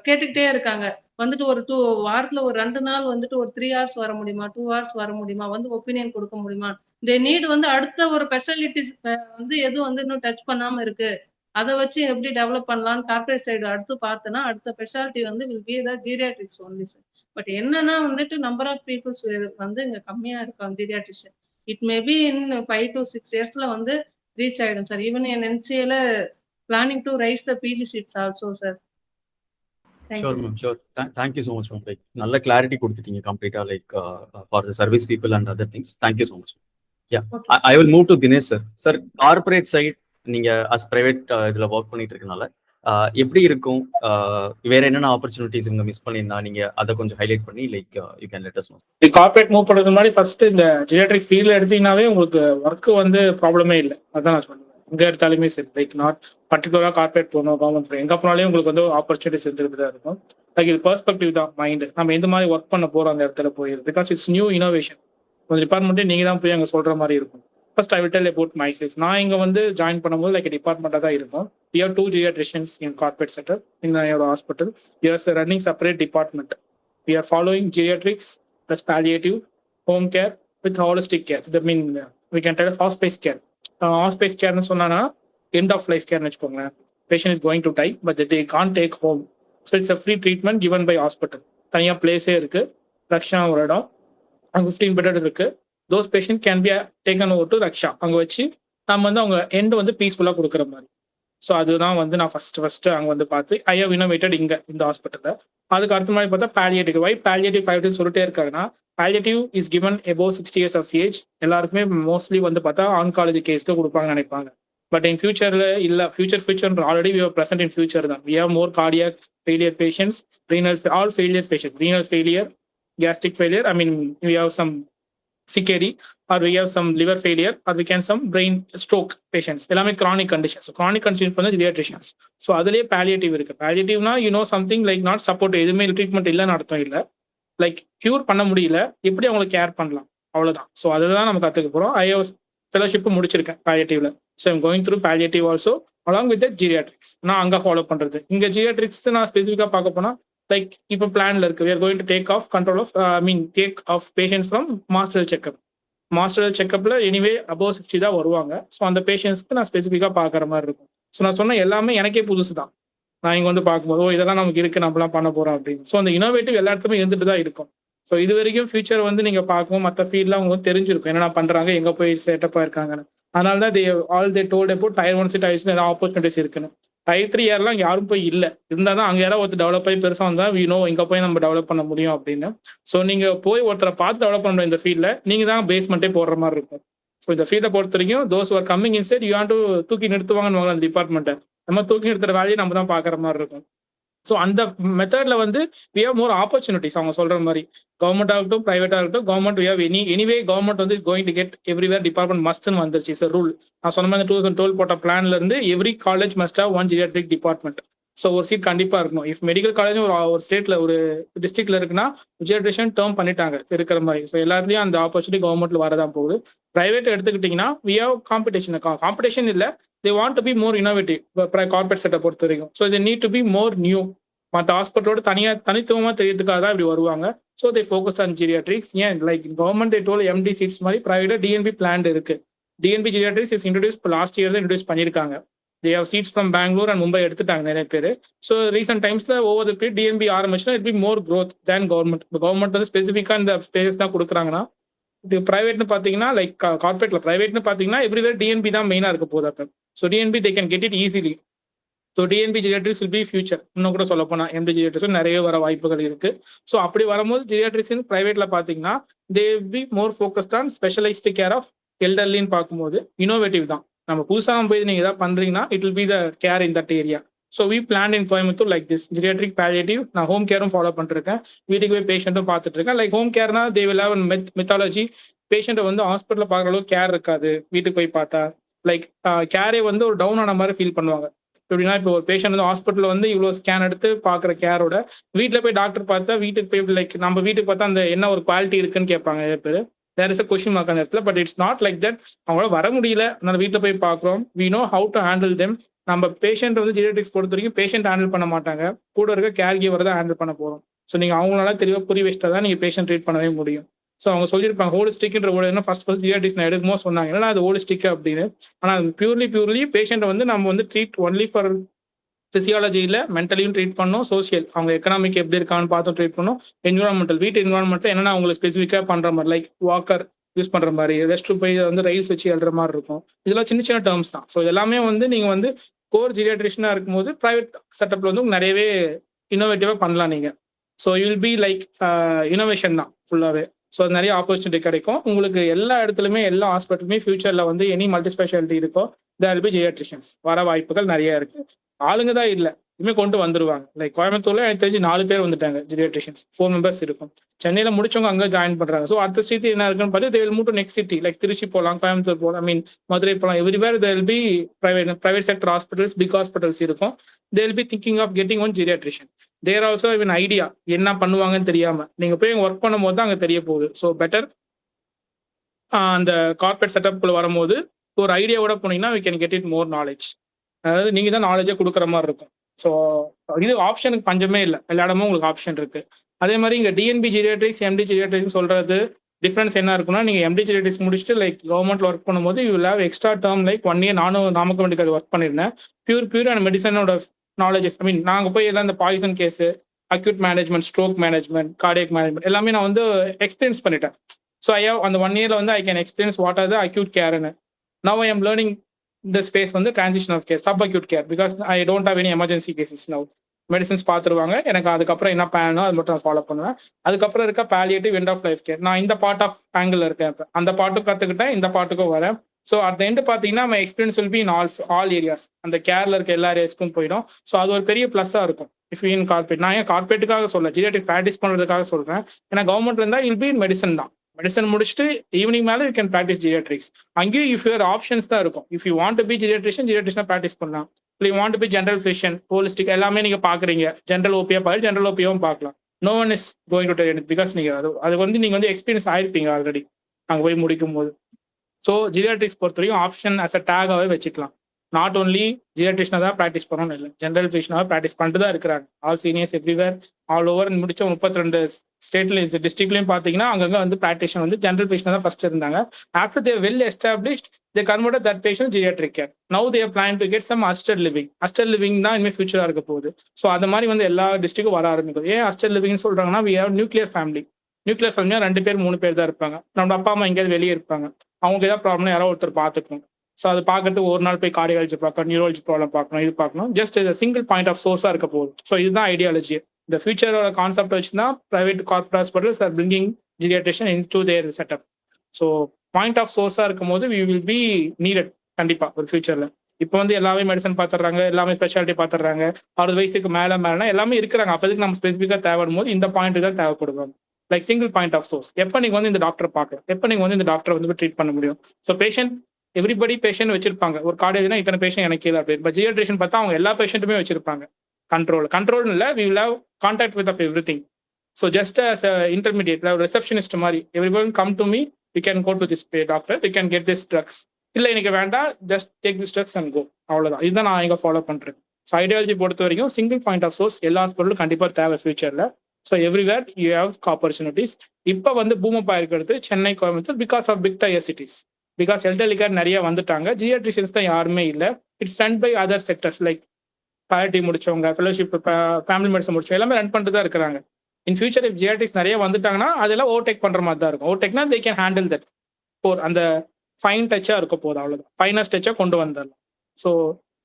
கேட்டுக்கிட்டே இருக்காங்க. வந்துட்டு ஒரு வாரத்துல ஒரு 2 நாள் வந்துட்டு ஒரு 3 ஹவர்ஸ் வர முடியுமா, 2 ஹவர்ஸ் வர முடியுமா, வந்து ஒப்பீனியன் கொடுக்க முடியுமா. தே நீட் வந்து அடுத்த ஒரு ஸ்பெஷாலிட்டிஸ் வந்து எதுவும் வந்து இன்னும் டச் பண்ணாம இருக்கு, அதை வச்சு எப்படி டெவலப் பண்ணலாம்னு கார்பரேட் சைடு அடுத்து பார்த்தோன்னா அடுத்த ஸ்பெஷாலிட்டி வந்து will be the geriatrics only sir. But என்னன்னா வந்துட்டு நம்பர் ஆஃப் பீப்புள்ஸ் வந்து இங்க கம்மியா இருக்காங்க geriatrician. It may be in 5 to 6 இயர்ஸ்ல வந்து ரீச் ஆயிடும் சார். ஈவன் என் என்சிஏல planning to raise the PG seats also, sir. Thank sure you, sir. Ma'am, sure. Thank you so much ma'am. Like நல்ல கிளாரிட்டி கொடுத்துட்டீங்க கம்ப்ளீட்டாக, like for the service people and other things. Thank you so much. Yeah, Okay. I will move to Dinesh sir. Sir, corporate side நீங்கள் as private இதில் work பண்ணிட்டு இருக்கனால எப்படி இருக்கும், வேற என்னென்ன ஆப்பர்ச்சுனிட்டிஸ் இவங்க மிஸ் பண்ணியிருந்தா நீங்கள் அதை கொஞ்சம் ஹைலைட் பண்ணி like you can let us know. Corporate move பண்ணுறது முன்னாடி ஃபர்ஸ்ட் இந்த ஜியாட்ரிக் ஃபீல்டில் எடுத்தீங்கன்னாவே உங்களுக்கு ஒர்க்கு வந்து ப்ராப்ளமே இல்லை. அதான் நான் சொல்லுவேன். எங்கே எடுத்தாலுமே சரி, லைக் நாட் பர்டிகுலராக கார்பரேட் போகணும், கவர்மெண்ட் எங்கே போனாலே உங்களுக்கு வந்து ஆப்பர்ச்சுனிட்டிஸ் இருந்துகிட்டு தான் இருக்கும். லைக் இது பெர்ஸ்பெக்டிவ் தான் மைண்டு, நம்ம எந்த மாதிரி ஒர்க் பண்ண போகிறோம் அந்த இடத்துல போயிருக்கு. Because it's new innovation. உங்கள் டிபார்ட்மெண்ட்டே நீங்கள் தான் போய் அங்கே சொல்கிற மாதிரி இருக்கும். First I will tell about my self. நான் இங்கே வந்து ஜாயின் பண்ணும்போது லைக் டிபார்ட்மெண்ட்டாக தான் இருக்கும். We have 2 geriatricians in corporate setup in our hospital. We are running separate department. We are following geriatrics plus palliative, home care with holistic care. That mean we can tell hospice care. Hospice care னு சொன்னா end of life care னு வெச்சுக்கோங்க. Patient is going to die but they can't take home. So it's a free treatment given by hospital. தனியா பிளேஸே இருக்கு. ரக்ஷா ஒரு இடம், அங்க 15 bed இருக்கு. Those patient can be taken over to ரக்ஷா. அங்க வச்சு நம்ம வந்து அவங்க எண்ட் வந்து பீஸ்ஃபுல்லா கொடுக்குற மாதிரி. ஸோ அதுதான் வந்து நான் ஃபர்ஸ்ட் அங்கே வந்து பார்த்து ஐ ஹவ் இனோவேட்டட் இங்கே இந்த ஹாஸ்பிட்டலில். அதுக்கு அடுத்த மாதிரி பார்த்தா பாலியேட்டிவ். வை பாலியேட்டிவ் சொல்லிட்டே இருக்காங்கன்னா, palliative is given above 60 years of age. எல்லாருக்குமே மோஸ்ட்லி வந்து பார்த்தா ஆன்காலஜி கேஸ்க்கு கொடுப்பாங்கன்னு நினைப்பாங்க. பட் இன் ஃபியூச்சரில் இல்லை, future already we are present in future தான். We have more cardiac failure patients, all failure patients, renal failure, gastric failure. I mean, we have some CKD or we have some liver failure or we can some brain stroke patients. எல்லாமே chronic conditions. So chronic conditions வந்து geriatricians. So அதுலயே palliative இருக்கு. Palliativeனா you know something like not support, எதுவுமே treatment இல்லைன்னு அர்த்தம் இல்லை. Like cure பண்ண முடியல, எப்படி அவங்களுக்கு கேர் பண்ணலாம், அவ்வளோதான். ஸோ அதுதான் நம்ம கற்றுக்க போகிறோம். ஐ ஃபெலோஷிப் முடிச்சிருக்கேன் palliative. So I'm going through palliative also along with geriatrics. நான் அங்கே ஃபாலோ பண்ணுறது. இங்கே ஜீரியாட்ரிக்ஸ் நான் ஸ்பெசிஃபிக்காக பார்க்க போனால் லைக் இப்போ பிளான்ல இருக்கு, we are going to take off control of take off patients from master checkup. Master செக்கப்ல எனிவே above 60 தான் வருவாங்க. ஸோ அந்த பேஷண்ட்ஸ்க்கு நான் ஸ்பெசிஃபிக்காக பார்க்குற மாதிரி இருக்கும். ஸோ நான் சொன்ன எல்லாமே எனக்கே புதுசு தான். நான் இங்கே வந்து பார்க்கும்போது இதெல்லாம் நமக்கு இருக்கு, நம்மளாம் பண்ண போறோம் அப்படின்னு. ஸோ அந்த இனோவேட்டிவ் எல்லா இடத்துமே இருந்துட்டு தான் இருக்கும். ஸோ இது வரைக்கும் ஃபியூச்சர் வந்து நீங்க பார்க்கும் மற்ற ஃபீல்ட்ல அவங்களுக்கு தெரிஞ்சிருக்கும் என்னென்ன பண்றாங்க, எங்க போய் செட்டப்பா இருக்காங்கன்னு. அதனால தான் தே told about Tier 1 city opportunities இருக்குன்னு. Tier 3 ஏர்லாம் யாரும் போய் இல்லை, இருந்தால் தான் அங்கே யாராவது ஒருத்தர் டெவலப் ஆகி பெருசாக வந்தால் வி நோ இங்கே போய் நம்ம டெவலப் பண்ண முடியும் அப்படின்னு. ஸோ நீங்கள் போய் ஒருத்தரை பார்த்து டெவலப் பண்ண இந்த ஃபீல்டில் நீங்கள் தான் பேஸ்மெண்ட்டே போடுற மாதிரி இருக்கும். ஸோ இந்த ஃபீல்டை பொறுத்த வரைக்கும் those are coming inside you want to தூக்கி நிறுத்துவாங்கன்னு அந்த டிபார்ட்மெண்ட்டை. நம்ம தூக்கி நிறுத்துற வேலையை நம்ம தான் பார்க்குற மாதிரி இருக்கும். ஸோ அந்த மெத்தட்ல வந்து வி ஹேவ் மோர் ஆப்பர்ச்சுனிட்டிஸ். அவங்க சொல்ற மாதிரி கவர்மெண்ட் ஆகட்டும், பிரைவேட் ஆகட்டும், government we have anyway government வந்து is going to get everywhere department மஸ்ட்னு வந்துருச்சு. சார் ரூல் நான் சொன்ன மாதிரி 2012 போட்ட பிளான்ல இருந்து every college must have 1 geriatric department. So ஒரு சீட் கண்டிப்பா இருக்கணும். இஃப் மெடிக்கல் காலேஜ் ஒரு ஸ்டேட்ல ஒரு டிஸ்ட்ரிக்ட்ல இருக்குன்னா ஜீரியாட்ரிஷியன் டேர்ம் பண்ணிட்டாங்க இருக்கிற மாதிரி. ஸோ எல்லாத்துலயும் அந்த ஆப்பர்ச்சுனிட்டி கவர்மெண்ட்ல வரதான் போகுது. பிரைவேட் எடுத்துக்கிட்டீங்கன்னா வி ஹேவ் காம்படிஷன் இல்லை, they want to be more innovative. Corporate செட்டை பொறுத்த வரைக்கும் so they need to be more new. மற்ற ஹாஸ்பிட்டலோட தனித்துவமாக தெரியறதுக்காக தான் இப்படி வருவாங்க. So they focused on geriatrics. ஏன் like government they told MD seats மாதிரி ப்ரைவேட்டாக DNB பிளான் இருக்கு. DNB geriatrics is introduced last year தான் இன்ட்ரடியூஸ் பண்ணியிருக்காங்க. they have seats from Bangalore and Mumbai எடுத்துட்டாங்க நிறைய பேர். ஸோ ரீசெண்ட் டைம்ஸ்ல ஓவர் தி பீரியட் DNB ஆரம்பிச்சுன்னா it be more growth than government. Government வந்து ஸ்பெசிஃபிக்காக இந்த ஸ்பேஸ் தான் கொடுக்குறாங்கன்னா, இது பிரைவேட்னு பார்த்தீங்கன்னா லைக் கார்பரேட்ல பிரைவேட்னு பார்த்தீங்கன்னா எவ்ரிவேர் DNB தான் மெயினாக இருக்க போகுது. அப்போ so DNB they can get it easily. So DNB geriatrics will be future. இன்னும் கூட சொல்ல போனால் MD geriatrics நிறைய வர வாய்ப்புகள் இருக்கு. ஸோ அப்படி வரும்போது geriatrics பிரைவேட்ல பார்த்தீங்கன்னா they will be more focused on specialized care of elderlyன்னு பார்க்கும்போது இனோவேட்டிவ் தான். நம்ம புதுசாக போய் நீங்கள் எதாவது பண்றீங்கன்னா it will be the care in that area. ஸோ we planned in Coimbatore like this geriatric palliative. நான் ஹோம் கேரும் ஃபாலோ பண்ணிருக்கேன், வீட்டுக்கு போய் பேஷண்ட்டும் பார்த்துட்டு இருக்கேன். லைக் ஹோம் கேர்னா they will have மெத்தாலஜி. பேஷண்ட்டை வந்து ஹாஸ்பிட்டலில் பார்க்குற அளவுக்கு கேர் இருக்காது, வீட்டுக்கு போய் பார்த்தா லைக் கேரே வந்து ஒரு டவுன் ஆன மாதிரி ஃபீல் பண்ணுவாங்க. எப்படின்னா இப்போ ஒரு பேஷண்ட் வந்து ஹாஸ்பிட்டலில் வந்து இவ்வளோ ஸ்கேன் எடுத்து பார்க்குற கேரோட வீட்டில் போய் டாக்டர் பார்த்தா வீட்டுக்கு போய் லைக் நம்ம வீட்டுக்கு பார்த்தா அந்த என்ன ஒரு குவாலிட்டி இருக்குன்னு கேட்பாங்க நிறைய பேர். There is a question mark அந்த இடத்துல. But it's not like that. அவங்களால வர முடியல, அதனால வீட்டில் போய் பார்க்குறோம். We know how to handle them. நம்ம பேஷண்ட் வந்து ஜீரியாட்ரிக்ஸ் பொறுத்த வரைக்கும் பேஷண்ட் ஹேண்டில் பண்ண மாட்டாங்க, கூட இருக்க கேர் கிவர் தான் ஹேண்டில் பண்ண போகிறோம். ஸோ நீங்கள் அவங்களால தெளிவாக புரிய வச்சுட்டா தான் நீங்கள் பேஷண்ட் ட்ரீட் பண்ணவே முடியும். ஸோ அவங்க சொல்லியிருப்பாங்க ஹோலிஸ்டிக்ன்ற வேர்டு என்ன ஃபர்ஸ்ட் ஜீரியாட்ரிக்ஸ் நான் எடுக்கும்போது சொன்னாங்க ஏன்னா அது ஹோலிஸ்டிக் அப்படின்னு. ஆனால் பியூர்லி பேஷண்ட்டை வந்து நம்ம வந்து ட்ரீட் ஒன்லி ஃபார் ஃபிசியாலஜியில் மென்டலியும் ட்ரீட் பண்ணோம், சோசியல் அவங்க எக்கனாமிக் எப்படி இருக்கான்னு பார்த்து ட்ரீட் பண்ணோம், என்விரான்மெண்டல் வீட்டு என்விரான்மெண்ட்டில் என்னென்ன அவங்களுக்கு ஸ்பெசிஃபிக்காக பண்ணுற மாதிரி லைக் வாக்கர் யூஸ் பண்ணுற மாதிரி, ரெஸ்ட் போய் வந்து ரைல்ஸ் வச்சு எழுதுற மாதிரி இருக்கும். இதெல்லாம் சின்ன சின்ன டேர்ம்ஸ் தான். ஸோ எல்லாமே வந்து நீங்கள் வந்து கோர் ஜீரியாட்ரிஷனாக இருக்கும்போது ப்ரைவேட் செட்டப்பில் வந்து நிறையவே இன்னோவேட்டிவாக பண்ணலாம் நீங்கள். So will be like innovation தான் ஃபுல்லாகவே. ஸோ நிறைய ஆப்பர்ச்சுனிட்டி கிடைக்கும் உங்களுக்கு எல்லா இடத்துலையுமே, எல்லா ஹாஸ்பிட்டலுமே ஃபியூச்சரில் வந்து எனி மல்டி ஸ்பெஷாலிட்டி இருக்கோ தேர் வில் பி ஜீரியாட்ரிஷியன்ஸ் வர வாய்ப்புகள் நிறைய இருக்குது. ஆளுங்க தான் இல்லை, இனிமேல் கொண்டு வந்துருவாங்க. லைக் கோயம்புத்தூர்ல எனக்கு தெரிஞ்சு 4 பேர் வந்துட்டாங்க ஜீரியாட்ரிஷியன்ஸ், 4 மெம்பர்ஸ் இருக்கும். சென்னையில் முடிச்சவங்க அங்கே ஜாயின் பண்ணுறாங்க. ஸோ அடுத்த சிட்டி என்ன இருக்குன்னு பார்த்து they will move to next city like Trichy போகலாம், கோயம்புத்தூர் போகலாம், ஐ மீன் மதுரை போகலாம். Everywhere there will be private sector hospitals, big hospitals இருக்கும். they will be thinking of getting one geriatrician. There also even idea என்ன பண்ணுவாங்கன்னு தெரியாம நீங்க போய் ஒர்க் பண்ணும் போது தான் அங்கே தெரிய போகுது. ஸோ பெட்டர் அந்த கார்பரேட் செட்டப்குள்ள வரும்போது ஒரு ஐடியாவோட போனீங்கன்னா we can get it more knowledge. அதாவது நீங்க தான் நாலேஜே கொடுக்குற மாதிரி இருக்கும். ஸோ இது ஆப்ஷனுக்கு பஞ்சமே இல்லை, எல்லா இடமும் உங்களுக்கு ஆப்ஷன் இருக்கு. அதே மாதிரி இங்கே டிஎன்பி ஜீரியாட்ரிக்ஸ், எம்டி ஜீரியாட்ரிக்ஸ் சொல்றது டிஃப்ரென்ஸ் என்ன இருக்குன்னா, நீங்கள் எம்டி ஜீரியாட்ரிக்ஸ் முடிச்சுட்டு லைக் கவர்மெண்ட்ல ஒர்க் பண்ணும்போது you will have extra term like 1 year. நானும் நாமக்கல் மெடிக்கல் ஒர்க் பண்ணியிருந்தேன். பியூர் அண்ட் மெடிசனோட நாலேஜஸ், ஐ மீன் நாங்கள் போய் எல்லாம் இந்த poison case, acute management, stroke management, cardiac management எல்லாமே நான் வந்து எக்ஸ்பீரியன்ஸ் பண்ணிட்டேன். ஸோ அந்த 1 yearல வந்து I can experience what are the acute கேர்னு. நவ் ஐ எம் லேர்னிங் இந்த ஸ்பேஸ் வந்து transition of care, sub acute care, because I don't have any emergency cases now. Medicines பார்த்துருவாங்க, எனக்கு அதுக்கப்புறம் என்ன பிளானோ அது மட்டும் நான் ஃபாலோ பண்ணுவேன். அதுக்கப்புறம் இருக்க palliative end of life care, நான் இந்த பார்ட் ஆஃப் ஆங்கிள் இருக்கேன். இப்போ அந்த பாட்டும் கற்றுக்கிட்டேன், இந்த பாட்டுக்கும் வரேன். ஸோ அட் த எண்ட் பார்த்தீங்கன்னா my experience will be in all areas. அந்த கேரில் இருக்க எல்லா ஏரியாஸ்க்கும் போயிடும். ஸோ அது ஒரு பெரிய ப்ளஸ்ஸாக இருக்கும் இஃப் இன் கார்பரேட். நான் ஏன் கார்பரேட்டுக்காக சொல்ல, ஜீரியாட்ரிக் ப்ராக்டிஸ் பண்ணுறதுக்காக சொல்கிறேன். ஏன்னா கவர்மெண்ட் இருந்தால் வில் பி இன் மெடிசன் தான். மெடிசன் முடிச்சுட்டு ஈவினிங் மேலே யூ கேன் ப்ராக்டிஸ் ஜீரியாட்ரிக்ஸ். அங்கேயும் இஃப் யூர் ஆப்ஷன்ஸ் தான் இருக்கும். If you want to be ஜீரியாட்ரிஷனா ப்ராக்டிஸ் பண்ணலாம். இல்லை you want to be general physician, holistic எல்லாமே நீங்கள் பார்க்குறீங்க. ஜென்ரல் ஓபியா பார்த்து ஜென்ரல் ஓபியாவும் பார்க்கலாம். No one is going to tell it because நீங்கள் அது வந்து நீங்கள் வந்து எக்ஸ்பீரியன்ஸ் ஆயிருப்பீங்க ஆல்ரெடி அங்கே போய் முடிக்கும் போது. ஸோ ஜீரியாட்ரிக்ஸ் பொறுத்த வரைக்கும் ஆப்ஷன் அஸ் அ டேகாகவே வச்சுக்கலாம். நாட் ஓன்லி ஜீரியாட்ரிஷனாக தான் ப்ராக்டிஸ் பண்ணணும்னு இல்லை, ஜென்ரல் ஃபிசிஷனாக ப்ராக்டிஸ் பண்ணிட்டு தான் இருக்கிறாங்க. All seniors everywhere all over முடிச்ச 32 ஸ்டேட்ல டிஸ்ட்ரிக்ட்லையும் பார்த்தீங்கன்னா அங்கங்கே வந்து ப்ராக்டிஷன் வந்து ஜென்ரல் பேஷண்ட் தான் ஃபர்ஸ்ட் இருந்தாங்க. After they well established they converted that patient geriatric care. Now they plan to get some assisted living. Assisted living தான் இனிமேல் ஃபியூச்சராக இருக்க போகுது. ஸோ அந்த மாதிரி வந்து எல்லா டிஸ்ட்ரிக்டும் வர ஆரம்பிக்கும். ஏன் அசிஸ்டட் லிவிங்னு சொல்றாங்கன்னா, we have nuclear family. Nuclear ஃபேமிலியா 2 பேர் 3 பேர் தான் இருப்பாங்க. நம்ம அப்பா அம்மா எங்கேயாவது வெளியே இருப்பாங்க, அவங்க ஏதாவது ப்ராப்ளம் யாரோ ஒருத்தர் பார்த்துக்கணும். ஸோ அது பார்க்கறதுக்கு ஒரு நாள் போய் கார்டியாலஜி பார்க்கணும், நியூராலஜி ப்ராப்ளம் பார்க்கணும், இது பார்க்கணும். ஜஸ்ட் சிங்கிள் பாயிண்ட் ஆஃப் சோர்ஸாக இருக்க போகுது. ஸோ இதுதான் ஐடியாலஜி. இந்த ஃபியூச்சரோட கான்செப்ட் வச்சுன்னா private corporate hospitals are bringing geriatrician in to their setup. So point of சோர்ஸாக இருக்கும் போது வி வில் பி நீடட் கண்டிப்பாக ஒரு ஃபியூச்சரில். இப்போ வந்து எல்லாமே மெடிசன் பார்த்துடுறாங்க, எல்லாமே ஸ்பெஷாலிட்டி பார்த்துடுறாங்க. 60 வயசுக்கு மேலே எல்லாமே இருக்கிறாங்க. அப்போதுக்கு நம்ம ஸ்பெசிஃபிக்காக தேவைப்படும் போது இந்த பாயிண்ட் தான் தேவைப்படுவாங்க. Like single point of source. எப்போ நீங்கள் வந்து இந்த டாக்டரை பார்க்கலாம், எப்போ நீங்கள் வந்து இந்த டாக்டரை வந்து ட்ரீட் பண்ண முடியும். ஸோ பேஷண்ட் எவ்ரிபடி பேஷண்ட் வச்சிருப்பாங்க. ஒரு கார்டியாலஜினா இத்தனை பேஷண்ட் எனக்கு இல்லை அப்படின்னு. பட் ஜீரியாட்ரிஷன் பார்த்தா அவங்க எல்லா பேஷண்ட்டுமே வச்சிருப்பாங்க. கண்ட்ரோல் இல்லை, we will have contact with of everything. So just as intermediate receptionist மாதிரி everybody come to me, we can go to this doctor, we can get this drugs. இல்லை எனக்கு வேண்டாம், just take this drugs and go, அவ்வளோதான். இதுதான் நான் இங்கே follow பண்ணுறேன். So ideology பொறுத்த வரைக்கும் சிங்கிள் பாயிண்ட் ஆஃப் சோர்ஸ் எல்லா ஹாஸ்பிட்டலும் கண்டிப்பாக தேவை ஃபியூச்சரில். So everywhere you have opportunities. இப்போ வந்து பூமப்பா இருக்கிறது Chennai, Coimbatore, because of big tier cities. Because elderly care நிறைய வந்துட்டாங்க, ஜீரியாட்ரிஷியன்ஸ் தான் யாருமே இல்லை. It's run by other sectors like பாலிட்டி முடிச்சவங்க, ஃபெலோஷிப், ஃபேமிலி மெடிசன் முடிச்சவங்க எல்லாமே ரன் பண்ணிட்டு தான் இருக்கிறாங்க. இன் ஃபியூச்சர் இஃப் ஜீரியாட்ரிக்ஸ் நிறைய வந்துட்டாங்கன்னா அதெல்லாம் ஓவர்டேக் பண்ணுற மாதிரி தான் இருக்கும். ஓவர்டேக்னா தே கேன் ஹேண்டில் தட். அந்த ஃபைன் டச்சாக இருக்க போகுது, அவ்வளோதான். ஃபைனஸ்ட் டச்சாக கொண்டு வந்துடலாம். ஸோ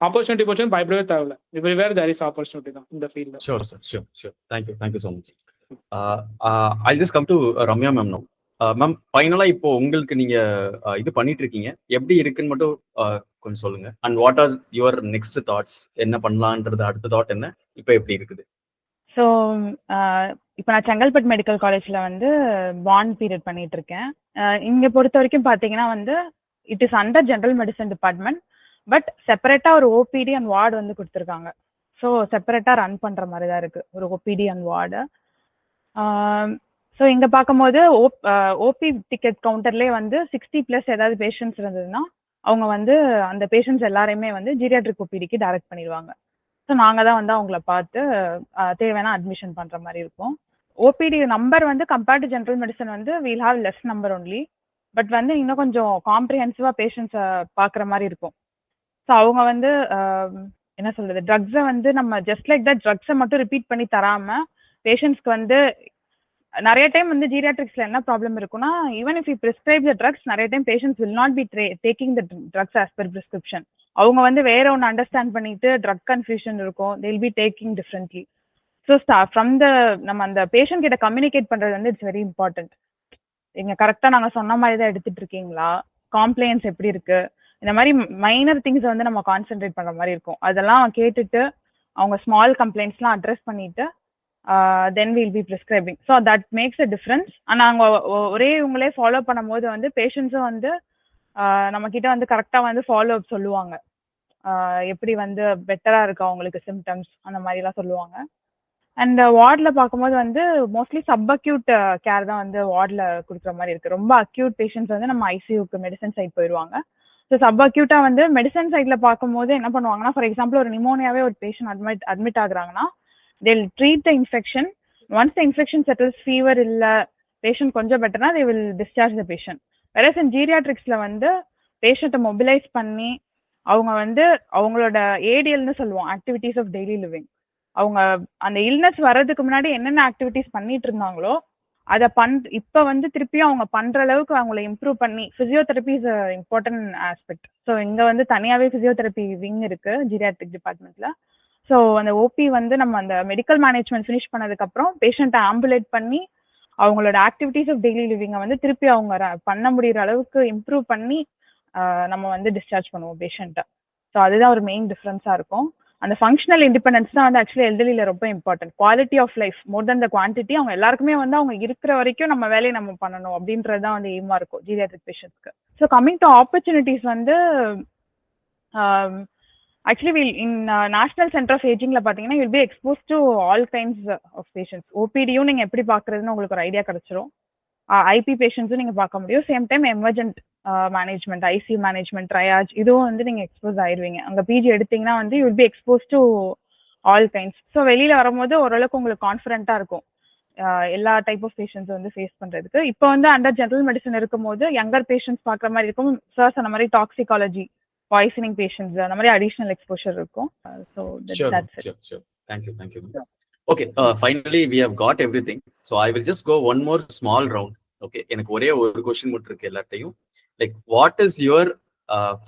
ஆப்பர்ச்சுனிட்டி போச்சு பயப்படவே தேவையில்ல. எவ்ரிவேர் தேர் இஸ் ஆப்பர்ச்சுனிட்டி தான் இந்த ஃபீல்டில். Sure, sir. Sure. Thank you so much. I'll just come to Ramya ma'am now. Ma'am, ஃபைனலா இப்போ உங்களுக்கு நீங்க இது பண்ணிட்டு இருக்கீங்க, எப்படி இருக்குன்னு மட்டும் கொஞ்சம் சொல்லுங்க. And what are your next thoughts, என்ன பண்ணலான்றது அடுத்த தாட் என்ன, இப்போ எப்படி இருக்குது? ஸோ இப்போ நான் செங்கல்பட்டு மெடிக்கல் காலேஜில் வந்து பாண்ட் பீரியட் பண்ணிட்டு இருக்கேன். இங்கே பொறுத்த வரைக்கும் பார்த்தீங்கன்னா வந்து it is under general medicine department. But செப்பரேட்டாக ஒரு ஓபிடி அண்ட் வார்டு வந்து கொடுத்துருக்காங்க. ஸோ செப்பரேட்டாக ரன் பண்ணுற மாதிரி தான் இருக்குது ஒரு ஓபிடி அண்ட் வார்டு. ஸோ இங்கே பார்க்கும்போது ஓபி டிக்கெட் கவுண்டர்லேயே வந்து 60+ ஏதாவது பேஷண்ட்ஸ் இருந்ததுன்னா அவங்க வந்து அந்த பேஷண்ட்ஸ் எல்லாரையுமே வந்து ஜீரியாட்ரிக் ஓபிடிக்கு டைரக்ட் பண்ணிடுவாங்க. ஸோ நாங்கள் தான் வந்து அவங்கள பார்த்து தேவையான அட்மிஷன் பண்ணுற மாதிரி இருக்கும். ஓபிடி நம்பர் வந்து கம்பேர்ட் டு ஜென்ரல் மெடிசன் வந்து we'll have less number only. But வந்து இன்னும் கொஞ்சம் காம்ப்ரிஹென்சிவாக பேஷண்ட்ஸை பார்க்குற மாதிரி இருக்கும். ஸோ அவங்க வந்து என்ன சொல்கிறது, ட்ரக்ஸை வந்து நம்ம ஜஸ்ட் லைக் தட் ட்ரக்ஸை மட்டும் ரிப்பீட் பண்ணி தராமல் பேஷண்ட்ஸ்க்கு வந்து நிறைய டைம் வந்து ஜீரியாட்ரிக்ஸ்ல என்ன ப்ராப்ளம் இருக்குன்னா, even if you prescribe the drugs, நிறைய time patients will not be taking the drugs as per prescription. அவங்க வந்து வேற ஒன்று அண்டர்ஸ்டாண்ட் பண்ணிட்டு ட்ரக் கன்ஃபியூஷன் இருக்கும், they'll be taking differently. So from the நம்ம அந்த பேஷண்ட் கிட்ட கம்யூனிகேட் பண்றது வந்து இட்ஸ் வெரி இம்பார்ட்டன்ட். நீங்க கரெக்டா நாங்க சொன்ன மாதிரி தான் எடுத்துட்டு இருக்கீங்களா, காம்ப்ளைன்ஸ் எப்படி இருக்கு, இந்த மாதிரி மைனர் திங்ஸ் வந்து நம்ம கான்சென்ட்ரேட் பண்ற மாதிரி இருக்கும். அதெல்லாம் கேட்டுட்டு அவங்க ஸ்மால் கம்ப்ளைண்ட்ஸ்லாம் அட்ரஸ் பண்ணிட்டு then will be prescribing. So that makes a difference. ஆனால் அவங்க ஒரே இவங்களே ஃபாலோ பண்ணும்போது வந்து பேஷண்ட்ஸும் வந்து நம்ம கிட்ட வந்து கரெக்டாக வந்து ஃபாலோ அப் சொல்லுவாங்க, எப்படி வந்து பெட்டரா இருக்கு அவங்களுக்கு சிம்டம்ஸ் அந்த மாதிரிலாம் சொல்லுவாங்க. அண்ட் வார்டில் பார்க்கும்போது வந்து மோஸ்ட்லி சப் அக்யூட் கேர் தான் வந்து வார்டில் கொடுக்குற மாதிரி இருக்கு. ரொம்ப அக்யூட் பேஷண்ட்ஸ் வந்து நம்ம ஐசியூக்கு மெடிசன் சைட் போயிடுவாங்க. ஸோ சப் அக்யூட்டா வந்து மெடிசன் சைட்ல பார்க்கும்போது என்ன பண்ணுவாங்கன்னா, ஃபார் எக்ஸாம்பிள் ஒரு நிமோனியாவே ஒரு பேஷண்ட் அட்மிட் ஆகுறாங்கன்னா, they'll treat the infection. Once the infection settles, fever இல்ல, patient கொஞ்சம் பெட்டர்னா they will discharge the patient. whereas in geriatricsல வந்து பேஷண்ட்டை மொபிலைஸ் பண்ணி அவங்க வந்து அவங்களோட ஏடிஎல்னு சொல்லுவோம், ஆக்டிவிட்டிஸ் ஆஃப் டெய்லி லிவிங், அவங்க அந்த இல்னஸ் வர்றதுக்கு முன்னாடி என்னென்ன ஆக்டிவிட்டிஸ் பண்ணிட்டு இருந்தாங்களோ அதை இப்போ வந்து திருப்பியும் அவங்க பண்ற அளவுக்கு அவங்கள இம்ப்ரூவ் பண்ணி, physiotherapy is important aspect. So இங்க வந்து தனியாவே பிசியோதெரப்பி விங் இருக்கு ஜீரியாட்ரிக் டிபார்ட்மெண்ட்ல. ஸோ அந்த ஓபி வந்து நம்ம அந்த மெடிக்கல் மேனேஜ்மெண்ட் ஃபினிஷ் பண்ணதுக்கப்புறம் பேஷண்ட்டை ஆம்புலேட் பண்ணி அவங்களோட ஆக்டிவிட்டிஸ் ஆஃப் டெய்லி லிவிங்கை வந்து திருப்பி அவங்க பண்ண முடிகிற அளவுக்கு இம்ப்ரூவ் பண்ணி நம்ம வந்து டிஸ்சார்ஜ் பண்ணுவோம் பேஷண்ட்டை. ஸோ அதுதான் ஒரு மெயின் டிஃப்ரென்ஸாக இருக்கும். அந்த ஃபங்க்ஷனல் இண்டிபெண்டன்ஸ் தான் வந்து ஆக்சுவலி எல்டர்லியில் ரொம்ப important. Quality of life more than the quantity. அவங்க எல்லாருக்குமே வந்து அவங்க இருக்கிற வரைக்கும் நம்ம வேலையை நம்ம பண்ணணும் அப்படின்றது தான் வந்து எய்மாக இருக்கும் ஜீரியாட்ரிக் பேஷண்ட்ஸ்க்கு. ஸோ கம்மிங் டு ஆப்பர்ச்சுனிட்டிஸ் வந்து actually in national centre of ஏஜிங்ல பார்த்தீங்கன்னா will be expose to all kinds of patients. ஓபிடியும் நீங்கள் எப்படி பார்க்குறதுன்னு உங்களுக்கு ஒரு ஐடியா கிடைச்சிரும். ஐபி பேஷண்ட்ஸும் நீங்கள் பார்க்க முடியும். Same time emergent management, ICU management, triage, இதுவும் வந்து நீங்கள் எக்ஸ்போஸ் ஆயிடுவீங்க. அங்கே பிஜி எடுத்தீங்கன்னா வந்து you will be expose to all kinds. So வெளியில் வரும்போது ஓரளவுக்கு உங்களுக்கு கான்ஃபிடென்ட்டாக இருக்கும் எல்லா டைப் ஆஃப் பேஷண்ட்ஸ் வந்து ஃபேஸ் பண்ணுறதுக்கு. இப்போ வந்து அண்டர் ஜென்ரல் மெடிசன் இருக்கும்போது யங்கர் பேஷண்ட்ஸ் பார்க்குற மாதிரி இருக்கும். சார் அந்த மாதிரி டாக்ஸிகாலஜி, பாய்சனிங் பேஷண்ட்ஸ், அந்த மாதிரி அடிஷனல் எக்ஸ்போஷர் இருக்கும். So that's it. Thank you. Okay, finally we have got everything. So I will just go one more small round. Okay, எனக்கு ஒரே ஒரு क्वेश्चन மட்டும் இருக்கு எல்லாத்தையும். Like, what is your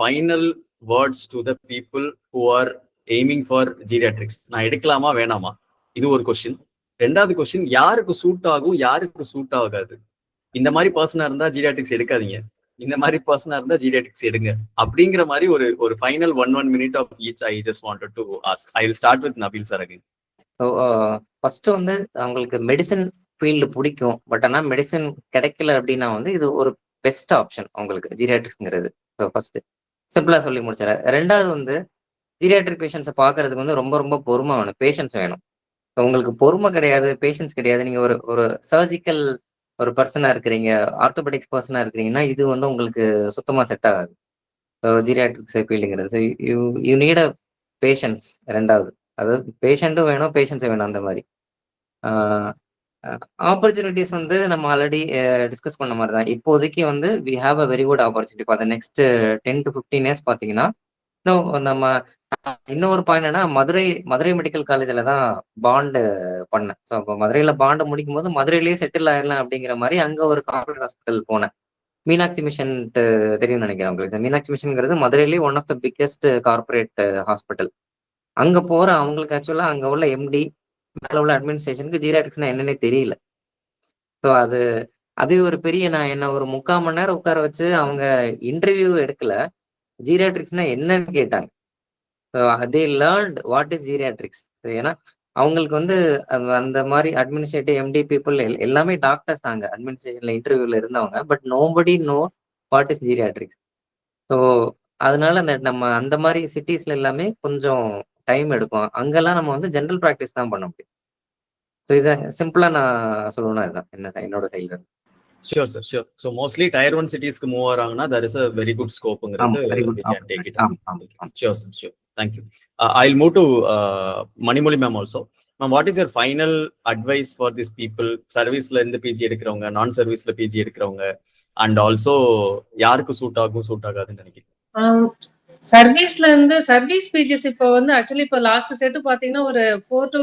final words to the people who are aiming for geriatrics? நான் எடுக்கலாமா வேணாமா, இது ஒரு क्वेश्चन. ரெண்டாவது क्वेश्चन, யாருக்கு சூட் ஆகும் யாருக்கு சூட் ஆகாது, இந்த மாதிரி பர்சனா இருந்தா ஜீரியாட்ரிக்ஸ் எடுக்காதீங்க, இந்த மாதிரி பர்சனா இருந்தா ஜீரியாட்ரிக்ஸ் எடுங்க, அப்படிங்கிற மாதிரி ஒரு final 1 minute of each I just wanted to ask. I will start with Nabil sir again. So first வந்து அவங்களுக்கு மெடிசன் ஃபீல்டு பிடிக்கும், பட் ஆனால் மெடிசன் கிடைக்கல அப்படின்னா வந்து இது ஒரு பெஸ்ட் ஆப்ஷன் உங்களுக்கு ஜீரியாட்ரிக்ஸ்ங்கிறது. ஸோ ஃபர்ஸ்ட் சிம்பிளாக சொல்லி முடிச்சிடறேன். ரெண்டாவது வந்து ஜீரியாட்ரிக் பேஷண்ட்ஸை பார்க்கறதுக்கு வந்து ரொம்ப ரொம்ப பொறுமை வேணும், பேஷன்ஸ் வேணும். ஸோ உங்களுக்கு பொறுமை கிடையாது, பேஷன்ஸ் கிடையாது, நீங்கள் ஒரு சர்ஜிக்கல் ஒரு பர்சனாக இருக்கிறீங்க, ஆர்த்தோபெடிக்ஸ் பர்சனாக இருக்கிறீங்கன்னா இது வந்து உங்களுக்கு சுத்தமாக செட் ஆகாது ஜீரியாட்ரிக்ஸ் ஃபீல்டுங்கிறது. So you need a patience. ரெண்டாவது அதாவது பேஷண்ட்டும் வேணும், பேஷன்ஸும் வேணும். அந்த மாதிரி ஆப்பர்ச்சுனிட்டிஸ் வந்து நம்ம ஆல்ரெடி டிஸ்கஸ் பண்ண மாதிரி தான். இப்போதைக்கு வந்து we have a very good opportunity for the next 10 to 15 years. பார்த்தீங்கன்னா நம்ம இன்னொரு பாயிண்ட் என்னன்னா, மதுரை மெடிக்கல் காலேஜில் தான் பாண்டு பண்ணேன். ஸோ அப்போ மதுரையில் பாண்டு முடிக்கும் போது மதுரையிலேயே செட்டில் ஆயிடலாம் அப்படிங்கிற மாதிரி அங்கே ஒரு கார்பரேட் ஹாஸ்பிட்டல் போனேன். மீனாட்சி மிஷன் தெரியும்னு நினைக்கிறேன் உங்களுக்கு. மீனாட்சி மிஷன்ங்கிறது மதுரையிலேயே one of the biggest corporate hospital. அங்க போற அவங்களுக்கு ஆக்சுவலா அங்க உள்ள எம்டி, மேல உள்ள அட்மினிஸ்ட்ரேஷனுக்கு ஜீரியாட்ரிக்ஸ்னா என்னன்னே தெரியல. ஸோ அது ஒரு பெரிய, நான் என்ன ஒரு 3/4 மணி நேரம் உட்கார வச்சு அவங்க இன்டர்வியூ எடுக்கல, ஜீரியாட்ரிக்ஸ்னா என்னன்னு கேட்டாங்க. So they learnt what is geriatrics. ஏன்னா அவங்களுக்கு வந்து அந்த மாதிரி அட்மினிஸ்ட்ரேட்டிவ் எம்டி பீப்புள் எல்லாமே டாக்டர்ஸ் தாங்க அட்மினிஸ்ட்ரேஷன்ல இன்டர்வியூல இருந்தவங்க, but nobody no what is geriatrics. So அதனால நம்ம அந்த மாதிரி சிட்டிஸ்ல எல்லாமே கொஞ்சம் டைம் எடுக்கும். அங்கெல்லாம் நம்ம வந்து ஜென்ரல் ப்ராக்டிஸ் தான் பண்ண முடியும். ஸோ இதை சிம்பிளா நான் சொல்லணும்னா இதுதான் என்னோட side. Sure sir, sure. So mostly tier 1 cities க்கு move ஆறாங்கன்னா there is a very good scope ங்கிறது we can take it. Sure sir, sure. Thank you. I'll move to Manimoli ma'am also. Ma'am, what is your final advice for these people, சர்வீஸ்ல இருந்து PG எடுக்கிறவங்க, நான் சர்வீஸ்ல PG எடுக்கிறவங்க, and also யாருக்கு suit ஆகாதுன்னு நினைக்கிறீங்க? சர்வீஸ்ல இருந்து சர்வீஸ் பிஜிஸ் இப்போ வந்து ஆக்சுவலி இப்போ லாஸ்ட் செட்டு பாத்தீங்கன்னா ஒரு 4 to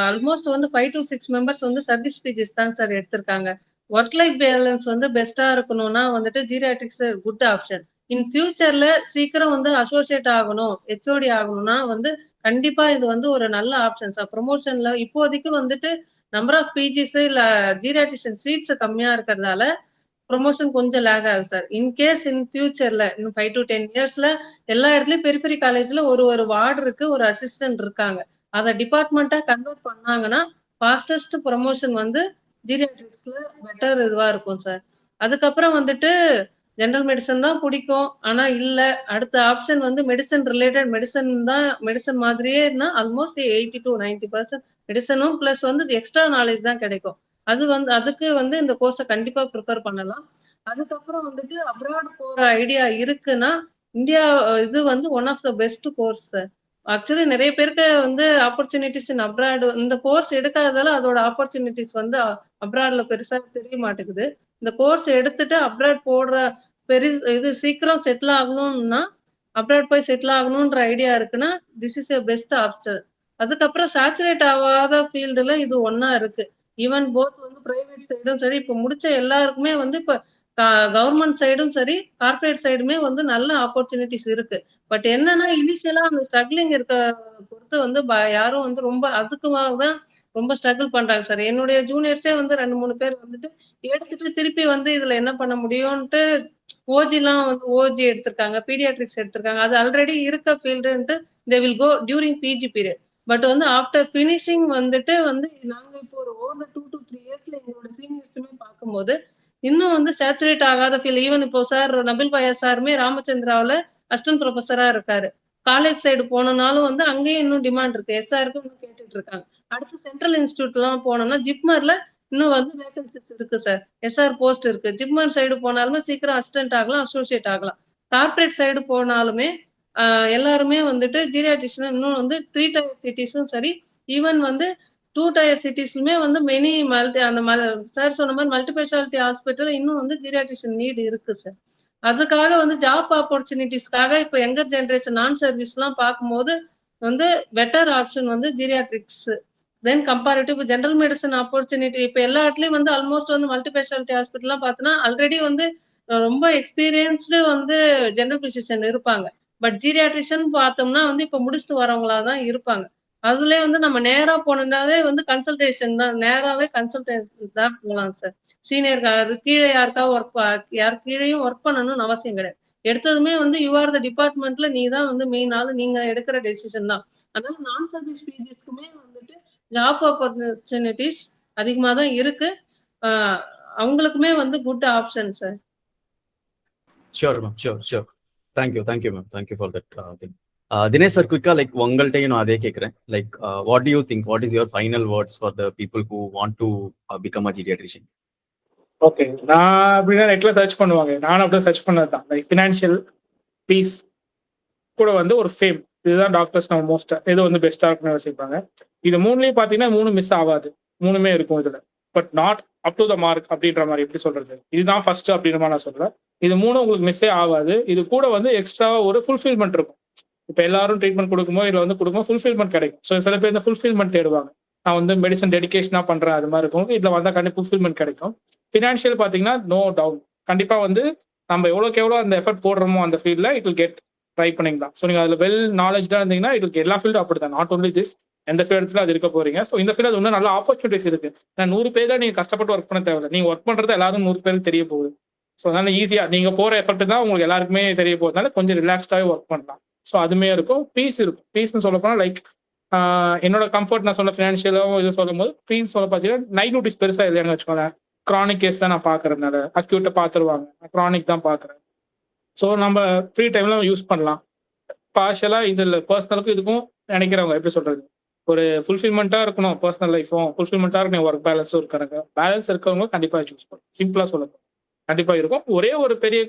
ஆல்மோஸ்ட் வந்து 5 to 6 மெம்பர்ஸ் வந்து சர்வீஸ் பிஜிஸ் தான் சார் எடுத்திருக்காங்க. ஒர்க் லைஃப் பேலன்ஸ் வந்து பெஸ்டா இருக்கணும்னா வந்துட்டு ஜீரியாட்ரிக்ஸ் குட் ஆப்ஷன். இன் ஃபியூச்சர்ல சீக்கிரம் வந்து அசோசியேட் ஆகணும், ஹெச்ஓடி ஆகணும்னா வந்து கண்டிப்பா இது வந்து ஒரு நல்ல ஆப்ஷன் சார். ப்ரொமோஷன்ல இப்போதைக்கு வந்துட்டு நம்பர் ஆஃப் பிஜிஸ் இல்ல ஜீரியாட்ரிஷியன் சீட்ஸ் கம்மியா இருக்கிறதால ப்ரொமோஷன் கொஞ்சம் லேக் ஆகுது சார். இன்கேஸ் இன் ஃபியூச்சர்ல இன்னும் 5 to 10 இயர்ஸ்ல எல்லா இடத்துலயும் பெரிஃபெரி காலேஜ்ல ஒரு வார்டு இருக்கு, ஒரு அசிஸ்டன்ட் இருக்காங்க. அத டிபார்ட்மெண்ட்டா கன்வெர்ட் பண்ணாங்கன்னா ஃபாஸ்டஸ்ட் ப்ரொமோஷன் வந்து ஜீரியாட்ரிக்ஸ்ல பெட்டர் இதுவா இருக்கும் சார். அதுக்கப்புறம் வந்துட்டு ஜெனரல் மெடிசன் தான் பிடிக்கும். ஆனா இல்ல, அடுத்த ஆப்ஷன் வந்து மெடிசன் ரிலேட்டட் மெடிசன் மாதிரியே ஆல்மோஸ்ட் 80 to 90% மெடிசனும் பிளஸ் வந்து எக்ஸ்ட்ரா நாலேஜ் தான் கிடைக்கும். அது வந்து அதுக்கு வந்து இந்த கோர்ஸ கண்டிப்பா ப்ரிஃபர் பண்ணலாம். அதுக்கப்புறம் வந்துட்டு அப்ராட் போற ஐடியா இருக்குன்னா, இந்தியா இது வந்து one of the best course sir. Actually நெறைய பேருக்கு வந்து ஆப்பர்ச்சுனிட்டீஸ் இன் அப்ராட் இந்த கோர்ஸ் எடுக்காததால அதோட ஆப்பர்ச்சுனிட்டீஸ் வந்து அப்ராட்ல பெருசா தெரிய மாட்டேங்குது. இந்த கோர்ஸ் எடுத்துட்டு அப்ராட் போடுற இது சீக்கிரம் செட்டில் ஆகணும்னா, அப்ராட் போய் செட்டில் ஆகணுன்ற ஐடியா இருக்குன்னா, this is a best option. அதுக்கப்புறம் சேச்சுரேட் ஆவாத ஃபீல்டுல இது ஒண்ணா இருக்கு. ஈவன் போத் வந்து பிரைவேட் சைடும் சரி, இப்ப முடிச்ச எல்லாருக்குமே வந்து இப்ப கவர்மெண்ட் சைடும் சரி, கார்ப்பரேட் சைடுமே வந்து நல்ல ஆப்பர்ச்சுனிட்டீஸ் இருக்கு. பட் என்னன்னா, இனிஷியலா அந்த ஸ்ட்ரகிளிங் இருக்க பொறுத்து வந்து யாரும் வந்து ரொம்ப அதுக்குமாக தான் ரொம்ப ஸ்ட்ரகிள் பண்றாங்க சார். என்னுடைய ஜூனியர்ஸே வந்து 2, 3 பேர் வந்துட்டு எடுத்துட்டு திருப்பி வந்து இதுல என்ன பண்ண முடியும்ன்ட்டு ஓஜிலாம் வந்து ஓஜி எடுத்திருக்காங்க, பீடியாட்ரிக்ஸ் எடுத்திருக்காங்க. அது ஆல்ரெடி இருக்க ஃபீல்டுன்ட்டு they will go during PG period. But வந்து ஆஃப்டர் ஃபினிஷிங் வந்துட்டு வந்து நாங்க இப்போ ஒரு ஓவர் 2 to 3 இயர்ஸ்ல எங்களோட சீனியர்ஸுமே பார்க்கும்போது, இன்னும் வந்து சேச்சுரேட் ஆகாத ஃபீல்ட். ஈவன் இப்போ சார் நபில் பயாஸ் சாருமே ராமச்சந்திராவுல அசிஸ்டன்ட் புரொஃபஸரா இருக்காரு. காலேஜ் சைடு போனனாலும் வந்து அங்கேயும் இன்னும் டிமாண்ட் இருக்கு. எஸ்ஆருக்கு இன்னும் கேட்டுட்டு இருக்காங்க. அடுத்து சென்ட்ரல் இன்ஸ்டிடியூட்லாம் போனோம்னா ஜிப்மர்ல இன்னும் வந்து வேகன்சிஸ் இருக்கு சார். எஸ்ஆர் போஸ்ட் இருக்கு. ஜிப்மர் சைடு போனாலுமே சீக்கிரம் அசிஸ்டன்ட் ஆகலாம், அசோசியேட் ஆகலாம். கார்ப்பரேட் சைடு போனாலுமே எல்லாருமே வந்துட்டு ஜீரியாட்ரிஷியன் இன்னும் வந்து 3 டயர் சிட்டிஸும் சரி, ஈவன் வந்து 2 டயர் சிட்டிஸ்லுமே வந்து மெனி சார் சொன்ன மாதிரி மல்டி ஸ்பெஷாலிட்டி ஹாஸ்பிட்டல் இன்னும் வந்து ஜீரியாட்ரிஷியன் நீட் இருக்கு சார். அதுக்காக வந்து ஜாப் ஆப்பர்ச்சுனிட்டிஸ்க்காக இப்ப யங்கர் ஜெனரேஷன் நான் சர்வீஸ்லாம் பார்க்கும்போது வந்து பெட்டர் ஆப்ஷன் வந்து ஜீரியாட்ரிக்ஸ். தென் கம்பேரிட்டிவ் ஜெனரல் மெடிசன் ஆப்பர்ச்சுனிட்டி இப்ப எல்லா இடத்துலயும் வந்து ஆல்மோஸ்ட் வந்து மல்டி ஸ்பெஷாலிட்டி ஹாஸ்பிட்டல்லாம் பார்த்தீங்கன்னா, ஆல்ரெடி வந்து ரொம்ப எக்ஸ்பீரியன்ஸ்டு வந்து ஜெனரல் பிசிஷியன் இருப்பாங்க. பட் ஜீரியாட்ரிஷியன் பார்த்தோம்னா வந்து இப்ப முடிச்சுட்டு வரவங்களா தான் இருப்பாங்க. அதுலயே வந்து நம்ம நேரா போனோம்னாலே வந்து கன்சல்டேஷன் தான். நேராவே கன்சல்டேஷன் தான் போலாம் சார். சீனியர் கீழ யார் கீழயும் ஒர்க் பண்ணணும்னு அவசியம் கிடையாது. எடுத்ததுமே வந்து யூ ஆர் த டிபார்ட்மெண்ட்ல நீ தான் வந்து மெயின் ஆளு. நீங்க எடுக்கிற டெசிஷன் தான். அதனால நான் சர்வீஸ் பிஜிஸ்க்குமே வந்துட்டு ஜாப் ஆப்பர்ச்சுனிட்டிஸ் அதிகமா தான் இருக்கு. அவங்களுக்குமே வந்து good option sir. Sure ma'am, sure. Thank you ma'am. Thank you for that thing. Dinesh sir, குயிக்கா லைக் உங்கள்கிட்டயும் நான் அதே கேட்குறேன். Like what do you think, what is your final words for the people who want to become a geriatrician? Okay, நான் அப்படின்னா நெட்ல search பண்ணுவாங்க. நானும் அப்படியே சர்ச் பண்ணது தான். லைக் ஃபினான்ஷியல் பீஸ் கூட வந்து ஒரு ஃபேம், இதுதான் டாக்டர்ஸ் நம்ம மோஸ்ட் இது வந்து பெஸ்ட்டாக இருக்குன்னு யோசிப்பாங்க. இது மூணுலேயும் பார்த்தீங்கன்னா 3 மிஸ் ஆகாது, 3மே இருக்கும் இதில். But not up to the mark அப்படின்ற மாதிரி எப்படி சொல்றது, இதுதான் ஃபர்ஸ்ட் அப்படின்ற மாதிரி நான் சொல்றேன். இது 3 உங்களுக்கு மிஸ்ஸே ஆகாது. இது கூட வந்து எக்ஸ்ட்ராவா ஒரு ஃபுல்ஃபில்மெண்ட் இருக்கும். இப்போ எல்லாரும் ட்ரீட்மெண்ட் கொடுக்கும்போது இதில் வந்து கொடுக்கும்போது ஃபுல்ஃபில்மெண்ட் கிடைக்கும். ஸோ சில பேர் இந்த ஃபுல்ஃபில்மெண்ட் தேடுவாங்க. நான் வந்து மெடிசன் டெடிகேஷனாக பண்ணுறேன், அது மாதிரி இருக்கும். இதில் வந்தால் கண்டிப்பாக ஃபுல்ஃபில்மெண்ட் கிடைக்கும். ஃபினான்ஷியல் பார்த்தீங்கன்னா நோ டவுட், கண்டிப்பாக வந்து நம்ம எவ்வளோக்கு எவ்வளோ அந்த எஃபர்ட் போடுறோமோ அந்த ஃபீல்டில் இட் வில் கெட் ட்ரை பண்ணிக்கலாம். ஸோ நீங்கள் அதில் வெல் நாலேஜாக இருந்தீங்கன்னா இட் வில் எல்லா ஃபீல்டும் அப்படி தான், நாட் ஒன்லி திஸ். எந்த ஃபீல்டில் அது இருக்க போறீங்க. ஸோ இந்த ஃபீல்டு இன்னும் நல்ல ஆப்பர்ச்சுனிட்டிஸ் இருக்கு. நான் 100 பேர் தான் நீங்கள் கஷ்டப்பட்டு ஒர்க் பண்ண தேவையில்லை. நீங்கள் ஒர்க் பண்ணுறது எல்லாரும் 100 பேருக்கு தெரிய போகுது. ஸோ அதனால ஈஸியாக நீங்கள் போகிற எஃபர்ட் தான் உங்களுக்கு எல்லாருக்குமே தெரிய போகிறதுனால கொஞ்சம் ரிலாக்ஸ்டாகவே ஒர்க் பண்ணலாம். ஸோ அதுமே இருக்கும். பீஸ் இருக்கும். பீஸ்னு சொல்ல போனால் லைக் என்னோட கம்ஃபர்ட் நான் சொன்ன ஃபினான்ஷியலாகவும் இது சொல்லும் போது பீஸ் சொல்ல பார்த்தீங்கன்னா நைட் டியூட்டிஸ் பெருசாக இல்லைன்னு வச்சுக்கோங்களேன். க்ரானிக் கேஸ் தான் நான் பார்க்கறதுனால அக்யூட்டை பார்த்துருவாங்க, நான் க்ரானிக் தான் பார்க்குறேன். ஸோ நம்ம ஃப்ரீ டைம்ல யூஸ் பண்ணலாம். பார்ஷலாக இதில் பர்சனலுக்கும் இதுக்கும் நினைக்கிறவங்க எப்படி சொல்றது, ஒரு ஃபுல்ஃபில்மெண்ட்டாக இருக்கணும், பர்சனல் லைஃப்பும் ஃபுல்ஃபில்மெண்ட்டாக இருக்கணும், ஒர்க் பேலன்ஸும் இருக்கிறாங்க. பேலன்ஸ் இருக்கவங்க கண்டிப்பாக சூஸ் பண்ணும். சிம்பிளாக சொல்லணும் கண்டிப்பாக இருக்கும். ஒரே ஒரு பெரிய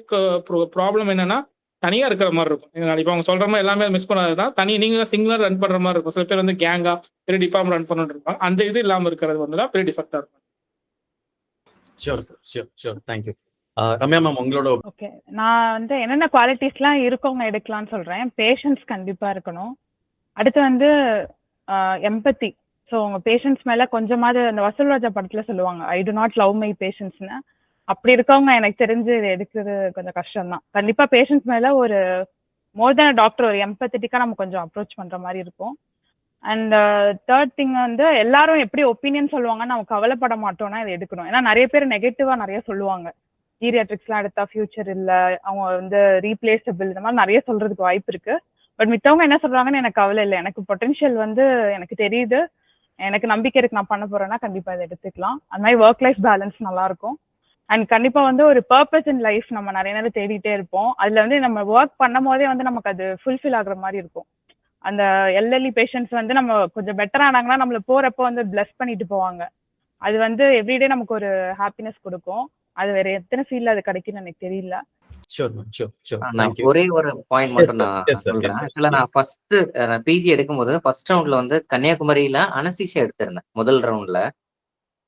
ப்ராப்ளம் என்னன்னா தனியாக இருக்கிற மாதிரி இருக்கும். இப்போ அவங்க சொல்கிற மாதிரி எல்லாமே மிஸ் பண்ணாது தான். நீங்க தான் சிங்கிளாக ரன் பண்ணுற மாதிரி இருக்கும். சில பேர் வந்து கேங்கா பெரிய டிபார்ட்மெண்ட் ரன் பண்ணிட்டு இருப்பாங்க. அந்த இது இல்லாமல் இருக்கிறது வந்து தான் பெரிய டிஃபெக்டாக இருக்கும். Sure sir, sure. Thank you. Ramya ma'am, உங்களோட ஓகே, நான் வந்து என்னென்ன குவாலிட்டிஸ்லாம் இருக்கவங்க எடுக்கலாம்னு சொல்றேன். பேஷன்ஸ் கண்டிப்பா இருக்கணும். அடுத்து வந்து எம்பத்தி. ஸோ உங்க பேஷன்ஸ் மேல கொஞ்சமாவது அந்த வசூல் ராஜா படத்துல சொல்லுவாங்க, ஐ டு நாட் லவ் மை பேஷன்ஸ்னு. அப்படி இருக்கவங்க எனக்கு தெரிஞ்சு இது எடுக்கிறது கொஞ்சம் கஷ்டம் தான். கண்டிப்பா பேஷண்ட்ஸ் மேல ஒரு மோர் தென் டாக்டர் ஒரு எம்பத்தட்டிக்கா நம்ம கொஞ்சம் அப்ரோச் பண்ற மாதிரி இருக்கும். அண்ட் தேர்ட் திங் வந்து எல்லாரும் எப்படி ஒப்பீனியன் சொல்லுவாங்கன்னு நம்ம கவலைப்பட மாட்டோம்னா இதை எடுக்கணும். ஏன்னா நிறைய பேர் நெகட்டிவா நிறைய சொல்லுவாங்க. ஜீரியாட்ரிக்ஸ்லாம் எடுத்தா ஃபியூச்சர் இல்ல, அவங்க வந்து ரீப்ளேசபிள், இந்த மாதிரி நிறைய சொல்றதுக்கு வாய்ப்பு இருக்கு. பட் மித்தவங்க என்ன சொல்றாங்கன்னு எனக்கு கவலை இல்லை. எனக்கு பொட்டன்ஷியல் வந்து எனக்கு தெரியுது, எனக்கு நம்பிக்கை இருக்கு, நான் பண்ண போறேன்னா கண்டிப்பா இதை எடுத்துக்கலாம். அந்த மாதிரி ஒர்க் லைஃப் பேலன்ஸ் நல்லா இருக்கும். அண்ட் கண்டிப்பா வந்து ஒரு பர்பஸ் இன் லைஃப் நம்ம நிறைய நேரம் தேடிட்டே இருப்போம். அதுல வந்து நம்ம ஒர்க் பண்ணும் போதே வந்து நமக்கு அது ஃபுல்ஃபில் ஆகுற மாதிரி இருக்கும். அந்த எல்எல்இ பேஷண்ட்ஸ் வந்து நம்ம கொஞ்சம் பெட்டர் ஆனாங்கன்னா நம்மள போறப்போ வந்து பிளஸ் பண்ணிட்டு போவாங்க. அது வந்து எவ்ரிடே நமக்கு ஒரு ஹாப்பினஸ் கொடுக்கும். அது வேற எத்தனை ஃபீல்ட்ல அது கிடைக்குன்னு எனக்கு தெரியல. Sure ma'am, sure sure. நான் தேங்க்யூ. ஒரே ஒரு பாயிண்ட் எஸ் மட்டும் சார், நான் எஸ் சார், எஸ் சொல்றேன். சார், ஆக்சுவலா நான் எஸ். ஃபர்ஸ்ட் பிஜி எடுக்கும்போது ஃபர்ஸ்ட் ரவுண்ட்ல வந்து கன்னியாகுமரியில அனஸ்தீசியா எடுத்திருந்தேன் முதல் ரவுண்ட்ல.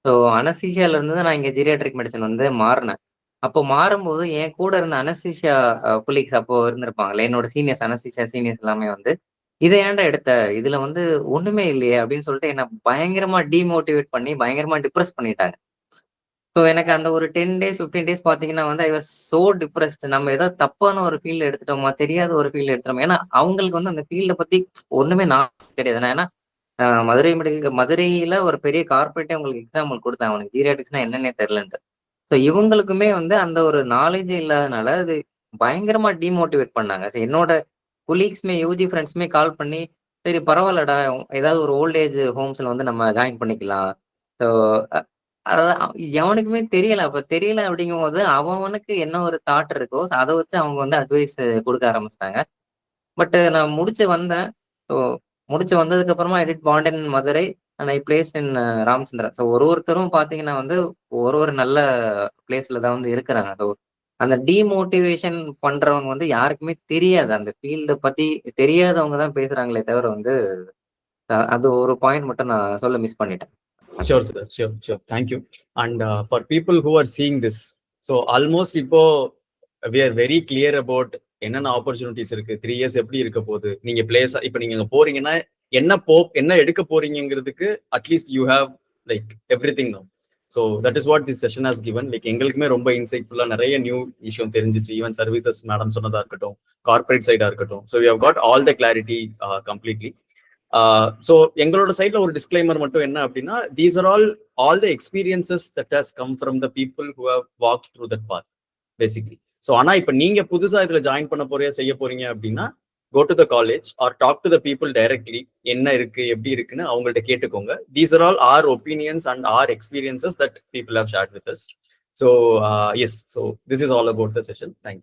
ஸோ அனஸ்தீசியால இருந்து தான் நான் இங்க ஜீரியாட்ரிக் மெடிசன் வந்து மாறினேன். அப்போ மாறும்போது என் கூட இருந்த அனஸ்தீசியா கொலீக்ஸ் அப்போ இருந்திருப்பாங்கல்ல, என்னோட சீனியர்ஸ், அனஸ்தீசியா சீனியர்ஸ் எல்லாமே வந்து இதை ஏன்டா எடுத்த, இதுல வந்து ஒண்ணுமே இல்லையே அப்படின்னு சொல்லிட்டு என்ன பயங்கரமா டிமோட்டிவேட் பண்ணி பயங்கரமா டிப்ரெஸ் பண்ணிட்டாங்க. ஸோ எனக்கு அந்த ஒரு 10 days 15 days பாத்தீங்கன்னா வந்து ஐ வாஸ் சோ டிப்ரெஸ்ட். நம்ம ஏதாவது தப்பான ஒரு ஃபீல்டு எடுத்துட்டோமா, தெரியாத ஒரு ஃபீல்டு எடுத்துட்டோமா. ஏன்னா அவங்களுக்கு வந்து அந்த ஃபீல்டை பத்தி ஒண்ணுமே நான் கிடையாது. நான் ஏன்னா மதுரையில ஒரு பெரிய கார்பரேட்டே உங்களுக்கு எக்ஸாம்பிள் கொடுத்தேன், அவனுக்கு ஜீரியாட்ரிக்ஸ்னா என்னன்னே தெரியலன்ட்டு. ஸோ இவங்களுக்குமே வந்து அந்த ஒரு நாலேஜே இல்லாதனால அது பயங்கரமா டிமோட்டிவேட் பண்ணாங்க. ஸோ என்னோட கொலீக்ஸ்மே யூஜி ஃப்ரெண்ட்ஸ்மே கால் பண்ணி, சரி பரவாயில்லடா, ஏதாவது ஒரு ஓல்ட் ஏஜ் ஹோம்ஸ்ல வந்து நம்ம ஜாயின் பண்ணிக்கலாம். ஸோ அதாவது எவனுக்குமே தெரியல. அப்ப தெரியல அப்படிங்கும்போது அவனுக்கு என்ன ஒரு தாட் இருக்கோ அதை வச்சு அவங்க வந்து அட்வைஸ் கொடுக்க ஆரம்பிச்சிட்டாங்க. பட் நான் முடிச்சு வந்தேன். ஸோ முடிச்சு வந்ததுக்கு அப்புறமா I did bond in Madurai and I place in Ramachandran. So ஒருத்தரும் பாத்தீங்கன்னா வந்து ஒரு நல்ல பிளேஸ்ல தான் வந்து இருக்கிறாங்க. ஸோ அந்த டிமோட்டிவேஷன் பண்றவங்க வந்து யாருக்குமே தெரியாது, அந்த ஃபீல்டை பத்தி தெரியாதவங்க தான் பேசுறாங்களே தவிர வந்து அது ஒரு பாயிண்ட் மட்டும் நான் சொல்ல மிஸ் பண்ணிட்டேன். Sure sir, sure. Thank you. And for people who are seeing this, so almost இப்போ we are very clear about என்னென்ன ஆப்பர்ச்சுனிட்டிஸ் இருக்கு, 3 years எப்படி இருக்க போகுது, நீங்க பிளேஸ் இப்போ நீங்க அங்க போறீங்கன்னா என்ன எடுக்க போறீங்கிறதுக்கு at least you have like everything know. So that is what this session has given. Like எங்களுக்குமே ரொம்ப இன்சைட்ஃபுல்லா நிறைய நியூ விஷயம் தெரிஞ்சிச்சு. ஈவன் சர்வீசஸ் மேடம் சொன்னதா இருக்கட்டும், கார்பரேட் சைடா இருக்கட்டும். So we have got all the clarity completely. So எங்களோட சைட்ல ஒரு டிஸ்க்ளைமர் மட்டும் என்ன அப்படின்னா, these are all the experiences that has come from the people who have walk through that path basically. So ஆனா இப்போ நீங்க புதுசா இதுல ஜாயின் பண்ண செய்ய போறீங்க அப்படின்னா, go to the college or talk to the people directly. என்ன இருக்கு எப்படி இருக்குன்னு அவங்கள்ட்ட கேட்டுக்கோங்க. These are are opinions and are experiences that people have shared with us. So yes, so this is all about the session. Thank you.